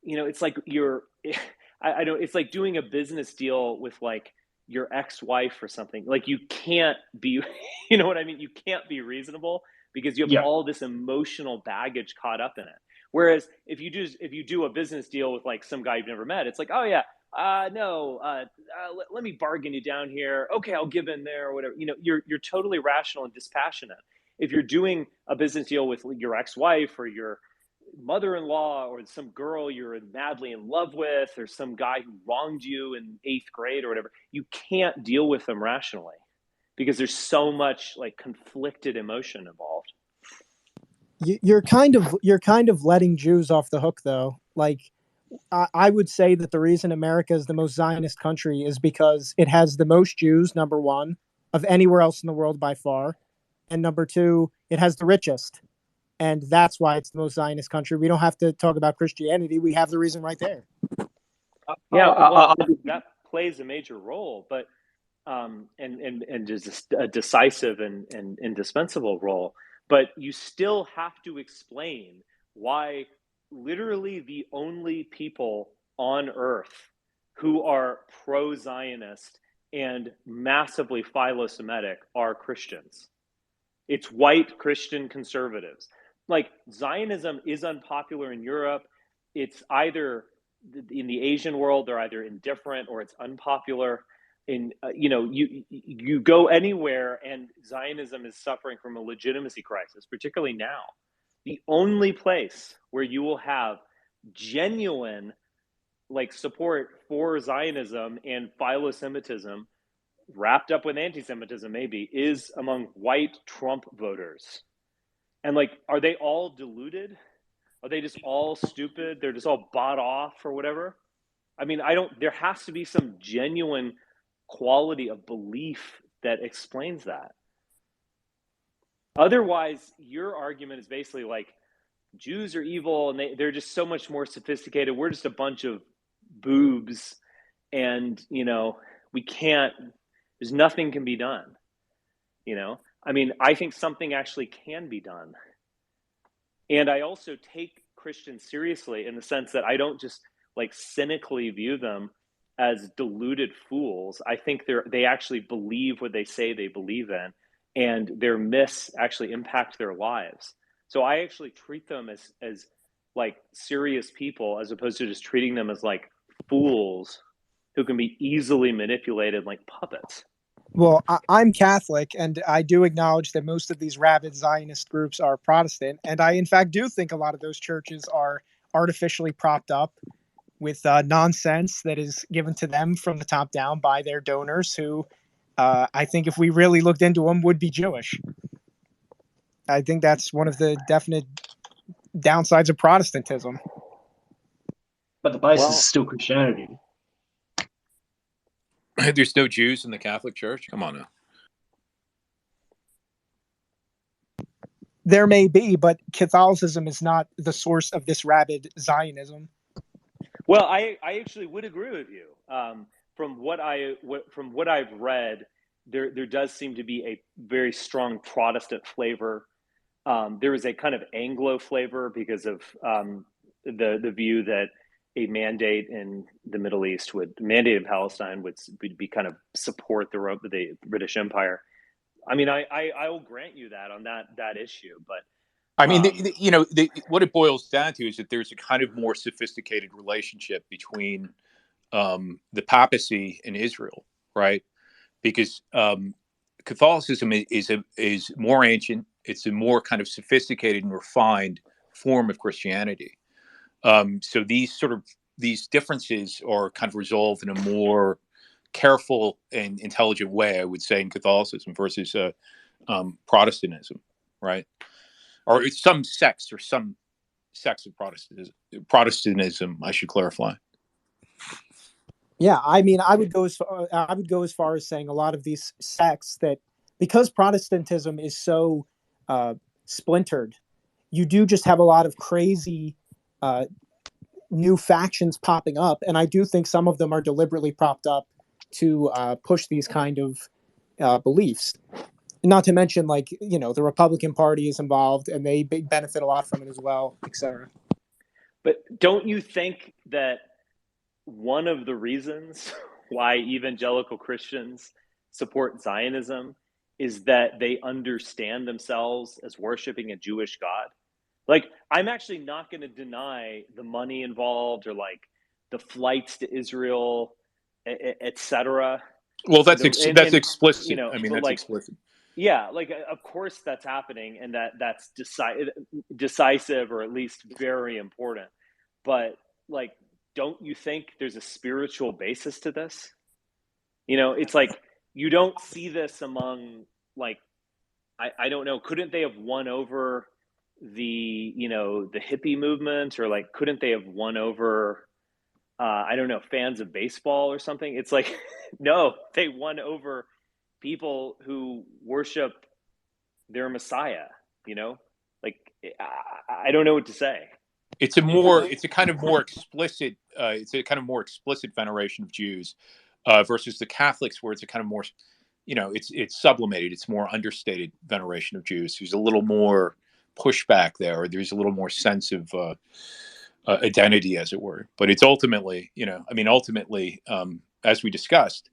it's like it's like doing a business deal with like, your ex-wife or something, like you can't be, you know what I mean? You can't be reasonable because you have all this emotional baggage caught up in it. Whereas if you do a business deal with like some guy you've never met, it's like, oh yeah, no, let me bargain you down here. Okay, I'll give in there or whatever. You know, you're totally rational and dispassionate. If you're doing a business deal with your ex-wife or your mother-in-law or some girl you're madly in love with or some guy who wronged you in 8th grade or whatever, you can't deal with them rationally because there's so much like conflicted emotion involved. You're kind of letting Jews off the hook, though. Like, I would say that the reason America is the most Zionist country is because it has the most Jews, number one, of anywhere else in the world by far, and number two, it has the richest. And that's why it's the most Zionist country. We don't have to talk about Christianity. We have the reason right there. Yeah, well, that plays a major role, but and just a decisive and indispensable role. But you still have to explain why literally the only people on earth who are pro-Zionist and massively philo-Semitic are Christians. It's white Christian conservatives. Like, Zionism is unpopular in Europe. It's either in the Asian world, they're either indifferent or it's unpopular. In you go anywhere and Zionism is suffering from a legitimacy crisis, particularly now. The only place where you will have genuine like support for Zionism and philo-Semitism wrapped up with anti-Semitism maybe is among white Trump voters. And like, are they all deluded? Are they just all stupid? They're just all bought off or whatever? I mean, there has to be some genuine quality of belief that explains that. Otherwise, your argument is basically like Jews are evil and they're just so much more sophisticated. We're just a bunch of boobs and, there's nothing can be done. I mean, I think something actually can be done. And I also take Christians seriously in the sense that I don't just like cynically view them as deluded fools. I think they actually believe what they say they believe in, and their myths actually impact their lives. So I actually treat them as like serious people as opposed to just treating them as like fools who can be easily manipulated like puppets. Well, I'm Catholic, and I do acknowledge that most of these rabid Zionist groups are Protestant, and I, in fact, do think a lot of those churches are artificially propped up with nonsense that is given to them from the top down by their donors who, I think if we really looked into them, would be Jewish. I think that's one of the definite downsides of Protestantism. But the basis is still Christianity. There's no Jews in the Catholic Church? Come on now. There may be, but Catholicism is not the source of this rabid Zionism. Well, I actually would agree with you. From what I've read, there does seem to be a very strong Protestant flavor. There is a kind of Anglo flavor because of the view that a mandate in the Middle East mandate in Palestine would be kind of support the British Empire. I mean, I will grant you that on that issue, but I mean, what it boils down to is that there's a kind of more sophisticated relationship between the papacy and Israel, right? Because Catholicism is more ancient. It's a more kind of sophisticated and refined form of Christianity. So these differences are kind of resolved in a more careful and intelligent way, I would say, in Catholicism versus Protestantism, right? Or it's some sects of Protestantism, I should clarify. Yeah, I mean, I would go as far as saying a lot of these sects that because Protestantism is so splintered, you do just have a lot of crazy new factions popping up, and I do think some of them are deliberately propped up to push these kind of beliefs. Not to mention, like, the Republican Party is involved, and they benefit a lot from it as well, etc. But don't you think that one of the reasons why evangelical Christians support Zionism is that they understand themselves as worshiping a Jewish God. Like, I'm actually not going to deny the money involved or like the flights to Israel, etc. Well, that's explicit. You know, I mean, but that's like, explicit. yeah, like of course that's happening, and that's decisive, or at least very important. But like, don't you think there's a spiritual basis to this? You know, it's like you don't see this among like I don't know. Couldn't they have won over the the hippie movement, or like couldn't they have won over I don't know, fans of baseball or something? It's like no, they won over people who worship their Messiah. You know, like I don't know what to say. It's a kind of more explicit veneration of Jews versus the Catholics, where it's a kind of more, it's sublimated, it's more understated veneration of Jews. There's a little more pushback there, or there's a little more sense of identity, as it were. But it's ultimately, as we discussed,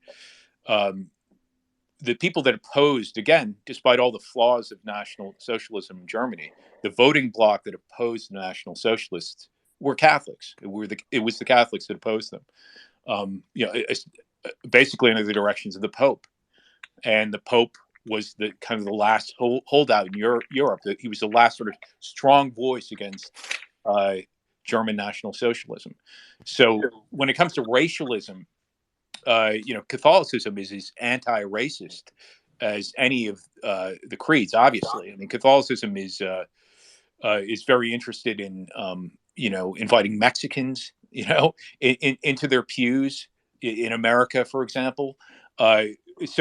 the people that opposed, again, despite all the flaws of National Socialism in Germany, the voting bloc that opposed National Socialists were Catholics. It was the Catholics that opposed them. Basically under the directions of the Pope, and the Pope was the kind of the last holdout in Europe. He was the last sort of strong voice against German National Socialism. So when it comes to racialism, Catholicism is as anti-racist as any of the creeds. Obviously, I mean, Catholicism is very interested in inviting Mexicans, into their pews in America, for example. It's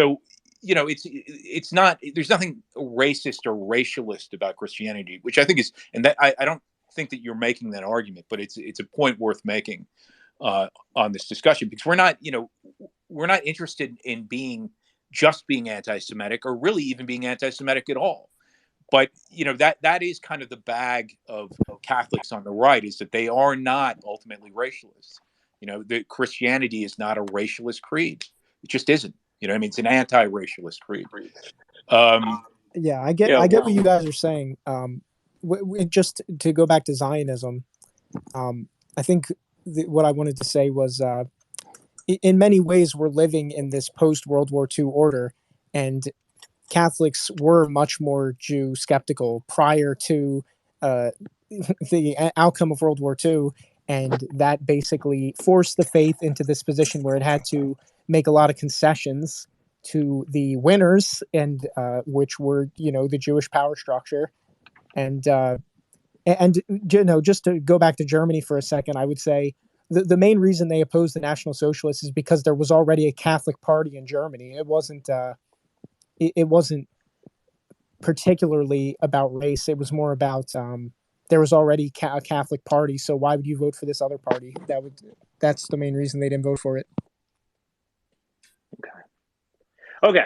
not. There's nothing racist or racialist about Christianity, which I think is, and that I don't think that you're making that argument, but it's a point worth making on this discussion, because we're not interested in being anti-Semitic, or really even being anti-Semitic at all. But that is kind of the bag of Catholics on the right, is that they are not ultimately racialists. That Christianity is not a racialist creed. It just isn't. It's an anti-racialist creed. Yeah, I get what you guys are saying. Just to go back to Zionism, I think what I wanted to say was, in many ways, we're living in this post-World War II order, and Catholics were much more Jew skeptical prior to the outcome of World War II, and that basically forced the faith into this position where it had to make a lot of concessions to the winners, and which were the Jewish power structure, and just to go back to Germany for a second, I would say the main reason they opposed the National Socialists is because there was already a Catholic Party in Germany. It wasn't particularly about race. It was more about there was already a Catholic Party, so why would you vote for this other party? That's the main reason they didn't vote for it. Okay.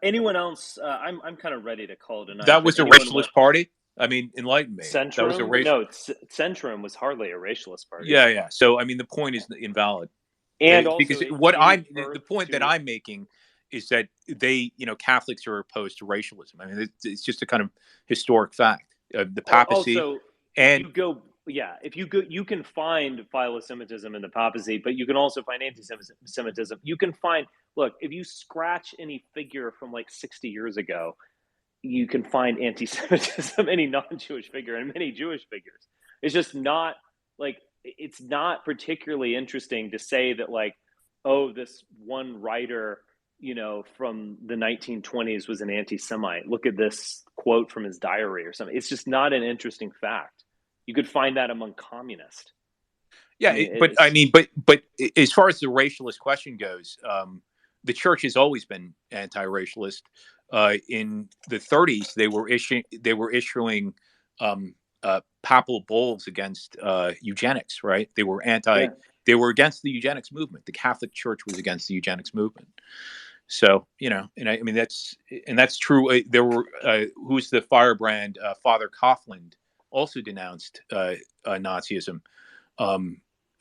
Anyone else? I'm kind of ready to call it a night. That was a racialist party? I mean, enlighten me. Centrum? That was a No, Centrum was hardly a racialist party. Yeah. So, I mean, the point is invalid. And also, because the point that I'm making is that Catholics are opposed to racialism. I mean, it's just a kind of historic fact. The papacy. Also, if you go, you can find philo-Semitism in the papacy, but you can also find anti-Semitism. You can find, look, if you scratch any figure from like 60 years ago, you can find anti-Semitism, any non-Jewish figure, and many Jewish figures. It's just not like, it's not particularly interesting to say that like, oh, this one writer, from the 1920s was an anti-Semite. Look at this quote from his diary or something. It's just not an interesting fact. You could find that among communists. Yeah, but as far as the racialist question goes, the church has always been anti-racialist. In the 30s, they were issuing papal bulls against eugenics. Right? They were They were against the eugenics movement. The Catholic Church was against the eugenics movement. So that's true. There were who's the firebrand Father Coughlin also denounced Nazism.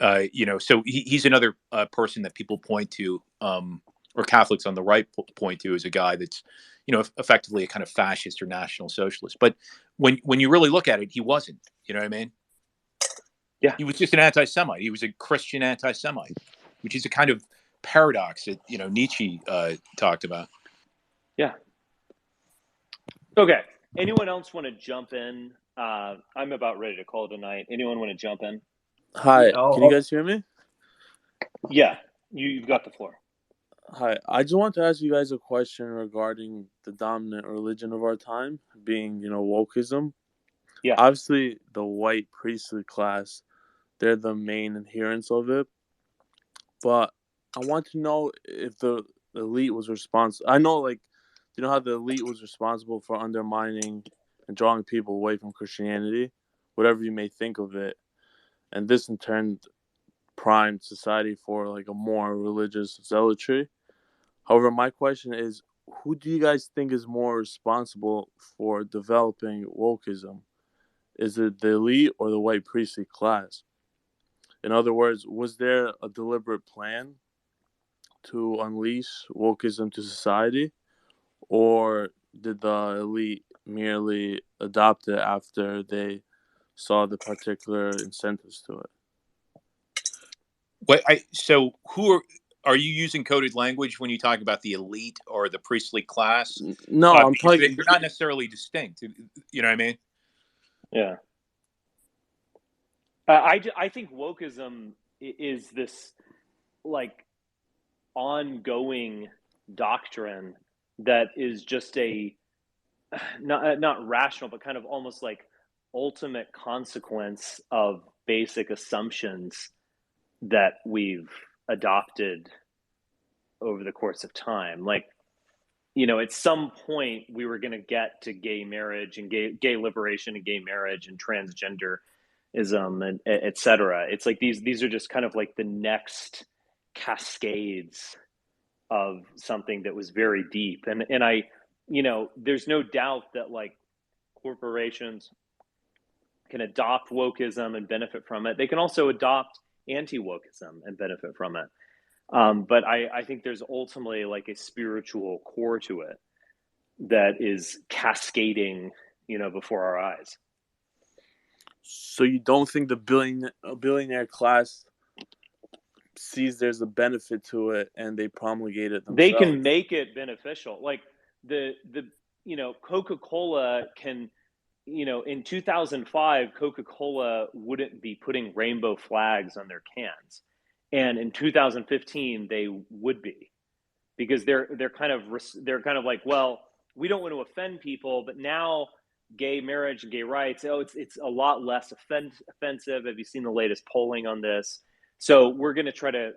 So he's another person that people point to, or Catholics on the right point to, as a guy that's, effectively a kind of fascist or national socialist. But when you really look at it, he wasn't. You know what I mean? Yeah. He was just an anti-Semite. He was a Christian anti-Semite, which is a kind of paradox that Nietzsche talked about. Yeah. Okay. Anyone else want to jump in? I'm about ready to call it a night. Anyone want to jump in? Hi, can you guys hear me? Yeah, you've got the floor. Hi, I just want to ask you guys a question regarding the dominant religion of our time, being, wokeism. Yeah. Obviously, the white priestly class, they're the main adherents of it. But I want to know if the elite was responsible. I know, how the elite was responsible for undermining and drawing people away from Christianity, whatever you may think of it. And this, in turn, primed society for, a more religious zealotry. However, my question is, who do you guys think is more responsible for developing wokeism? Is it the elite or the white priestly class? In other words, was there a deliberate plan to unleash wokeism to society, or did the elite merely adopt it after they saw the particular incentives to it? So who are you using coded language when you talk about the elite or the priestly class? No, I'm talking. They're not necessarily distinct. You know what I mean? Yeah. I think wokeism is this ongoing doctrine that is just a not rational, but kind of almost like ultimate consequence of basic assumptions that we've adopted over the course of time. At some point we were going to get to gay marriage and gay liberation and gay marriage and transgenderism and et cetera. It's like these are just kind of like the next cascades of something that was very deep. And I, there's no doubt that corporations can adopt wokeism and benefit from it. They can also adopt anti-wokeism and benefit from it. But I think there's ultimately a spiritual core to it that is cascading, before our eyes. So you don't think the billionaire class sees there's a benefit to it and they promulgate it themselves? They can make it beneficial. The Coca-Cola can, in 2005, Coca-Cola wouldn't be putting rainbow flags on their cans. And in 2015, they would be, because they're kind of like, well, we don't want to offend people, but now gay marriage and gay rights, it's a lot less offensive. Have you seen the latest polling on this? So we're going to try to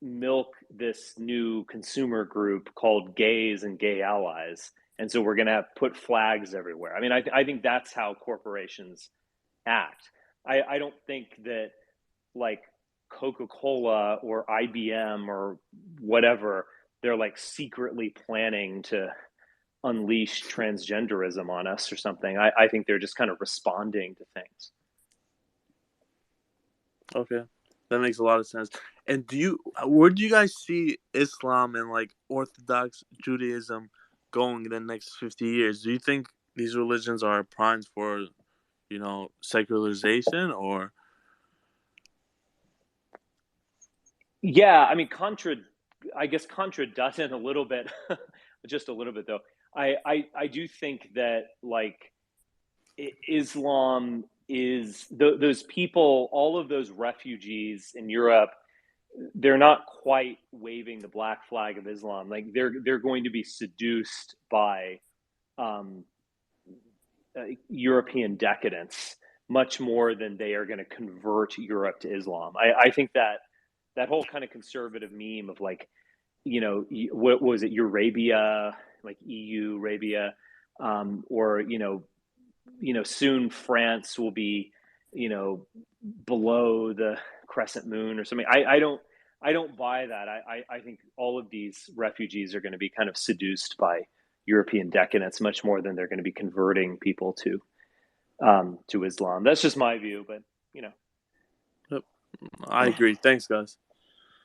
milk this new consumer group called gays and gay allies. And so we're going to put flags everywhere. I mean, I think that's how corporations act. I don't think that Coca-Cola or IBM or whatever, they're secretly planning to unleash transgenderism on us or something. I think they're just kind of responding to things. Okay, that makes a lot of sense. And where do you guys see Islam and Orthodox Judaism going in the next 50 years? Do you think these religions are primed for, secularization, or? Yeah, I mean, Contra doesn't a little bit, just a little bit though. I do think that Islam is those people, all of those refugees in Europe, they're not quite waving the black flag of Islam. They're going to be seduced by European decadence much more than they are going to convert Europe to Islam. I think that whole kind of conservative meme of what was it, Eurabia, EU Arabia, or soon France will be below the crescent moon or something. I don't buy that. I think all of these refugees are going to be kind of seduced by European decadence much more than they're going to be converting people to Islam. That's just my view, but Yep. I agree. Thanks, guys.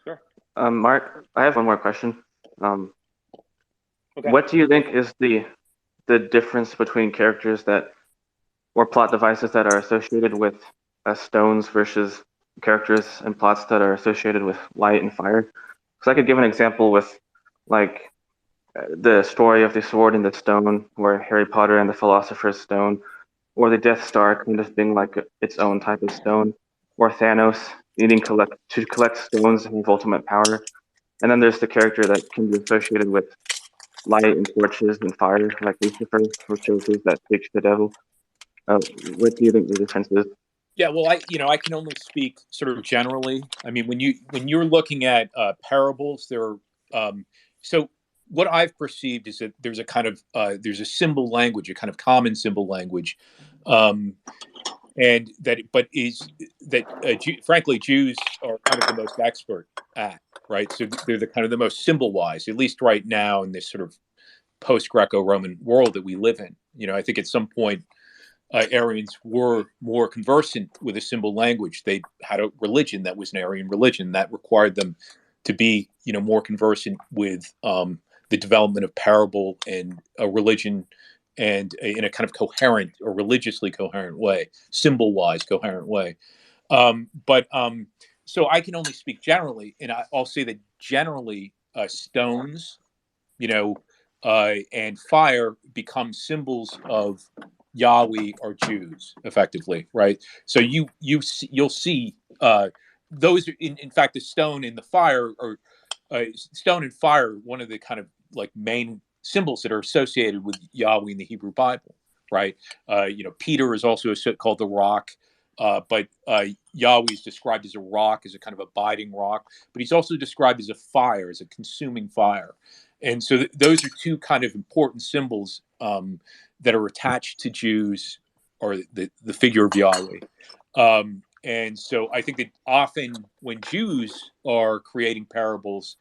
Sure. Mark, I have one more question. Okay. What do you think is the difference between characters that or plot devices that are associated with stones versus characters and plots that are associated with light and fire? Because I could give an example with like the story of the sword and the stone, where Harry Potter and the Philosopher's Stone, or the Death Star kind of being like its own type of stone, or Thanos needing to collect stones and have ultimate power. And then there's the character that can be associated with light and torches and fire, like Lucifer, which shows that speaks the devil. What do you think the difference is? Yeah, well, I can only speak sort of generally. I mean, when you're looking at parables, there are so what I've perceived is that there's a kind of there's a symbol language, a kind of common symbol language, and that frankly Jews are kind of the most expert at, right? So they're the kind of the most symbol wise, at least right now in this sort of post Greco-Roman world that we live in. I think at some point Aryans were more conversant with a symbol language. They had a religion that was an Aryan religion that required them to be, more conversant with the development of parable and a religion, and in a kind of coherent or religiously coherent way, symbol-wise coherent way. So I can only speak generally, and I'll say that generally stones, and fire become symbols of Yahweh or Jews, effectively, right? So you'll see those. In fact, the stone and the fire, or stone and fire, one of the kind of like main symbols that are associated with Yahweh in the Hebrew Bible, right? Peter is also called the rock, but Yahweh is described as a rock, as a kind of abiding rock, but he's also described as a fire, as a consuming fire. And so those are two kind of important symbols that are attached to Jews, or the figure of Yahweh. And so I think that often when Jews are creating parables,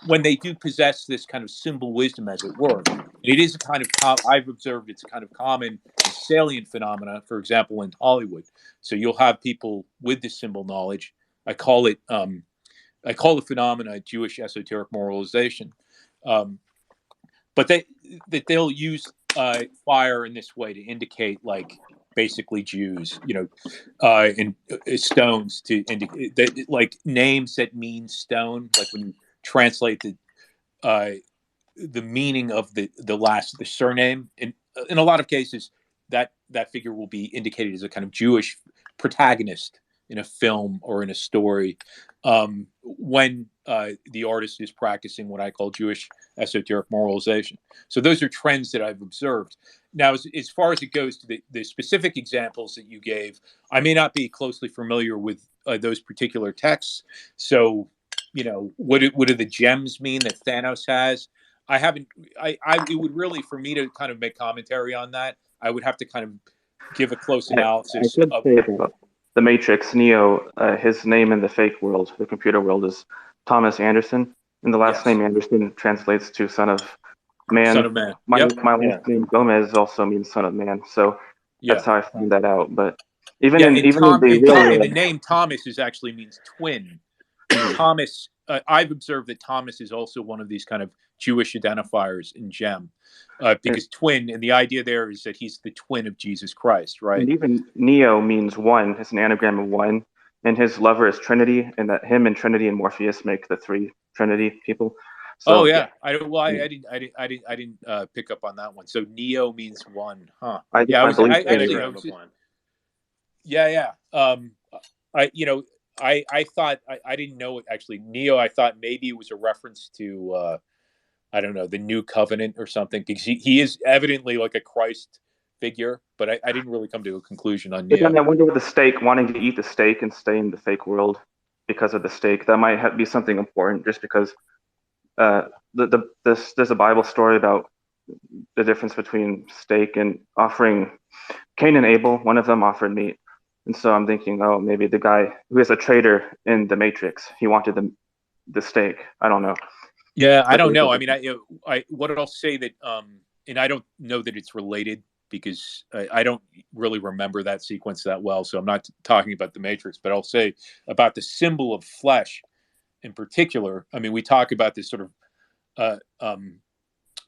when they do possess this kind of symbol wisdom, as it were, it is a kind of, I've observed it's a kind of common and salient phenomena, for example, in Hollywood. So you'll have people with this symbol knowledge. I call the phenomena Jewish esoteric moralization. But they'll use fire in this way to indicate, like, basically Jews, and stones to indicate that, like, names that mean stone, like when you translate the meaning of the surname. In a lot of cases, that figure will be indicated as a kind of Jewish protagonist in a film or in a story, when the artist is practicing what I call Jewish esoteric moralization. So those are trends that I've observed. Now, as far as it goes to the specific examples that you gave, I may not be closely familiar with those particular texts. So, what do the gems mean that Thanos has? I haven't. It would really, for me to kind of make commentary on that, I would have to kind of give a close analysis. I could say about the Matrix, Neo, his name in the fake world, the computer world, is Thomas Anderson, and the last name Anderson translates to son of man. Son of man. My last name Gomez also means son of man, so that's how I found that out. But the name Thomas actually means twin. Thomas, I've observed that Thomas is also one of these kind of Jewish identifiers in Gem, because twin, and the idea there is that he's the twin of Jesus Christ, right? And even Neo means one. It's an anagram of one, and his lover is Trinity, and that him and Trinity and Morpheus make the three Trinity people. So, I didn't pick up on that one. So Neo means one, huh? I believe I thought I didn't know it actually. Neo, I thought maybe it was a reference to I don't know, the New Covenant or something, because he is evidently like a Christ figure, but I didn't really come to a conclusion on Neo. Then I wonder with the steak, wanting to eat the steak and stay in the fake world because of the steak, that might be something important, just because there's a Bible story about the difference between steak and offering. Cain and Abel, one of them offered meat. And so I'm thinking, oh, maybe the guy who is a traitor in the Matrix, he wanted the steak. I don't know. Yeah, I don't know. I mean, what I'll say that, and I don't know that it's related because I don't really remember that sequence that well. So I'm not talking about the Matrix, but I'll say about the symbol of flesh in particular. I mean, we talk about this sort of,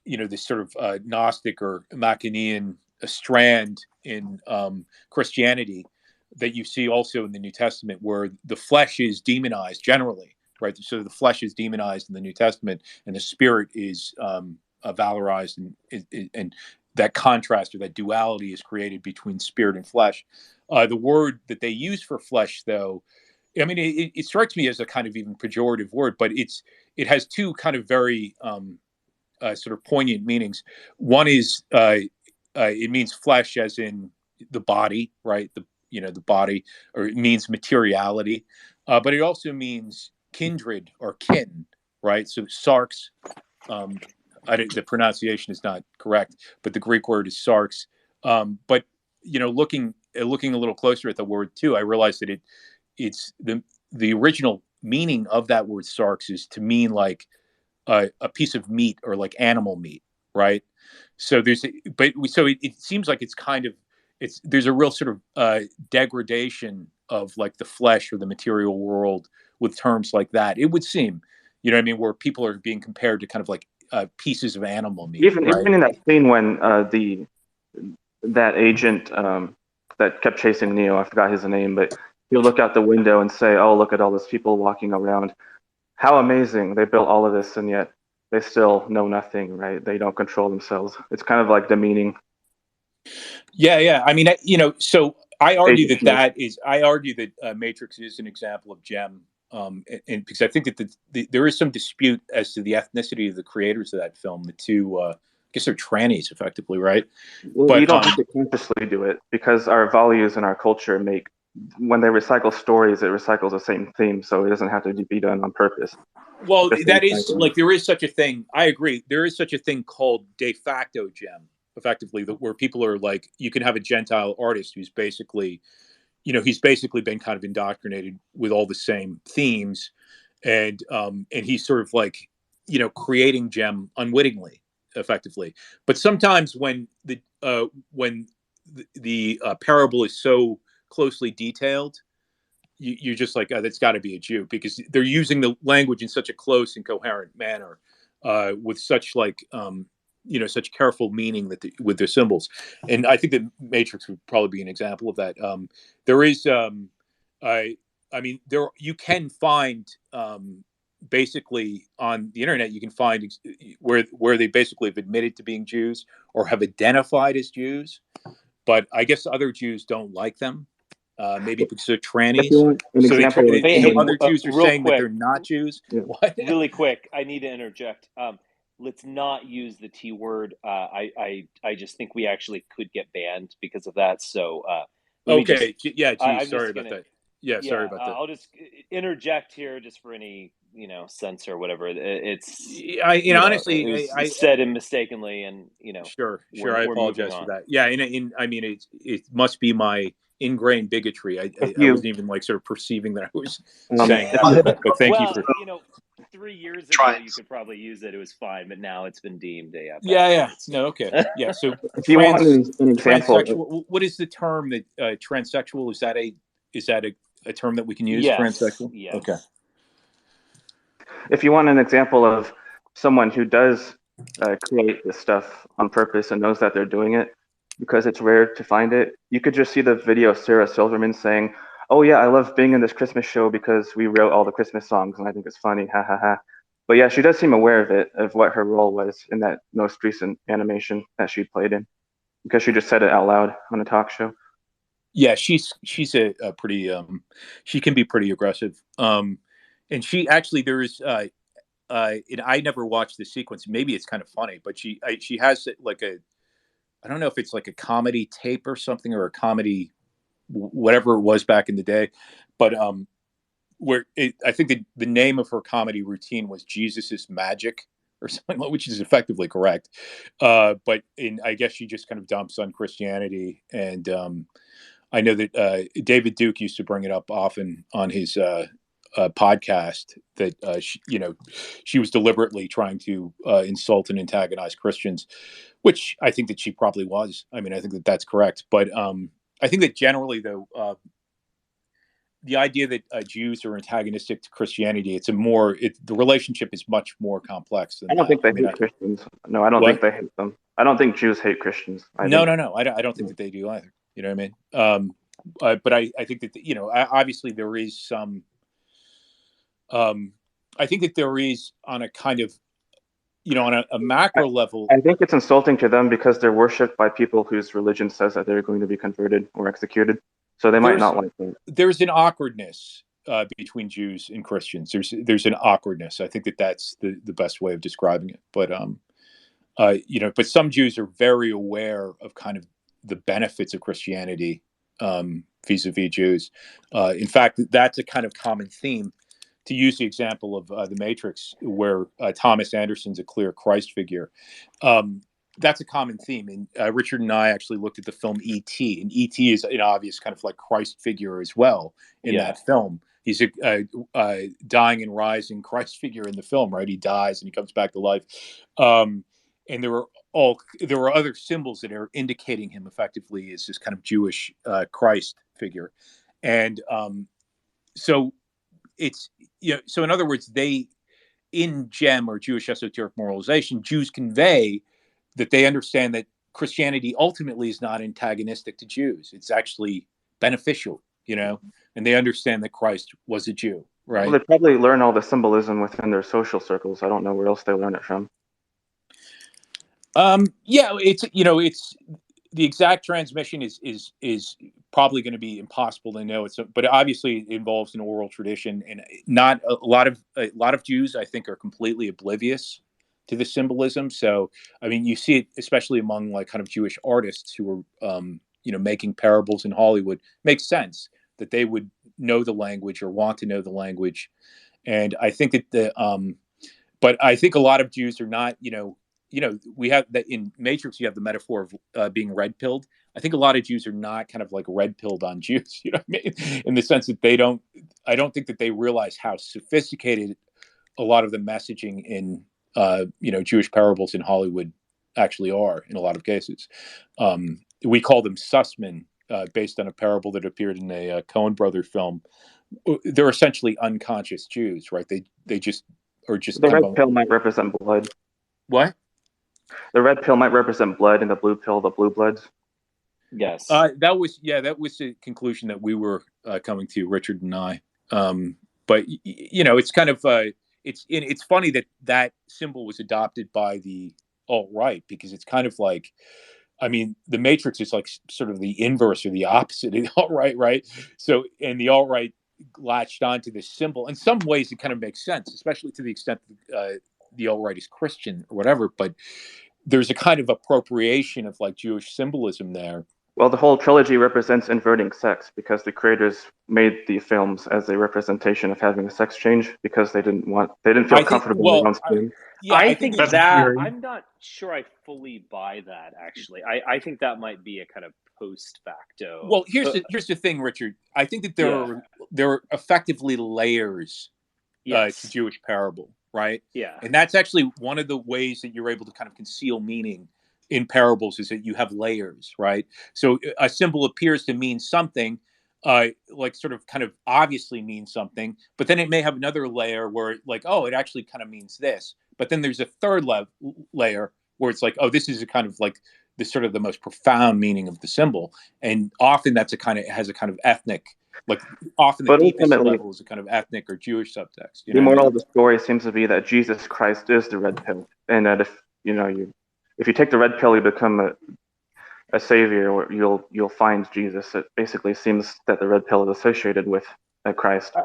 this sort of Gnostic or Manichaean strand in Christianity that you see also in the New Testament, where the flesh is demonized generally, right? So the flesh is demonized in the New Testament, and the spirit is valorized, and that contrast or that duality is created between spirit and flesh. The word that they use for flesh, though, I mean, it strikes me as a kind of even pejorative word, but it has two kind of very sort of poignant meanings. One is it means flesh as in the body, right? The body, or it means materiality, but it also means kindred or kin, right? So sarx, the pronunciation is not correct, but the Greek word is sarx. But looking a little closer at the word too, I realized that it's the original meaning of that word sarx is to mean like a piece of meat or like animal meat, right? So it seems like it's kind of there's a real sort of degradation of like the flesh or the material world with terms like that. It would seem, what I mean, where people are being compared to kind of like pieces of animal meat. Even right? even in that scene when that agent that kept chasing Neo, I forgot his name, but he'll look out the window and say, "Oh, look at all those people walking around. How amazing! They built all of this, and yet they still know nothing, right? They don't control themselves." It's kind of like demeaning. Yeah. I mean, so I argue that Matrix is an example of gem, and because I think that there is some dispute as to the ethnicity of the creators of that film. The two, I guess they're trannies, effectively, right? Well, but you don't have to consciously do it, because our values and our culture make, when they recycle stories, it recycles the same theme, so it doesn't have to be done on purpose. Well, that is like, there is such a thing. I agree. There is such a thing called de facto gem, effectively, where people are like, you can have a Gentile artist who's basically, he's basically been kind of indoctrinated with all the same themes, and he's sort of like, creating gem unwittingly, effectively. But sometimes when the parable is so closely detailed, you're just like, oh, that's got to be a Jew, because they're using the language in such a close and coherent manner, with such like such careful meaning with their symbols. And I think that Matrix would probably be an example of that. There is I mean, you can find basically on the internet, you can find where they basically have admitted to being Jews or have identified as Jews, but I guess other Jews don't like them. Maybe because they're trannies. So other Jews are saying that they're not Jews. Yeah. What? Really quick, I need to interject. Let's not use the T word. I just think we actually could get banned because of that. So okay, I'm sorry about that. Yeah, sorry about that. I'll just interject here, just for any sense or whatever. It's honestly, it was said mistakenly, and Sure. I apologize for that. Yeah, I mean, it must be my ingrained bigotry. I wasn't even like sort of perceiving that I was saying that. But thank you for. 3 years ago, you could probably use it. It was fine, but now it's been deemed a. Yeah. No, okay. Yeah. So, if you want an example, transsexual. What is the term that transsexual? Is that a term that we can use? Yes. Transsexual. Yes. Okay. If you want an example of someone who does create this stuff on purpose and knows that they're doing it, because it's rare to find it, you could just see the video of Sarah Silverman saying, "Oh yeah, I love being in this Christmas show because we wrote all the Christmas songs and I think it's funny, ha ha ha." But yeah, she does seem aware of it, of what her role was in that most recent animation that she played in, because she just said it out loud on a talk show. Yeah, she's a pretty she can be pretty aggressive. And she actually, there's and I never watched the sequence. Maybe it's kind of funny, but she has like I don't know if it's like a comedy tape or something, or a comedy whatever it was back in the day, but I think the name of her comedy routine was Jesus is Magic or something, which is effectively correct. But I guess she just kind of dumps on Christianity, and I know that David Duke used to bring it up often on his podcast that she was deliberately trying to insult and antagonize Christians, which I think that she probably was. I mean, I think that that's correct. But I think that generally, though, the idea that Jews are antagonistic to Christianity, the relationship is much more complex than I don't that. think they hate Christians. No, I don't think they hate them. I don't think Jews hate Christians. No. I don't think that they do either. You know what I mean? But I think that, obviously there is some, I think that there is on a kind of, on a macro level. I think it's insulting to them because they're worshipped by people whose religion says that they're going to be converted or executed. So they might not like them. There's an awkwardness between Jews and Christians. There's an awkwardness. I think that that's the best way of describing it. But but some Jews are very aware of kind of the benefits of Christianity vis-a-vis Jews. In fact, that's a kind of common theme. To use the example of The Matrix, where Thomas Anderson's a clear Christ figure. That's a common theme. And Richard and I actually looked at the film E.T. And E.T. is an obvious kind of like Christ figure as well in that film. He's a dying and rising Christ figure in the film, right? He dies and he comes back to life. And there were other symbols that are indicating him effectively as this kind of Jewish Christ figure. And so it's, so in other words, in GEM, or Jewish esoteric moralization, Jews convey that they understand that Christianity ultimately is not antagonistic to Jews. It's actually beneficial, and they understand that Christ was a Jew, right? Well, they probably learn all the symbolism within their social circles. I don't know where else they learn it from. It's the exact transmission is probably going to be impossible to know. But obviously it involves an oral tradition, and not a lot of Jews, I think, are completely oblivious to the symbolism. So, I mean, you see it especially among like kind of Jewish artists who are, making parables in Hollywood. Makes sense that they would know the language or want to know the language. And I think that but I think a lot of Jews are not, we have that in Matrix, you have the metaphor of being red pilled. I think a lot of Jews are not kind of like red pilled on Jews, you know what I mean? In the sense that I don't think that they realize how sophisticated a lot of the messaging in, Jewish parables in Hollywood actually are in a lot of cases. We call them Sussman, based on a parable that appeared in a Coen brother film. They're essentially unconscious Jews, right? They just are just. The red pill might represent blood. What? The red pill might represent blood, and the blue pill, the blue bloods. Yes. That was the conclusion that we were coming to, Richard and I. But it's kind of it's funny that symbol was adopted by the alt-right, because it's kind of like, I mean, the Matrix is like sort of the inverse or the opposite of the alt-right, right? So, and the alt-right latched onto this symbol. In some ways, it kind of makes sense, especially to the extent that the alt-right is Christian or whatever. But there's a kind of appropriation of like Jewish symbolism there. Well, the whole trilogy represents inverting sex, because the creators made the films as a representation of having a sex change, because they didn't feel comfortable in their own skin. I think that I'm not sure I fully buy that, actually. I think that might be a kind of post facto. Well, here's the thing, Richard. I think that there are effectively layers to Jewish parable, right? Yeah. And that's actually one of the ways that you're able to kind of conceal meaning in parables, is that you have layers, right? So a symbol appears to mean something, like sort of kind of obviously means something, but then it may have another layer where like, oh, it actually kind of means this. But then there's a third layer where it's like, oh, this is a kind of like the sort of the most profound meaning of the symbol. And often has a kind of ethnic, like often the deepest level is a kind of ethnic or Jewish subtext. The moral of the story seems to be that Jesus Christ is the red pill, and that if you take the red pill, you become a savior, or you'll find Jesus. It basically seems that the red pill is associated with Christ.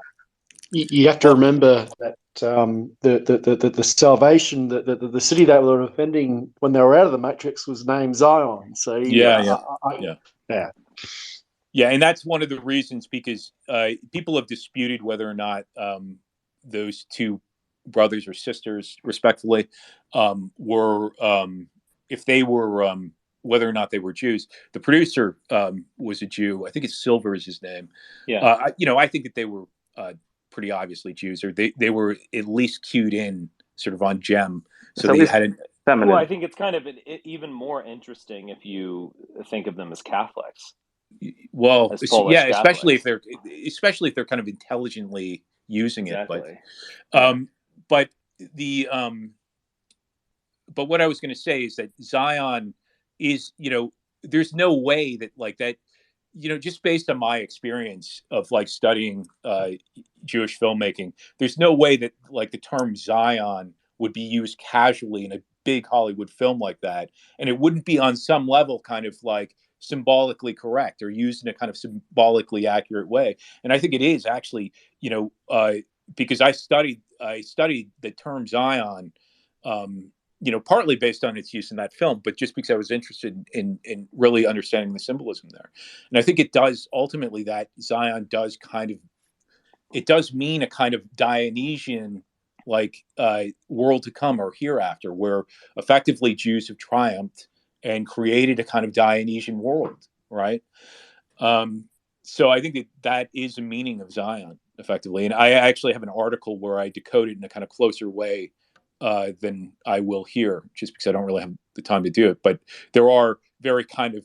You have to remember that the salvation, the city they were defending when they were out of the Matrix was named Zion. So yeah, and that's one of the reasons, because people have disputed whether or not those two brothers or sisters, respectively, were if they were whether or not they were Jews. The producer was a Jew. I think it's Silver is his name. Yeah. I think that they were pretty obviously Jews, or they were at least cued in sort of on Gem. So It's at they least hadn't. feminine. Well, I think it's kind of even more interesting if you think of them as Catholics. Well, as Polish yeah, especially Catholics. if they're kind of intelligently using Exactly. it. But but what I was going to say is that Zion is, there's no way that like that, just based on my experience of like studying Jewish filmmaking, there's no way that like the term Zion would be used casually in a big Hollywood film like that, and it wouldn't be on some level kind of like symbolically correct or used in a kind of symbolically accurate way. And I think it is actually, because I studied the term Zion, partly based on its use in that film, but just because I was interested in really understanding the symbolism there. And I think it does ultimately that Zion does it does mean a kind of Dionysian like world to come or hereafter, where effectively Jews have triumphed and created a kind of Dionysian world, right? So I think that is a meaning of Zion, effectively. And I actually have an article where I decode it in a kind of closer way than I will here, just because I don't really have the time to do it. But there are very kind of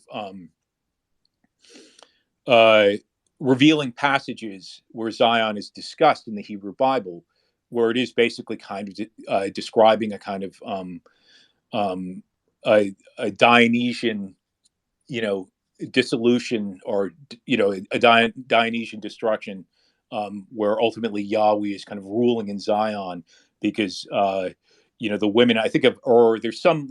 revealing passages where Zion is discussed in the Hebrew Bible, where it is basically kind of describing a kind of a Dionysian, dissolution, or a Dionysian destruction, where ultimately Yahweh is kind of ruling in Zion, because the women, I think of there's some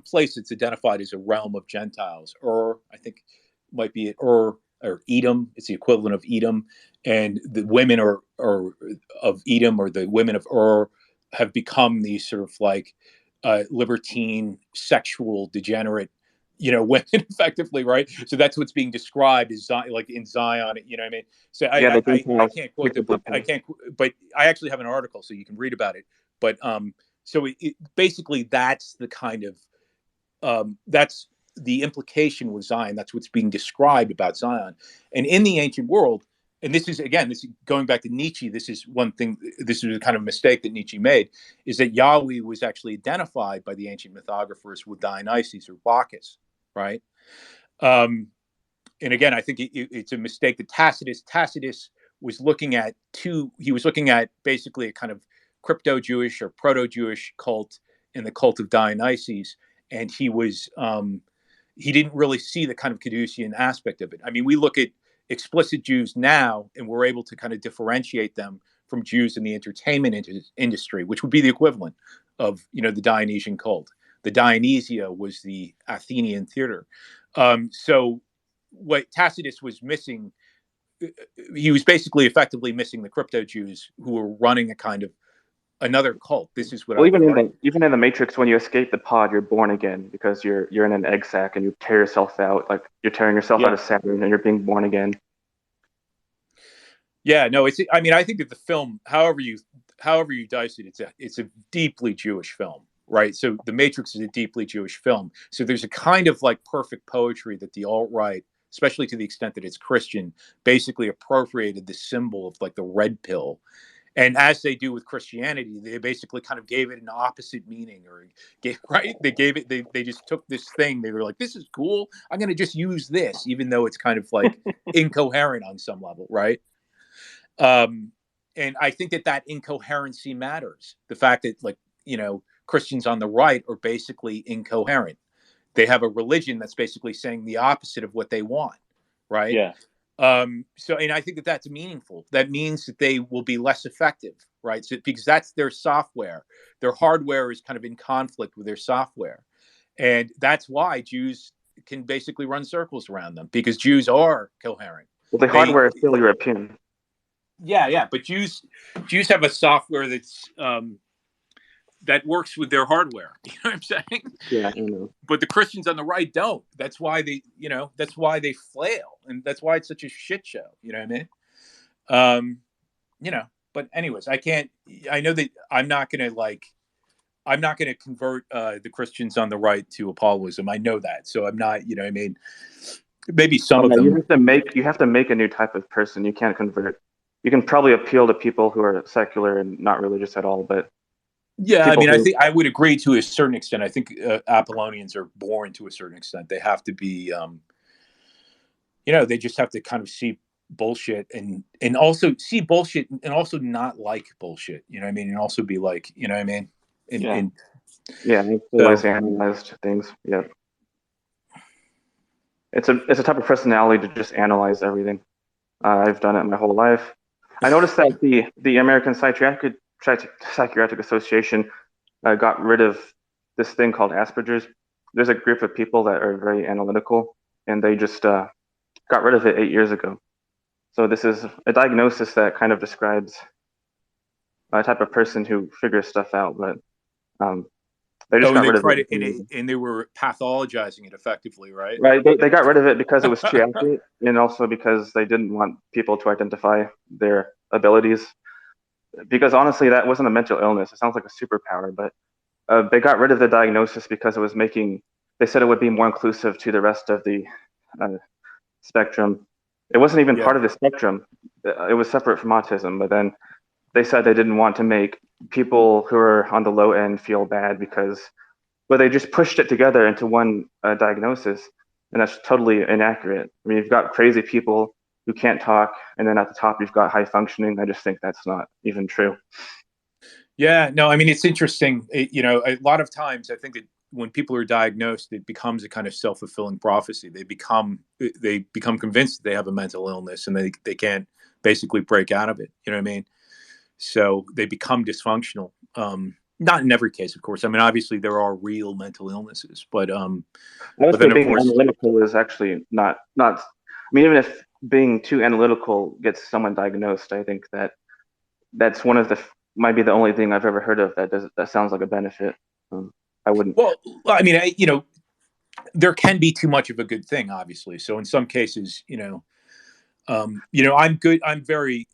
place that's identified as a realm of Gentiles, or I think might be or Edom. It's the equivalent of Edom, and the women are of Edom, or the women of have become these sort of like libertine, sexual, degenerate, women, effectively, right? So that's what's being described as like in Zion, you know what I mean? So I can't quote the book. But I actually have an article, so you can read about it. But so basically that's the kind of that's the implication with Zion. That's what's being described about Zion. And in the ancient world, and this is going back to Nietzsche. This is one thing. This is a kind of mistake that Nietzsche made, is that Yahweh was actually identified by the ancient mythographers with Dionysus or Bacchus, right? And again, I think it's a mistake that Tacitus was looking at he was looking at basically a kind of crypto-Jewish or proto-Jewish cult in the cult of Dionysus, and he didn't really see the kind of Caducean aspect of it. I mean, we look at explicit Jews now, and we're able to kind of differentiate them from Jews in the entertainment industry, which would be the equivalent of, the Dionysian cult. The Dionysia was the Athenian theater. So what Tacitus was missing, he was basically effectively missing the crypto Jews who were running a kind of another cult. This is what even in the Matrix, when you escape the pod, you're born again, because you're in an egg sac and you tear yourself out, like you're tearing yourself out of Saturn and you're being born again. Yeah, no, I mean, I think that the film, however you dice it, it's a deeply Jewish film, right? So The Matrix is a deeply Jewish film. So there's a kind of like perfect poetry that the alt-right, especially to the extent that it's Christian, basically appropriated the symbol of like the red pill. And as they do with Christianity, they basically kind of gave it an opposite meaning, they just took this thing. They were like, this is cool. I'm going to just use this, even though it's kind of like incoherent on some level, right? And I think that incoherency matters. The fact that Christians on the right are basically incoherent. They have a religion that's basically saying the opposite of what they want, right? Yeah. So, and I think that's meaningful. That means that they will be less effective, right? So, because that's their software. Their hardware is kind of in conflict with their software. And that's why Jews can basically run circles around them, because Jews are coherent. Well, the hardware is still European. Yeah. But Jews have a software that's that works with their hardware. You know what I'm saying? Yeah, I know. But the Christians on the right don't. That's why they flail, and that's why it's such a shit show. You know what I mean? But anyways, I know that I'm not going to convert the Christians on the right to Apolloism. I know that. So I'm not, you know what I mean? Maybe some of them. You have to make a new type of person. You can't convert. you can probably appeal to people who are secular and not religious at all, but yeah, I mean, I think I would agree to a certain extent. I think Apollonians are born to a certain extent. They have to be, they just have to kind of see bullshit and also see bullshit and also not like bullshit. You know what I mean? And also be like, you know what I mean? Analyzed things. Yeah, it's a type of personality to just analyze everything. I've done it my whole life. I noticed that the American Psychiatric Association got rid of this thing called Asperger's. There's a group of people that are very analytical, and they just got rid of it 8 years ago. So this is a diagnosis that kind of describes a type of person who figures stuff out, but they just got rid of it. And they were pathologizing it effectively, right? Right. They got rid of it because it was too accurate, and also because they didn't want people to identify their abilities. Because honestly, that wasn't a mental illness. It sounds like a superpower, but they got rid of the diagnosis because it was they said it would be more inclusive to the rest of the spectrum. It wasn't even part of the spectrum. It was separate from autism, but then they said they didn't want to make people who are on the low end feel bad but they just pushed it together into one diagnosis, and that's totally inaccurate. I mean, you've got crazy people who can't talk, and then at the top you've got high functioning. I just think that's not even true. Yeah, no, I mean, it's interesting. A lot of times I think that when people are diagnosed, it becomes a kind of self-fulfilling prophecy. They become convinced that they have a mental illness, and they can't basically break out of it. You know what I mean? So they become dysfunctional. Not in every case, of course. I mean, obviously there are real mental illnesses, but being analytical is actually not. I mean, even if being too analytical gets someone diagnosed, I think that's might be the only thing I've ever heard of that sounds like a benefit. I wouldn't. Well, I mean, there can be too much of a good thing, obviously. So in some cases, I'm good. I'm very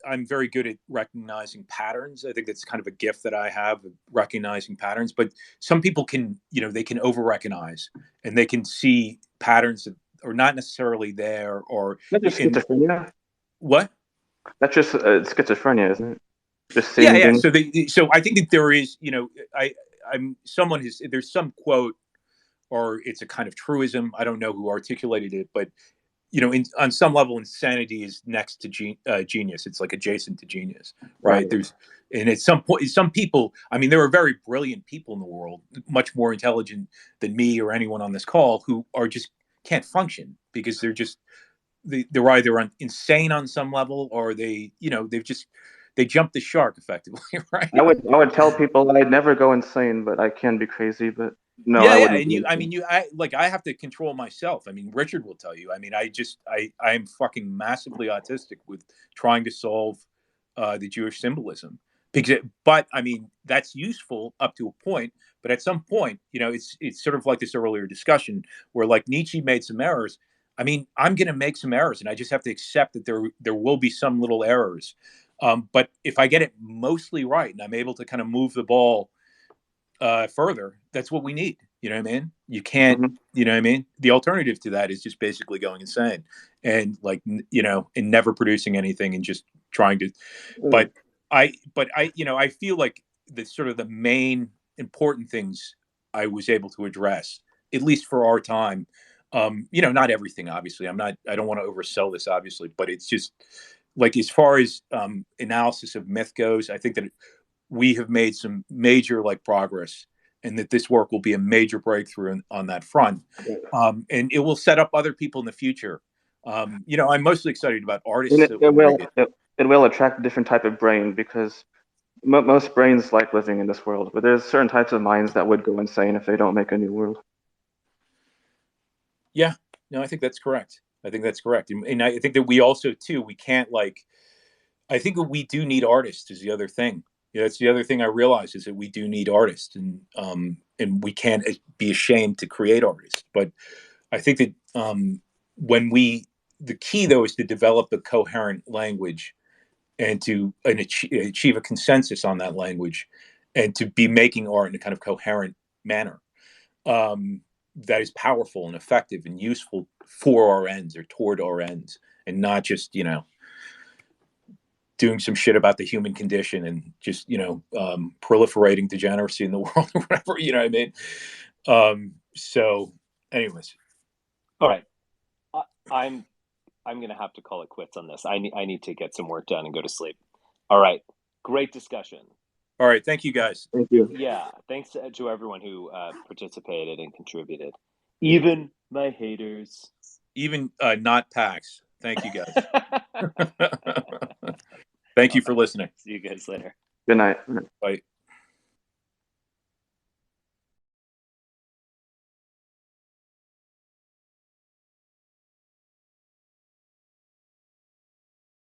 good at recognizing patterns. I think that's kind of a gift that I have, recognizing patterns. But some people can, they can over-recognize, and they can see patterns that are not necessarily there. Or that's just schizophrenia. What? That's just schizophrenia, isn't it? Just seeing yeah. things. So I think that there is, there's some quote, or it's a kind of truism. I don't know who articulated it, but on some level, insanity is next to genius. It's like adjacent to genius, right? And at some point, some people, I mean, there are very brilliant people in the world, much more intelligent than me or anyone on this call, who are just can't function because they're either insane on some level, or they jumped the shark effectively, right? I would tell people that I'd never go insane, but I can be crazy. But no, yeah, I wouldn't. And I have to control myself. I mean, Richard will tell you. I mean, I'm fucking massively autistic with trying to solve the Jewish symbolism. But I mean, that's useful up to a point. But at some point, it's sort of like this earlier discussion where, like, Nietzsche made some errors. I mean, I'm going to make some errors, and I just have to accept that there will be some little errors. But if I get it mostly right, and I'm able to kind of move the ball further, that's what we need. You know what I mean? You can't, you know what I mean? The alternative to that is just basically going insane and and never producing anything and just trying to, but I feel like the sort of the main important things I was able to address, at least for our time, not everything, obviously. I don't want to oversell this, obviously, but it's just like, as far as analysis of myth goes, I think that we have made some major progress, and that this work will be a major breakthrough on that front. And it will set up other people in the future. I'm mostly excited about artists. It will attract a different type of brain, because most brains like living in this world, but there's certain types of minds that would go insane if they don't make a new world. Yeah, no, I think that's correct. And I think that we also, too, we can't I think that we do need artists is the other thing. That's the other thing I realize, is that we do need artists, and we can't be ashamed to create artists. But I think that the key, though, is to develop a coherent language and to achieve a consensus on that language, and to be making art in a kind of coherent manner that is powerful and effective and useful for our ends, or toward our ends, and not just doing some shit about the human condition and just, proliferating degeneracy in the world or whatever, you know what I mean? So anyways. All right. I'm going to have to call it quits on this. I need to get some work done and go to sleep. All right. Great discussion. All right. Thank you, guys. Thank you. Yeah. Thanks to everyone who participated and contributed. Even my haters. Even not PAX. Thank you, guys. Thank you for listening. See you guys later. Good night. Bye.